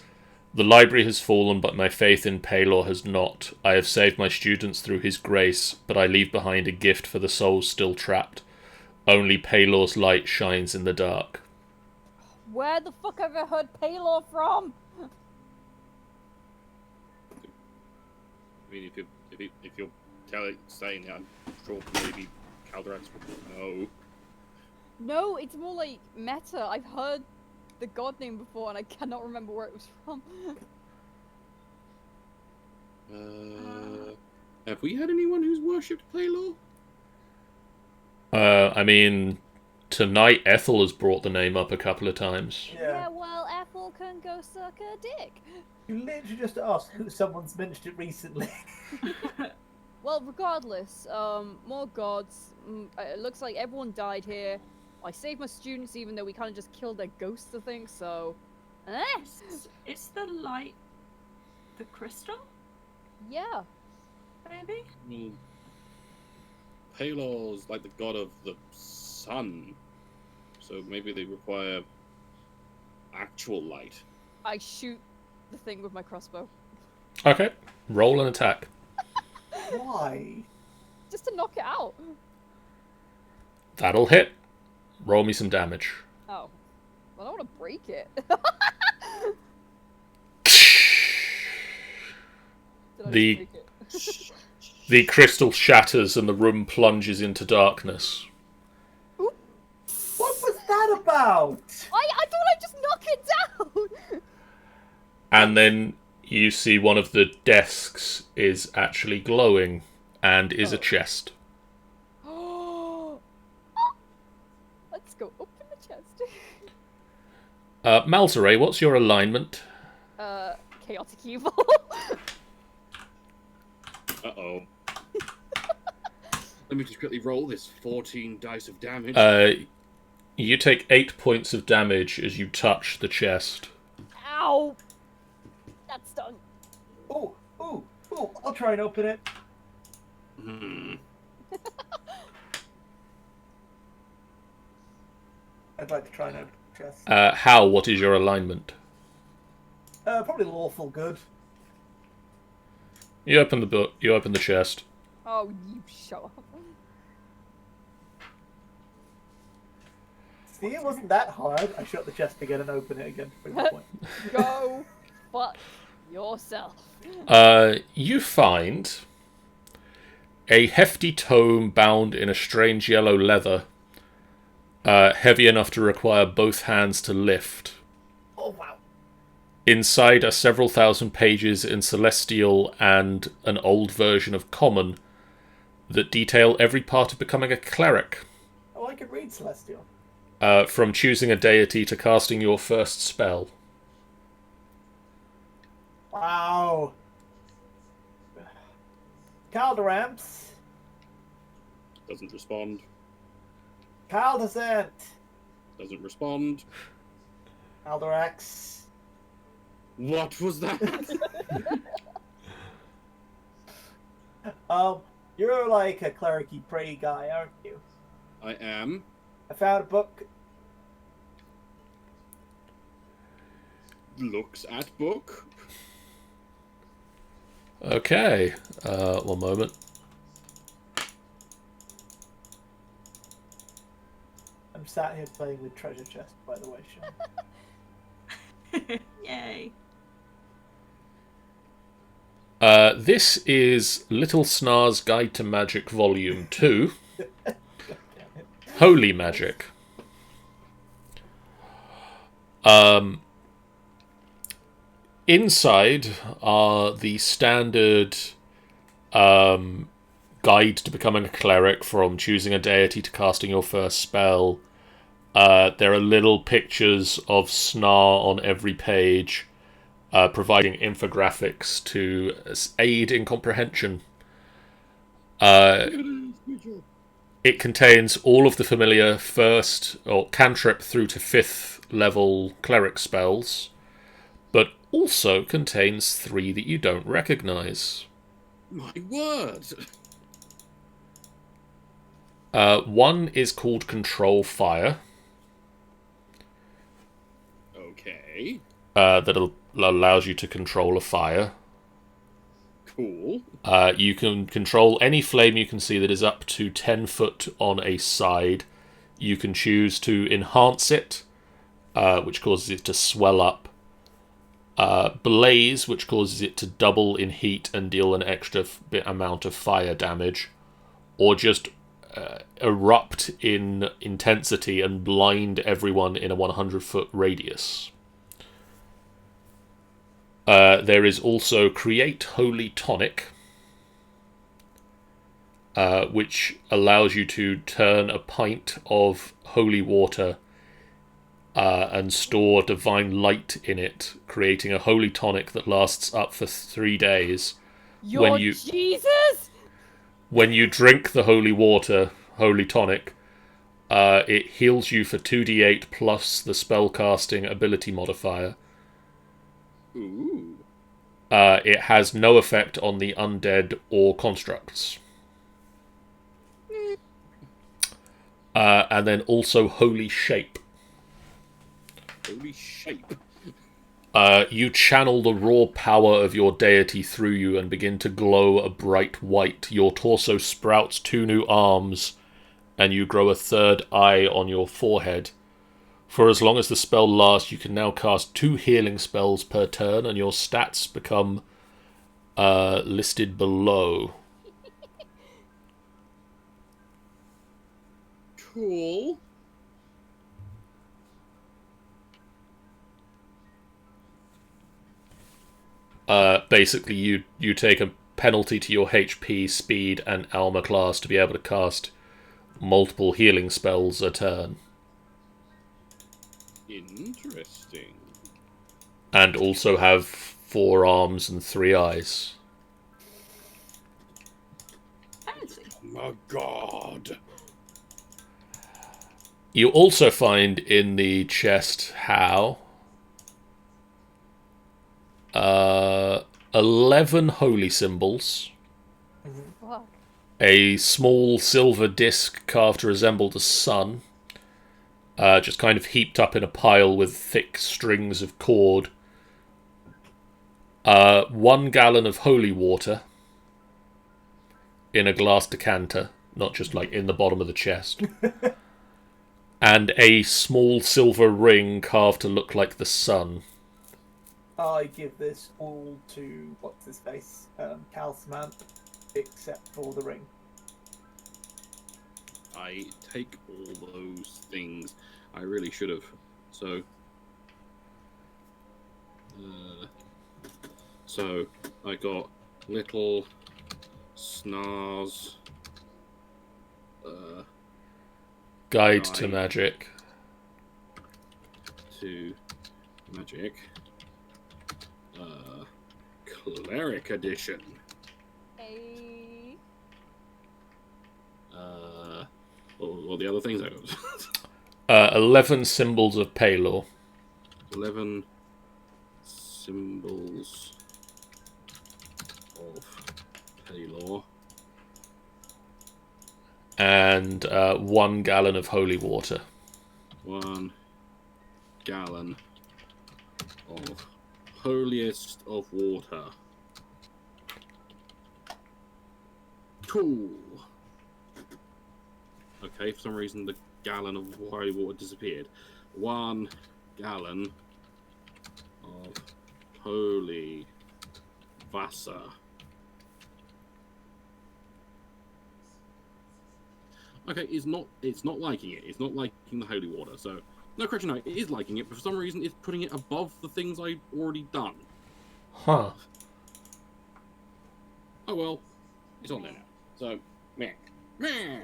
[SPEAKER 1] "The library has fallen, but my faith in Paylor has not. I have saved my students through his grace, but I leave behind a gift for the souls still trapped. Only Paylor's light shines in the dark."
[SPEAKER 6] Where the fuck have I heard Paylor from?
[SPEAKER 2] I mean, if you're saying that, I'm sure maybe Caldrax would know.
[SPEAKER 6] No, it's more like meta. I've heard the god name before and I cannot remember where it was from.
[SPEAKER 2] Have we had anyone who's worshipped Paylor?
[SPEAKER 1] I mean, tonight Ethel has brought the name up a couple of times.
[SPEAKER 3] Yeah.
[SPEAKER 5] well, Ethel can go suck a dick.
[SPEAKER 3] You literally just asked who someone's mentioned it recently.
[SPEAKER 6] Well, regardless, more gods. It looks like everyone died here. I saved my students even though we kind of just killed their ghosts, I think, so...
[SPEAKER 4] It's the light. The crystal?
[SPEAKER 6] Yeah.
[SPEAKER 4] Maybe?
[SPEAKER 2] I mean, Paylor's like the god of the sun, so maybe they require actual light.
[SPEAKER 6] I shoot the thing with my crossbow.
[SPEAKER 1] Okay, roll an attack.
[SPEAKER 3] Why?
[SPEAKER 6] Just to knock it out.
[SPEAKER 1] That'll hit. Roll me some damage.
[SPEAKER 6] Oh. Well, I don't want to break it. Did I
[SPEAKER 1] The-
[SPEAKER 6] just break it?
[SPEAKER 1] The crystal shatters and the room plunges into darkness.
[SPEAKER 3] What was that about?
[SPEAKER 6] I thought I'd just knock it down!
[SPEAKER 1] And then you see one of the desks is actually glowing and is a chest.
[SPEAKER 6] Let's go open the chest.
[SPEAKER 1] Malzere, what's your alignment?
[SPEAKER 6] chaotic evil.
[SPEAKER 2] Uh-oh. Let me just quickly roll this 14 dice of damage.
[SPEAKER 1] You take 8 points of damage as you touch the chest.
[SPEAKER 6] Ow! That's done.
[SPEAKER 3] Ooh, ooh, ooh! I'll try and open it.
[SPEAKER 2] Hmm.
[SPEAKER 3] I'd like to try and open the chest.
[SPEAKER 1] Hal, what is your alignment?
[SPEAKER 3] Probably lawful good.
[SPEAKER 1] You open the book. You open the chest.
[SPEAKER 6] Oh, you shut up.
[SPEAKER 3] See, it wasn't that hard. I shut the chest again and open it again. To prove my point.
[SPEAKER 6] Go fuck yourself.
[SPEAKER 1] You find a hefty tome bound in a strange yellow leather, heavy enough to require both hands to lift.
[SPEAKER 3] Oh wow!
[SPEAKER 1] Inside are several thousand pages in Celestial and an old version of Common that detail every part of becoming a cleric.
[SPEAKER 3] Oh, I can read Celestial.
[SPEAKER 1] From choosing a deity to casting your first spell.
[SPEAKER 3] Wow. Calderamps.
[SPEAKER 2] Doesn't respond.
[SPEAKER 3] Caldescent.
[SPEAKER 2] Doesn't respond.
[SPEAKER 3] Alderax.
[SPEAKER 2] What was that?
[SPEAKER 3] You're like a clericy prey guy, aren't you?
[SPEAKER 2] I am.
[SPEAKER 3] I found a book.
[SPEAKER 2] Looks at book.
[SPEAKER 1] Okay, one moment.
[SPEAKER 3] I'm sat here playing with treasure chest, by the way, Sean.
[SPEAKER 4] Yay.
[SPEAKER 1] This is Little Snar's Guide to Magic Volume 2. Holy Magic. Inside are the standard guide to becoming a cleric, from choosing a deity to casting your first spell. There are little pictures of Snar on every page, providing infographics to aid in comprehension. It contains all of the familiar first or cantrip through to 5th level cleric spells, but also contains 3 that you don't recognize.
[SPEAKER 2] My word.
[SPEAKER 1] One is called Control Fire.
[SPEAKER 2] Okay.
[SPEAKER 1] That allows you to control a fire.
[SPEAKER 2] Cool.
[SPEAKER 1] You can control any flame you can see that is up to 10 foot on a side. You can choose to enhance it, which causes it to swell up. Blaze, which causes it to double in heat and deal an extra amount of fire damage. Or just erupt in intensity and blind everyone in a 100-foot radius. There is also Create Holy Tonic, which allows you to turn a pint of holy water and store divine light in it, creating a holy tonic that lasts up for 3 days.
[SPEAKER 6] Jesus!
[SPEAKER 1] When you drink the holy water, holy tonic, it heals you for 2d8 plus the spellcasting ability modifier.
[SPEAKER 2] Ooh.
[SPEAKER 1] It has no effect on the undead or constructs. And then also Holy Shape.
[SPEAKER 2] Holy shape.
[SPEAKER 1] You channel the raw power of your deity through you and begin to glow a bright white. Your torso sprouts 2 new arms, and you grow a 3rd eye on your forehead. For as long as the spell lasts, you can now cast 2 healing spells per turn, and your stats become listed below.
[SPEAKER 2] Cool.
[SPEAKER 1] Basically, you take a penalty to your HP, speed, and Alma class to be able to cast multiple healing spells a turn.
[SPEAKER 2] Interesting.
[SPEAKER 1] and also have 4 arms and 3 eyes.
[SPEAKER 4] Fancy.
[SPEAKER 2] Oh my god.
[SPEAKER 1] You also find in the chest how 11 holy symbols,
[SPEAKER 6] Fuck.
[SPEAKER 1] a small silver disc carved to resemble the sun, just kind of heaped up in a pile with thick strings of cord, 1 gallon of holy water in a glass decanter, not just like in the bottom of the chest, and a small silver ring carved to look like the sun.
[SPEAKER 3] I give this all to what's his face, Calcimant, except for the ring.
[SPEAKER 2] I take all those things. I really should have. So I got little snars.
[SPEAKER 1] Guide to
[SPEAKER 2] Guide.
[SPEAKER 1] magic.
[SPEAKER 2] To magic. Cleric edition.
[SPEAKER 6] Hey.
[SPEAKER 2] What the other things I got?
[SPEAKER 1] 11 symbols of Palor.
[SPEAKER 2] 11 symbols of Palor.
[SPEAKER 1] And 1 gallon of holy water.
[SPEAKER 2] 1 gallon of holiest of water. Cool. Okay, for some reason the gallon of holy water disappeared. 1 gallon of holy Vasa. Okay, it's not liking it. It's not liking the holy water. So no, correction, no, it is liking it, but for some reason it's putting it above the things I've already done.
[SPEAKER 1] Huh.
[SPEAKER 2] Oh well, it's on there now. So meh. Meh.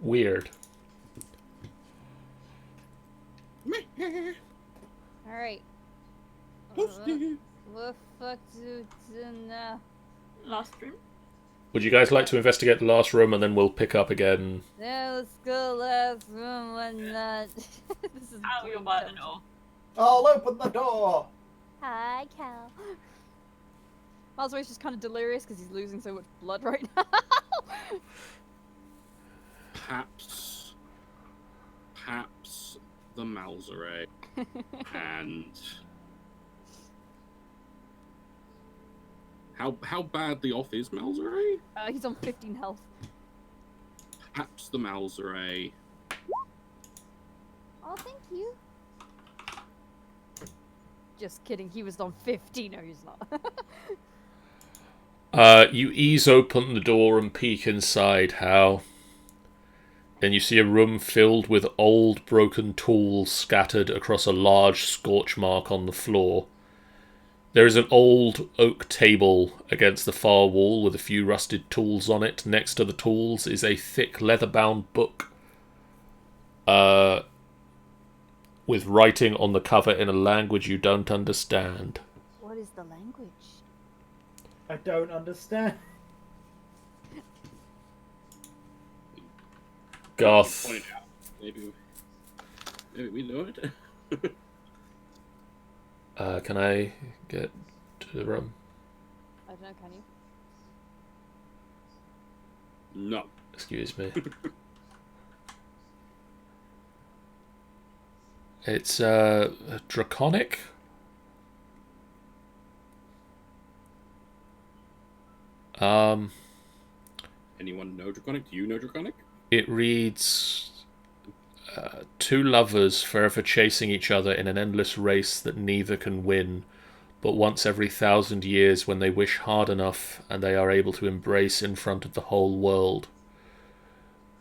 [SPEAKER 1] Weird.
[SPEAKER 2] Meh.
[SPEAKER 6] Alright.
[SPEAKER 2] Toasty.
[SPEAKER 6] What the fuck do now?
[SPEAKER 4] Last room.
[SPEAKER 1] Would you guys like to investigate the last room and then we'll pick up again?
[SPEAKER 6] Yeah, let's go last room and not. This is
[SPEAKER 4] How you're by the door.
[SPEAKER 3] I'll open the door!
[SPEAKER 5] Hi, Cal.
[SPEAKER 6] Malzoe's just kind of delirious because he's losing so much blood right now.
[SPEAKER 2] Perhaps the Malzere and how badly off is Malzere?
[SPEAKER 6] He's on 15 health.
[SPEAKER 2] Perhaps the Malzere.
[SPEAKER 5] Oh, thank you.
[SPEAKER 6] Just kidding, he was on 15. No, he's not.
[SPEAKER 1] You ease open the door and peek inside, Hal. Then you see a room filled with old broken tools scattered across a large scorch mark on the floor. There is an old oak table against the far wall with a few rusted tools on it. Next to the tools is a thick leather-bound book with writing on the cover in a language you don't understand.
[SPEAKER 6] What is the language?
[SPEAKER 3] I don't understand.
[SPEAKER 1] Garth.
[SPEAKER 2] Point it out. Maybe we know it.
[SPEAKER 1] Can I get to the room?
[SPEAKER 6] I don't know, can you?
[SPEAKER 2] No.
[SPEAKER 1] Excuse me. It's draconic.
[SPEAKER 2] Anyone know Draconic? Do you know Draconic?
[SPEAKER 1] It reads, 2 lovers forever chasing each other in an endless race that neither can win, but once every 1,000 years when they wish hard enough and they are able to embrace in front of the whole world.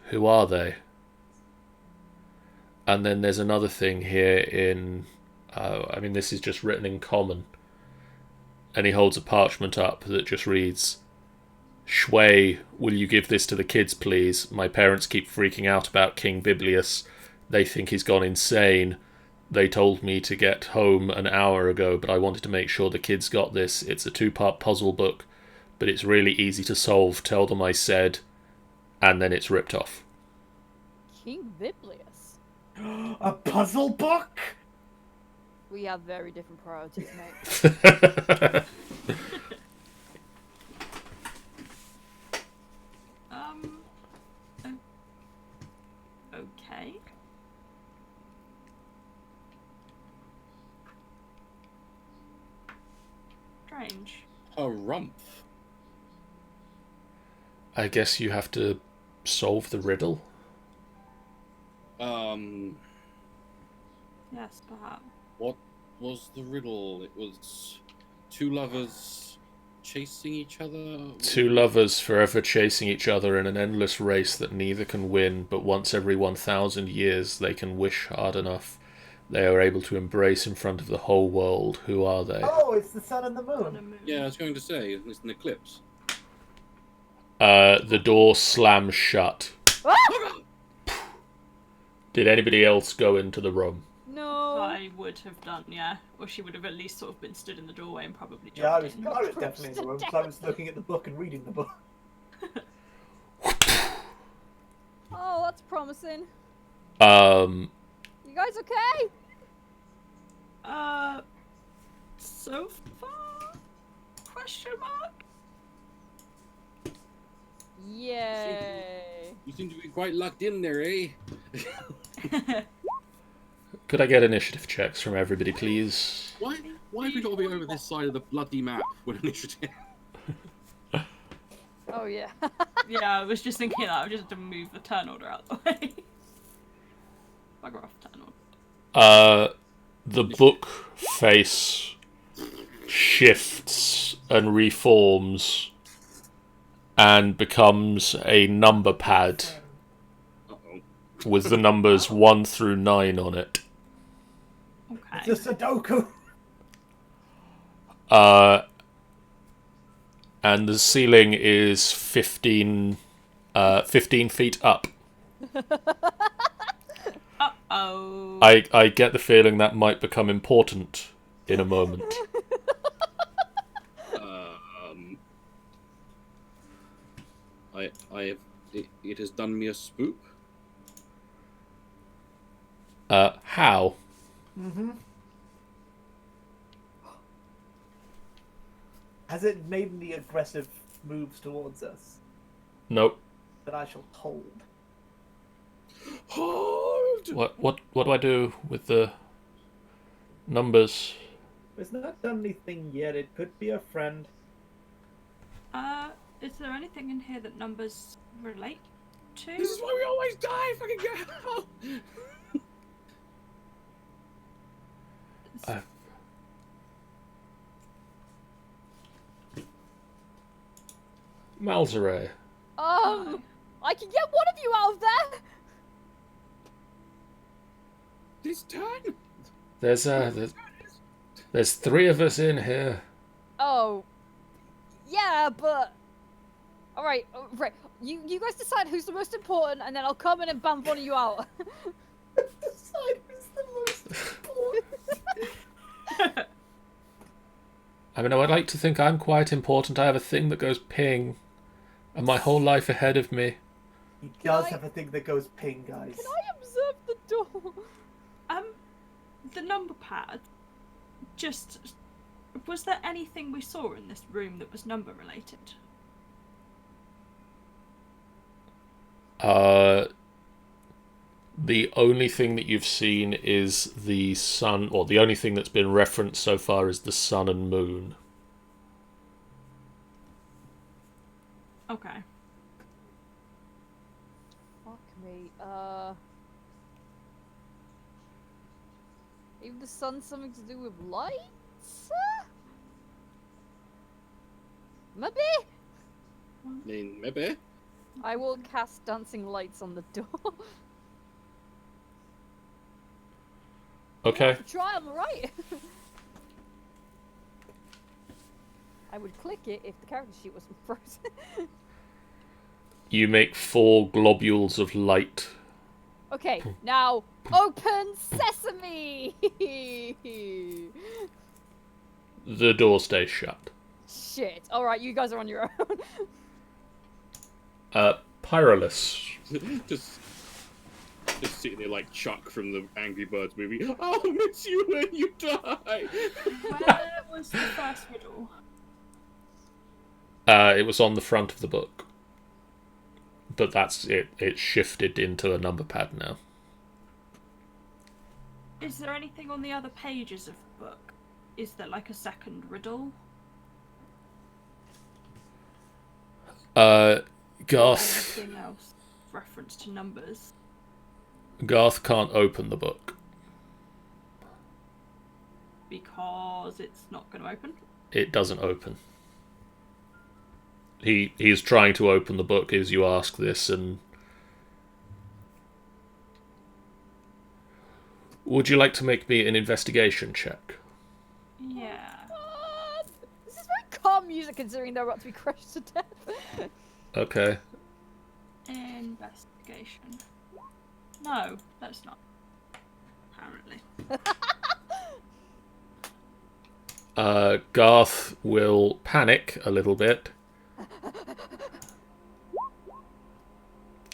[SPEAKER 1] Who are they? And then there's another thing here in, this is just written in common. And he holds a parchment up that just reads, Shui, will you give this to the kids, please? My parents keep freaking out about King Biblius. They think he's gone insane. they told me to get home an hour ago, but I wanted to make sure the kids got this. It's a 2-part puzzle book, but it's really easy to solve. Tell them I said, and then it's ripped off.
[SPEAKER 6] King Viblius.
[SPEAKER 3] A puzzle book?
[SPEAKER 6] We have very different priorities, mate.
[SPEAKER 4] Okay. Strange.
[SPEAKER 2] Harumph.
[SPEAKER 1] I guess you have to solve the riddle.
[SPEAKER 4] Yes, perhaps.
[SPEAKER 2] What was the riddle? It was two lovers chasing each other.
[SPEAKER 1] Two lovers forever chasing each other in an endless race that neither can win, but once every 1,000 years they can wish hard enough. They are able to embrace in front of the whole world. Who are they?
[SPEAKER 3] Oh, it's the sun and the
[SPEAKER 4] On a
[SPEAKER 3] moon.
[SPEAKER 4] moon.
[SPEAKER 2] Yeah, I was going to say it's an eclipse.
[SPEAKER 1] The door slams shut. Did anybody else go into the room?
[SPEAKER 6] No.
[SPEAKER 4] I would have done, yeah. Or she would have at least sort of been stood in the doorway and probably jumped
[SPEAKER 3] Yeah, I was
[SPEAKER 4] in.
[SPEAKER 3] definitely in the room because I was looking at the book and reading the book.
[SPEAKER 6] Oh, that's promising.
[SPEAKER 1] Um,
[SPEAKER 6] You guys okay?
[SPEAKER 4] So far? Question mark?
[SPEAKER 6] Yay.
[SPEAKER 2] You seem to be quite locked in there, eh?
[SPEAKER 1] could I get initiative checks from everybody, please?
[SPEAKER 2] Why have we got to be over this side of the bloody map with initiative?
[SPEAKER 6] Oh, yeah.
[SPEAKER 4] Yeah, I was just thinking that. I just had to move the turn order out the way. Bugger off, turn order.
[SPEAKER 1] The book face shifts and reforms and becomes a number pad
[SPEAKER 2] Uh-oh.
[SPEAKER 1] with the numbers 1 through 9 on it.
[SPEAKER 4] Okay.
[SPEAKER 3] It's a Sudoku.
[SPEAKER 1] And the ceiling is 15 feet up.
[SPEAKER 4] Uh-oh.
[SPEAKER 1] I get the feeling that might become important in a moment.
[SPEAKER 2] It has done me a spook.
[SPEAKER 1] How?
[SPEAKER 3] Has it made any aggressive moves towards us
[SPEAKER 1] Nope.
[SPEAKER 3] that I shall hold?
[SPEAKER 2] Hold!
[SPEAKER 1] What do I do with the numbers?
[SPEAKER 3] It's not done anything yet. It could be a friend.
[SPEAKER 4] Is there anything in here that numbers relate to?
[SPEAKER 2] This is why we always die. Fucking get out!
[SPEAKER 1] Malzere.
[SPEAKER 6] I can get one of you out of there.
[SPEAKER 2] This turn.
[SPEAKER 1] There's 3 of us in here.
[SPEAKER 6] Oh. Yeah, but... Alright, right. You guys decide who's the most important, and then I'll come in and bump one of you out.
[SPEAKER 3] Decide who's the most important.
[SPEAKER 1] I mean, I'd like to think I'm quite important. I have a thing that goes ping, and my whole life ahead of me.
[SPEAKER 3] He does
[SPEAKER 6] I-
[SPEAKER 3] have a thing that goes ping, guys.
[SPEAKER 6] Can I observe the door?
[SPEAKER 4] The number pad. Just, was there anything we saw in this room that was number related?
[SPEAKER 1] The only thing that you've seen is the sun, or the only thing that's been referenced so far is the sun and moon.
[SPEAKER 4] Okay.
[SPEAKER 6] Fuck me. Maybe the sun's something to do with lights? Maybe?
[SPEAKER 2] I mean, maybe.
[SPEAKER 6] I will cast dancing lights on the door.
[SPEAKER 1] Okay.
[SPEAKER 6] Try, I'm right. I would click it if the character sheet wasn't frozen.
[SPEAKER 1] You make 4 globules of light
[SPEAKER 6] Okay, now open sesame.
[SPEAKER 1] The door stays shut.
[SPEAKER 6] Shit. All right, you guys are on your own.
[SPEAKER 1] Pyrolus.
[SPEAKER 2] just sitting there like Chuck from the Angry Birds movie. I'll miss you when you die.
[SPEAKER 4] Where was the first riddle?
[SPEAKER 1] It was on the front of the book. But that's it. It's shifted into a number pad now.
[SPEAKER 4] Is there anything on the other pages of the book? Is there like a second riddle?
[SPEAKER 1] Garth
[SPEAKER 4] Anything else? Reference to numbers?
[SPEAKER 1] can't open the book.
[SPEAKER 4] Because it's not going to open?
[SPEAKER 1] It doesn't open. He's trying to open the book as you ask this, and would you like to make me an investigation check?
[SPEAKER 4] Yeah.
[SPEAKER 6] This is very calm music considering they're about to be crushed to death.
[SPEAKER 1] Okay.
[SPEAKER 4] Investigation. No, that's not. Apparently.
[SPEAKER 1] Garth will panic a little bit.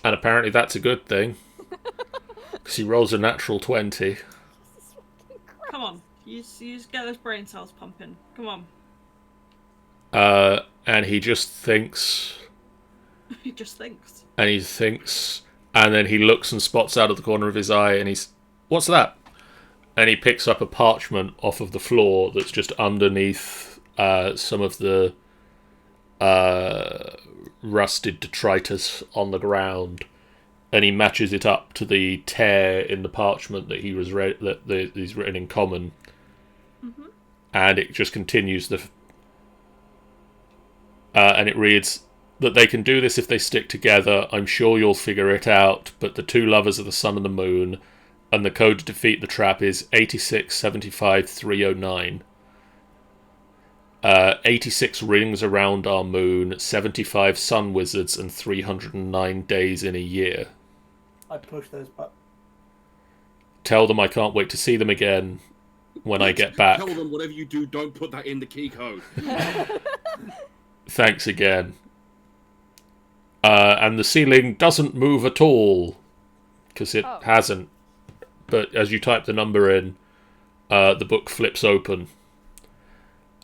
[SPEAKER 1] And apparently that's a good thing. Because he rolls a natural 20.
[SPEAKER 4] Come on. You just get those brain cells pumping. Come on.
[SPEAKER 1] And he just thinks...
[SPEAKER 4] He just thinks.
[SPEAKER 1] And he thinks... And then he looks and spots out of the corner of his eye and he's... What's that? And he picks up a parchment off of the floor that's just underneath some of the rusted detritus on the ground, and he matches it up to the tear in the parchment that he's written in common, and it just continues and it reads that they can do this if they stick together. I'm sure you'll figure it out, but the two lovers are the sun and the moon, and the code to defeat the trap is 8675-309. 86 rings around our moon, 75 sun wizards, and 309 days in a year.
[SPEAKER 3] I push those buttons.
[SPEAKER 1] Tell them I can't wait to see them again when I get back.
[SPEAKER 2] Tell them whatever you do, don't put that in the key code.
[SPEAKER 1] Thanks again. And the ceiling doesn't move at all, because it hasn't. But as you type the number in, the book flips open.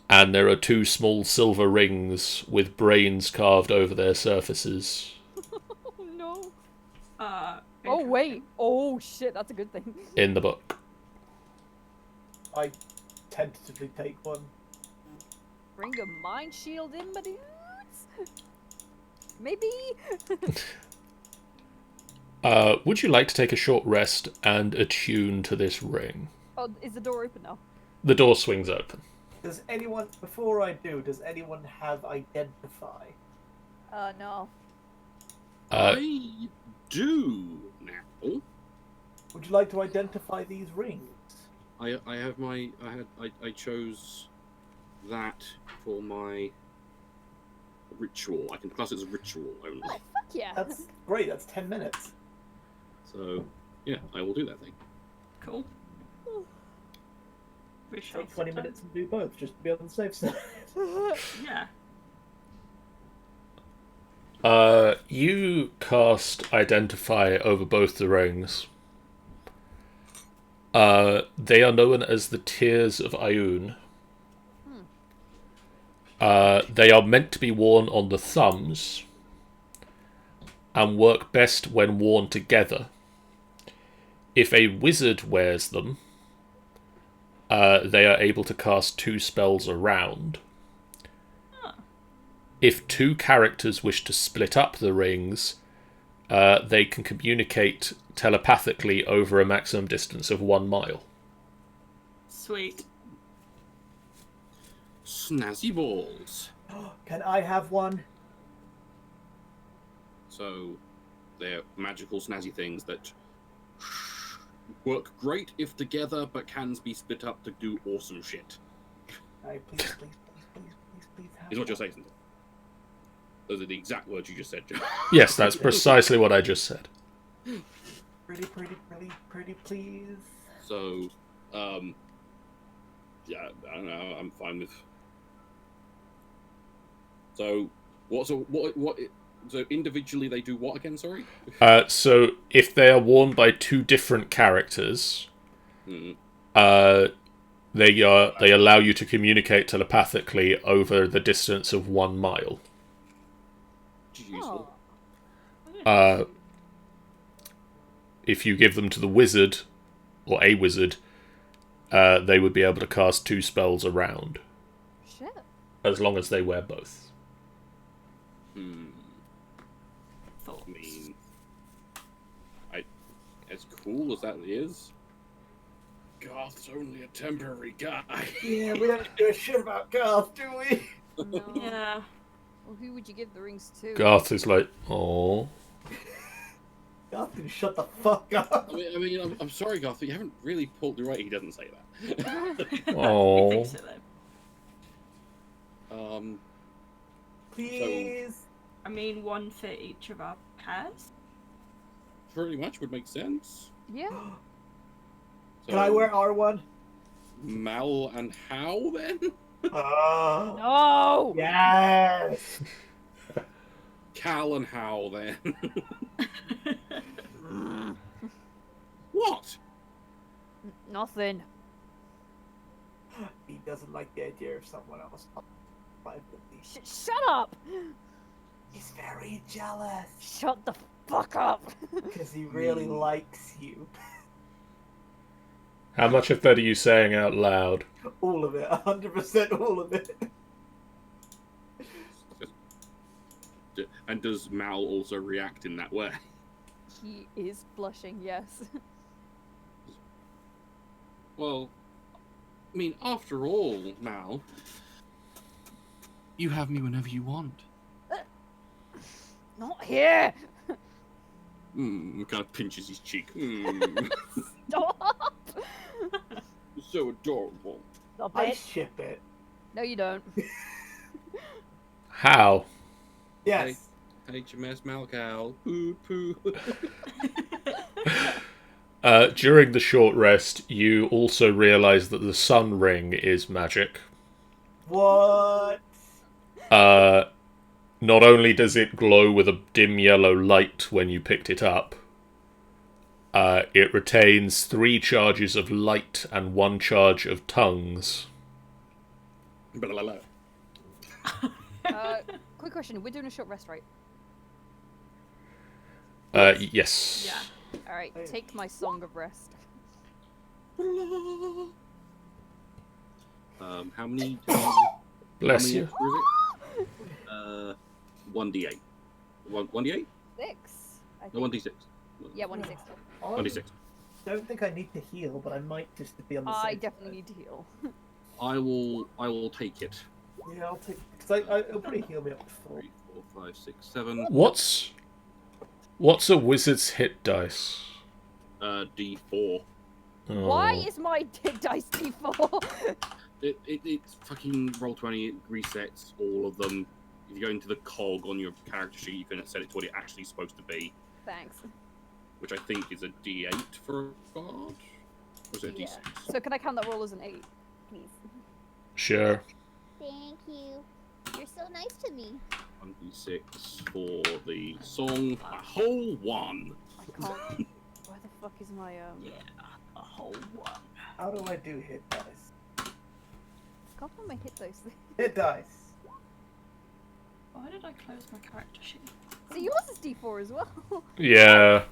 [SPEAKER 1] And there are two small silver rings with brains carved over their surfaces.
[SPEAKER 6] Oh no.
[SPEAKER 4] Oh
[SPEAKER 6] wait. Oh shit, that's a good thing.
[SPEAKER 1] In the book.
[SPEAKER 3] I tentatively take one.
[SPEAKER 6] Bring a mind shield in, my dudes. Maybe.
[SPEAKER 1] Would you like to take a short rest and attune to this ring?
[SPEAKER 6] Oh, is the door open now?
[SPEAKER 1] The door swings open.
[SPEAKER 3] Does anyone, before I do, does anyone have identify?
[SPEAKER 6] No.
[SPEAKER 2] I do now.
[SPEAKER 3] Would you like to identify these rings?
[SPEAKER 2] I have my I chose that for my ritual. I can class it as a ritual only.
[SPEAKER 6] Oh, fuck yeah.
[SPEAKER 3] That's great, that's 10 minutes.
[SPEAKER 2] So yeah, I will do that thing.
[SPEAKER 4] Cool. We shall
[SPEAKER 3] Take 20
[SPEAKER 4] sit down.
[SPEAKER 3] minutes and do both, just to be on the safe side.
[SPEAKER 4] Yeah.
[SPEAKER 1] You cast Identify over both the rings. They are known as the Tears of Ioun. They are meant to be worn on the thumbs and work best when worn together. If a wizard wears them, they are able to cast 2 spells around. If 2 characters wish to split up the rings, they can communicate telepathically over a maximum distance of 1 mile.
[SPEAKER 4] Sweet.
[SPEAKER 2] Snazzy balls.
[SPEAKER 3] Can I have one?
[SPEAKER 2] So they're magical snazzy things that work great if together, but can be split up to do awesome shit.
[SPEAKER 3] Please have
[SPEAKER 2] Is what you're
[SPEAKER 3] one.
[SPEAKER 2] saying. Those are the exact words you just said, Joe.
[SPEAKER 1] Yes, that's precisely what I just said.
[SPEAKER 3] Pretty, please.
[SPEAKER 2] So, yeah, I don't know. I'm fine with. So, what? So individually they do what again? Sorry.
[SPEAKER 1] So if they are worn by two different characters,
[SPEAKER 2] Mm.
[SPEAKER 1] they allow you to communicate telepathically over the distance of 1 mile.
[SPEAKER 2] Which is useful.
[SPEAKER 1] If you give them to the wizard, or a wizard, they would be able to cast 2 spells around,
[SPEAKER 6] Shit.
[SPEAKER 1] as long as they wear both.
[SPEAKER 4] Thoughts?
[SPEAKER 2] I mean, as cool as that is, Garth's only a temporary guy.
[SPEAKER 3] Yeah, we don't give a shit about Garth, do we?
[SPEAKER 6] No.
[SPEAKER 4] Yeah.
[SPEAKER 6] Well, who would you give the rings to?
[SPEAKER 1] Garth is like, oh.
[SPEAKER 3] Garth can shut the fuck up.
[SPEAKER 2] I mean, I'm sorry, Garth, but you haven't really pulled the right. He doesn't say that.
[SPEAKER 1] Oh.
[SPEAKER 4] I think so, though.
[SPEAKER 3] Please.
[SPEAKER 4] I mean, 1 for each of our pairs.
[SPEAKER 2] Pretty much would make sense.
[SPEAKER 6] Yeah.
[SPEAKER 2] So,
[SPEAKER 3] Can I wear R1?
[SPEAKER 2] Mal and How then?
[SPEAKER 3] Oh.
[SPEAKER 6] No.
[SPEAKER 3] Yes.
[SPEAKER 2] Cal and How then? What?
[SPEAKER 6] Nothing.
[SPEAKER 3] He doesn't like the idea of someone else.
[SPEAKER 6] Shut up.
[SPEAKER 3] He's very jealous
[SPEAKER 6] Shut the fuck up.
[SPEAKER 3] because he really likes you.
[SPEAKER 1] How much of that are you saying out loud?
[SPEAKER 3] All of it, 100% all of it.
[SPEAKER 2] And does Mal also react in that way?
[SPEAKER 6] He is blushing. Yes.
[SPEAKER 2] Well, I mean, after all, Mal, you have me whenever you want.
[SPEAKER 6] Not here.
[SPEAKER 2] Kind of pinches his cheek. Mm,
[SPEAKER 6] Stop.
[SPEAKER 2] so adorable.
[SPEAKER 6] Stop
[SPEAKER 3] I
[SPEAKER 6] it.
[SPEAKER 3] ship it.
[SPEAKER 6] No, you don't.
[SPEAKER 1] How?
[SPEAKER 3] Yes.
[SPEAKER 2] HMS Malcal. Poo poo.
[SPEAKER 1] During the short rest, you also realize that the sun ring is magic.
[SPEAKER 3] What?
[SPEAKER 1] Not only does it glow with a dim yellow light when you picked it up, it retains 3 charges of light and 1 charge of tongues.
[SPEAKER 2] Blah, blah, blah.
[SPEAKER 6] Quick question. We're doing a short rest, right?
[SPEAKER 1] Yes.
[SPEAKER 4] Yeah.
[SPEAKER 6] All right. Take my song of rest.
[SPEAKER 2] How many?
[SPEAKER 1] Bless you.
[SPEAKER 2] 1d8. 1d8?
[SPEAKER 6] 6. I
[SPEAKER 2] No,
[SPEAKER 6] think.
[SPEAKER 2] 1d6.
[SPEAKER 6] Yeah, 1d6.
[SPEAKER 2] 1d6.
[SPEAKER 3] I don't think I need to heal, but I might just to be on the
[SPEAKER 6] I
[SPEAKER 3] safe
[SPEAKER 6] definitely
[SPEAKER 3] side.
[SPEAKER 6] need to heal.
[SPEAKER 2] I will take it.
[SPEAKER 3] Yeah, I'll take. Because it'll probably heal me up to 4.
[SPEAKER 2] 3, 4, 5, 6, 7.
[SPEAKER 1] What's a wizard's hit dice?
[SPEAKER 2] D4.
[SPEAKER 1] Oh.
[SPEAKER 6] Why is my dice D4?
[SPEAKER 2] It's fucking Roll20. It resets all of them. If you go into the cog on your character sheet, you can set it to what it's actually supposed to be,
[SPEAKER 6] Thanks.
[SPEAKER 2] which I think is a D8 for a bard. Or is it a
[SPEAKER 6] Yeah.
[SPEAKER 2] D6?
[SPEAKER 6] So can I count that roll as an 8, please?
[SPEAKER 1] Sure.
[SPEAKER 5] Thank you. You're so nice to me.
[SPEAKER 2] 1d6 for the song. A whole 1.
[SPEAKER 6] I can't. Where the fuck is my
[SPEAKER 4] Yeah, a whole 1.
[SPEAKER 3] How do I do hit dice?
[SPEAKER 6] I can't find my hit dice.
[SPEAKER 3] Hit dice.
[SPEAKER 4] Why did I close my character sheet?
[SPEAKER 6] So yours is D4 as well.
[SPEAKER 1] Yeah.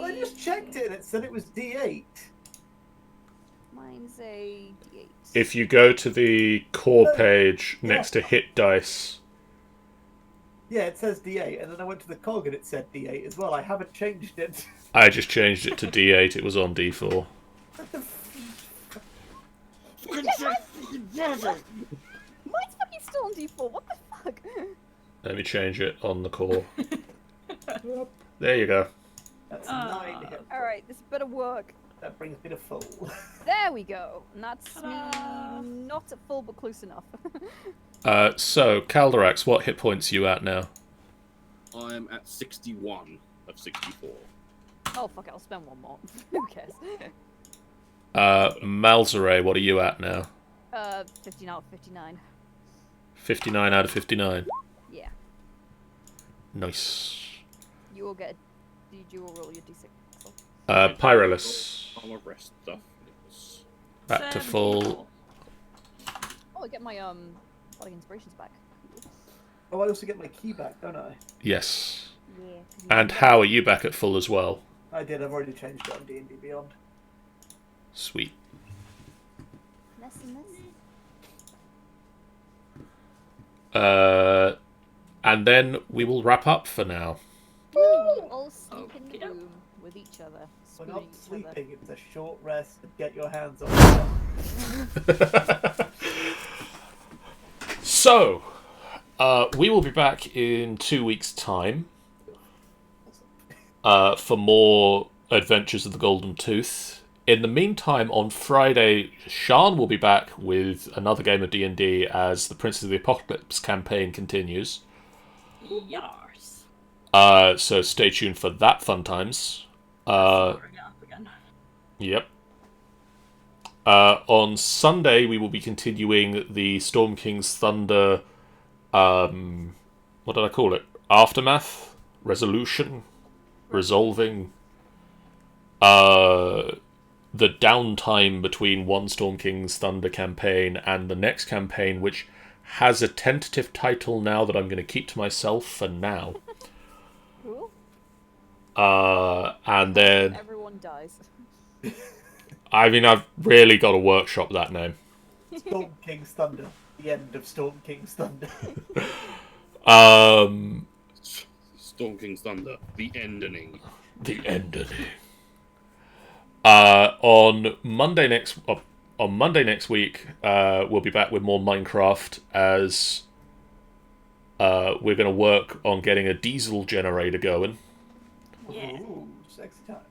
[SPEAKER 3] I just checked it and it said it was D8.
[SPEAKER 6] Mine's a D8.
[SPEAKER 1] If you go to the core page next to hit dice,
[SPEAKER 3] Yeah, it says D8, and then I went to the cog and it said D8 as well. I haven't changed it.
[SPEAKER 1] I just changed it to D8. It was on D4.
[SPEAKER 3] What the
[SPEAKER 6] Mine's fucking still on D4. What the fuck?
[SPEAKER 1] Let me change it on the core. There you go.
[SPEAKER 3] That's
[SPEAKER 4] Ah.
[SPEAKER 3] 9 hit.
[SPEAKER 6] Alright, this better work.
[SPEAKER 3] That brings me to full.
[SPEAKER 6] There we go. And that's
[SPEAKER 4] Ta-da.
[SPEAKER 6] me not at full, but close enough.
[SPEAKER 1] So, Calderax, what hit points are you at now?
[SPEAKER 2] I'm at 61 of 64.
[SPEAKER 6] Oh fuck it, I'll spend one more. Who cares?
[SPEAKER 1] Malzere, what are you at now?
[SPEAKER 6] 15 out of 59.
[SPEAKER 1] 59 out of 59.
[SPEAKER 6] Yeah.
[SPEAKER 1] Nice.
[SPEAKER 6] You will get you will roll your d6.
[SPEAKER 1] Pyrolus.
[SPEAKER 2] All the rest stuff. It was...
[SPEAKER 1] Back to full.
[SPEAKER 6] Oh, I get my Bardic Inspirations back.
[SPEAKER 3] Oh, I also get my key back, don't I?
[SPEAKER 1] Yes.
[SPEAKER 6] Yeah.
[SPEAKER 1] And how are you back at full as well?
[SPEAKER 3] I did. I've already changed it on D&D Beyond.
[SPEAKER 1] Sweet.
[SPEAKER 6] Messy.
[SPEAKER 1] And then we will wrap up for now.
[SPEAKER 6] We will all sleep in the
[SPEAKER 4] Okey-doke.
[SPEAKER 6] room with each other.
[SPEAKER 3] We're
[SPEAKER 6] Spooning
[SPEAKER 3] not
[SPEAKER 6] each
[SPEAKER 3] sleeping. It's a short rest and get your hands on it.
[SPEAKER 1] So, we will be back in 2 weeks' time for more Adventures of the Golden Tooth. In the meantime, on Friday, Sean will be back with another game of D&D as the Princes of the Apocalypse campaign continues.
[SPEAKER 4] Yars.
[SPEAKER 1] So stay tuned for that fun times.
[SPEAKER 4] Firing up again.
[SPEAKER 1] Yep. On Sunday, we will be continuing the Storm King's Thunder, what did I call it? Aftermath? Resolution? Resolving? The downtime between one Storm King's Thunder campaign and the next campaign, which has a tentative title now that I'm going to keep to myself for now.
[SPEAKER 6] Cool.
[SPEAKER 1] And then...
[SPEAKER 6] Everyone dies.
[SPEAKER 1] I mean, I've really got to workshop that name.
[SPEAKER 3] Storm King's Thunder. The end of Storm King's Thunder.
[SPEAKER 2] Storm King's Thunder. The ending.
[SPEAKER 1] The ending. On Monday next week, we'll be back with more Minecraft as we're going to work on getting a diesel generator going.
[SPEAKER 4] Yeah.
[SPEAKER 3] Ooh, sexy time.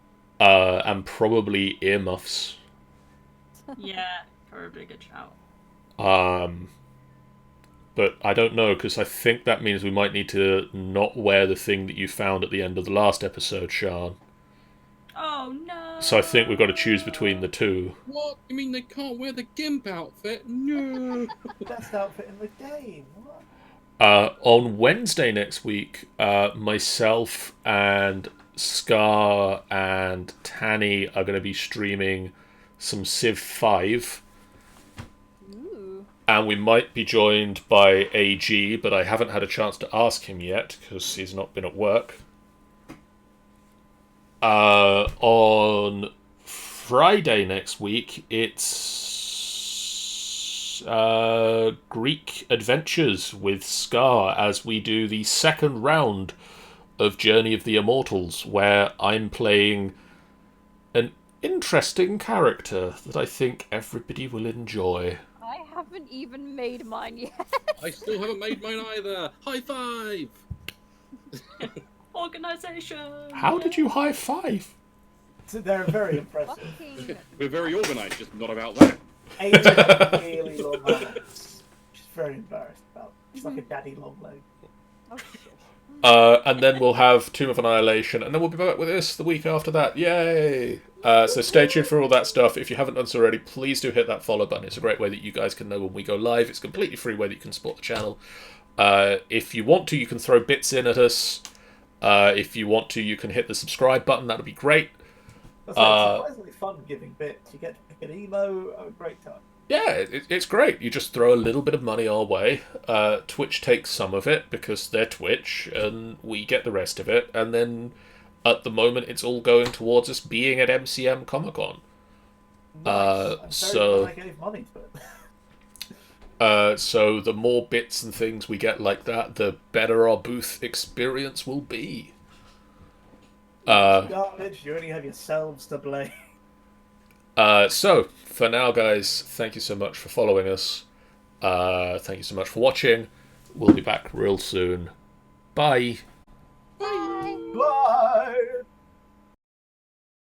[SPEAKER 1] And probably earmuffs.
[SPEAKER 4] Yeah, probably a good shout.
[SPEAKER 1] But I don't know, because I think that means we might need to not wear the thing that you found at the end of the last episode, Sean.
[SPEAKER 4] Oh no!
[SPEAKER 1] So I think we've got to choose between the two.
[SPEAKER 2] What? You mean they can't wear the GIMP outfit? No.
[SPEAKER 3] Best outfit in the game. What?
[SPEAKER 1] On Wednesday next week, myself and Scar and Tanny are going to be streaming some Civ 5.
[SPEAKER 6] Ooh.
[SPEAKER 1] And we might be joined by AG, but I haven't had a chance to ask him yet, because he's not been at work. On Friday next week, it's Greek Adventures with Scar as we do the second round of Journey of the Immortals, where I'm playing an interesting character that I think everybody will enjoy.
[SPEAKER 6] I haven't even made mine yet.
[SPEAKER 2] I still haven't made mine either. High five!
[SPEAKER 4] Organisation!
[SPEAKER 1] How did you high five?
[SPEAKER 3] So they're very impressive.
[SPEAKER 6] Fucking
[SPEAKER 2] We're very organised, just not about that.
[SPEAKER 3] Alien really long arms. Which is very embarrassed about. It's like a daddy long leg.
[SPEAKER 6] oh shit.
[SPEAKER 1] And then we'll have Tomb of Annihilation, and then we'll be back with this the week after that. Yay! So stay tuned for all that stuff. If you haven't done so already, please do hit that follow button. It's a great way that you guys can know when we go live. It's a completely free way that you can support the channel. If you want to, you can throw bits in at us. If you want to, you can hit the subscribe button. That would be great.
[SPEAKER 3] That's like surprisingly fun giving bits. You get to pick an emo. Oh, great time.
[SPEAKER 1] Yeah, it's great. You just throw a little bit of money our way. Twitch takes some of it because they're Twitch, and we get the rest of it. And then, at the moment, it's all going towards us being at MCM Comic Con.
[SPEAKER 3] Nice. I'm
[SPEAKER 1] so-
[SPEAKER 3] very glad I gave money to it.
[SPEAKER 1] So the more bits and things we get like that, the better our booth experience will be.
[SPEAKER 3] Garbage. You only have yourselves to blame.
[SPEAKER 1] So, for now, guys, thank you so much for following us. Thank you so much for watching. We'll be back real soon. Bye.
[SPEAKER 6] Bye.
[SPEAKER 3] Bye.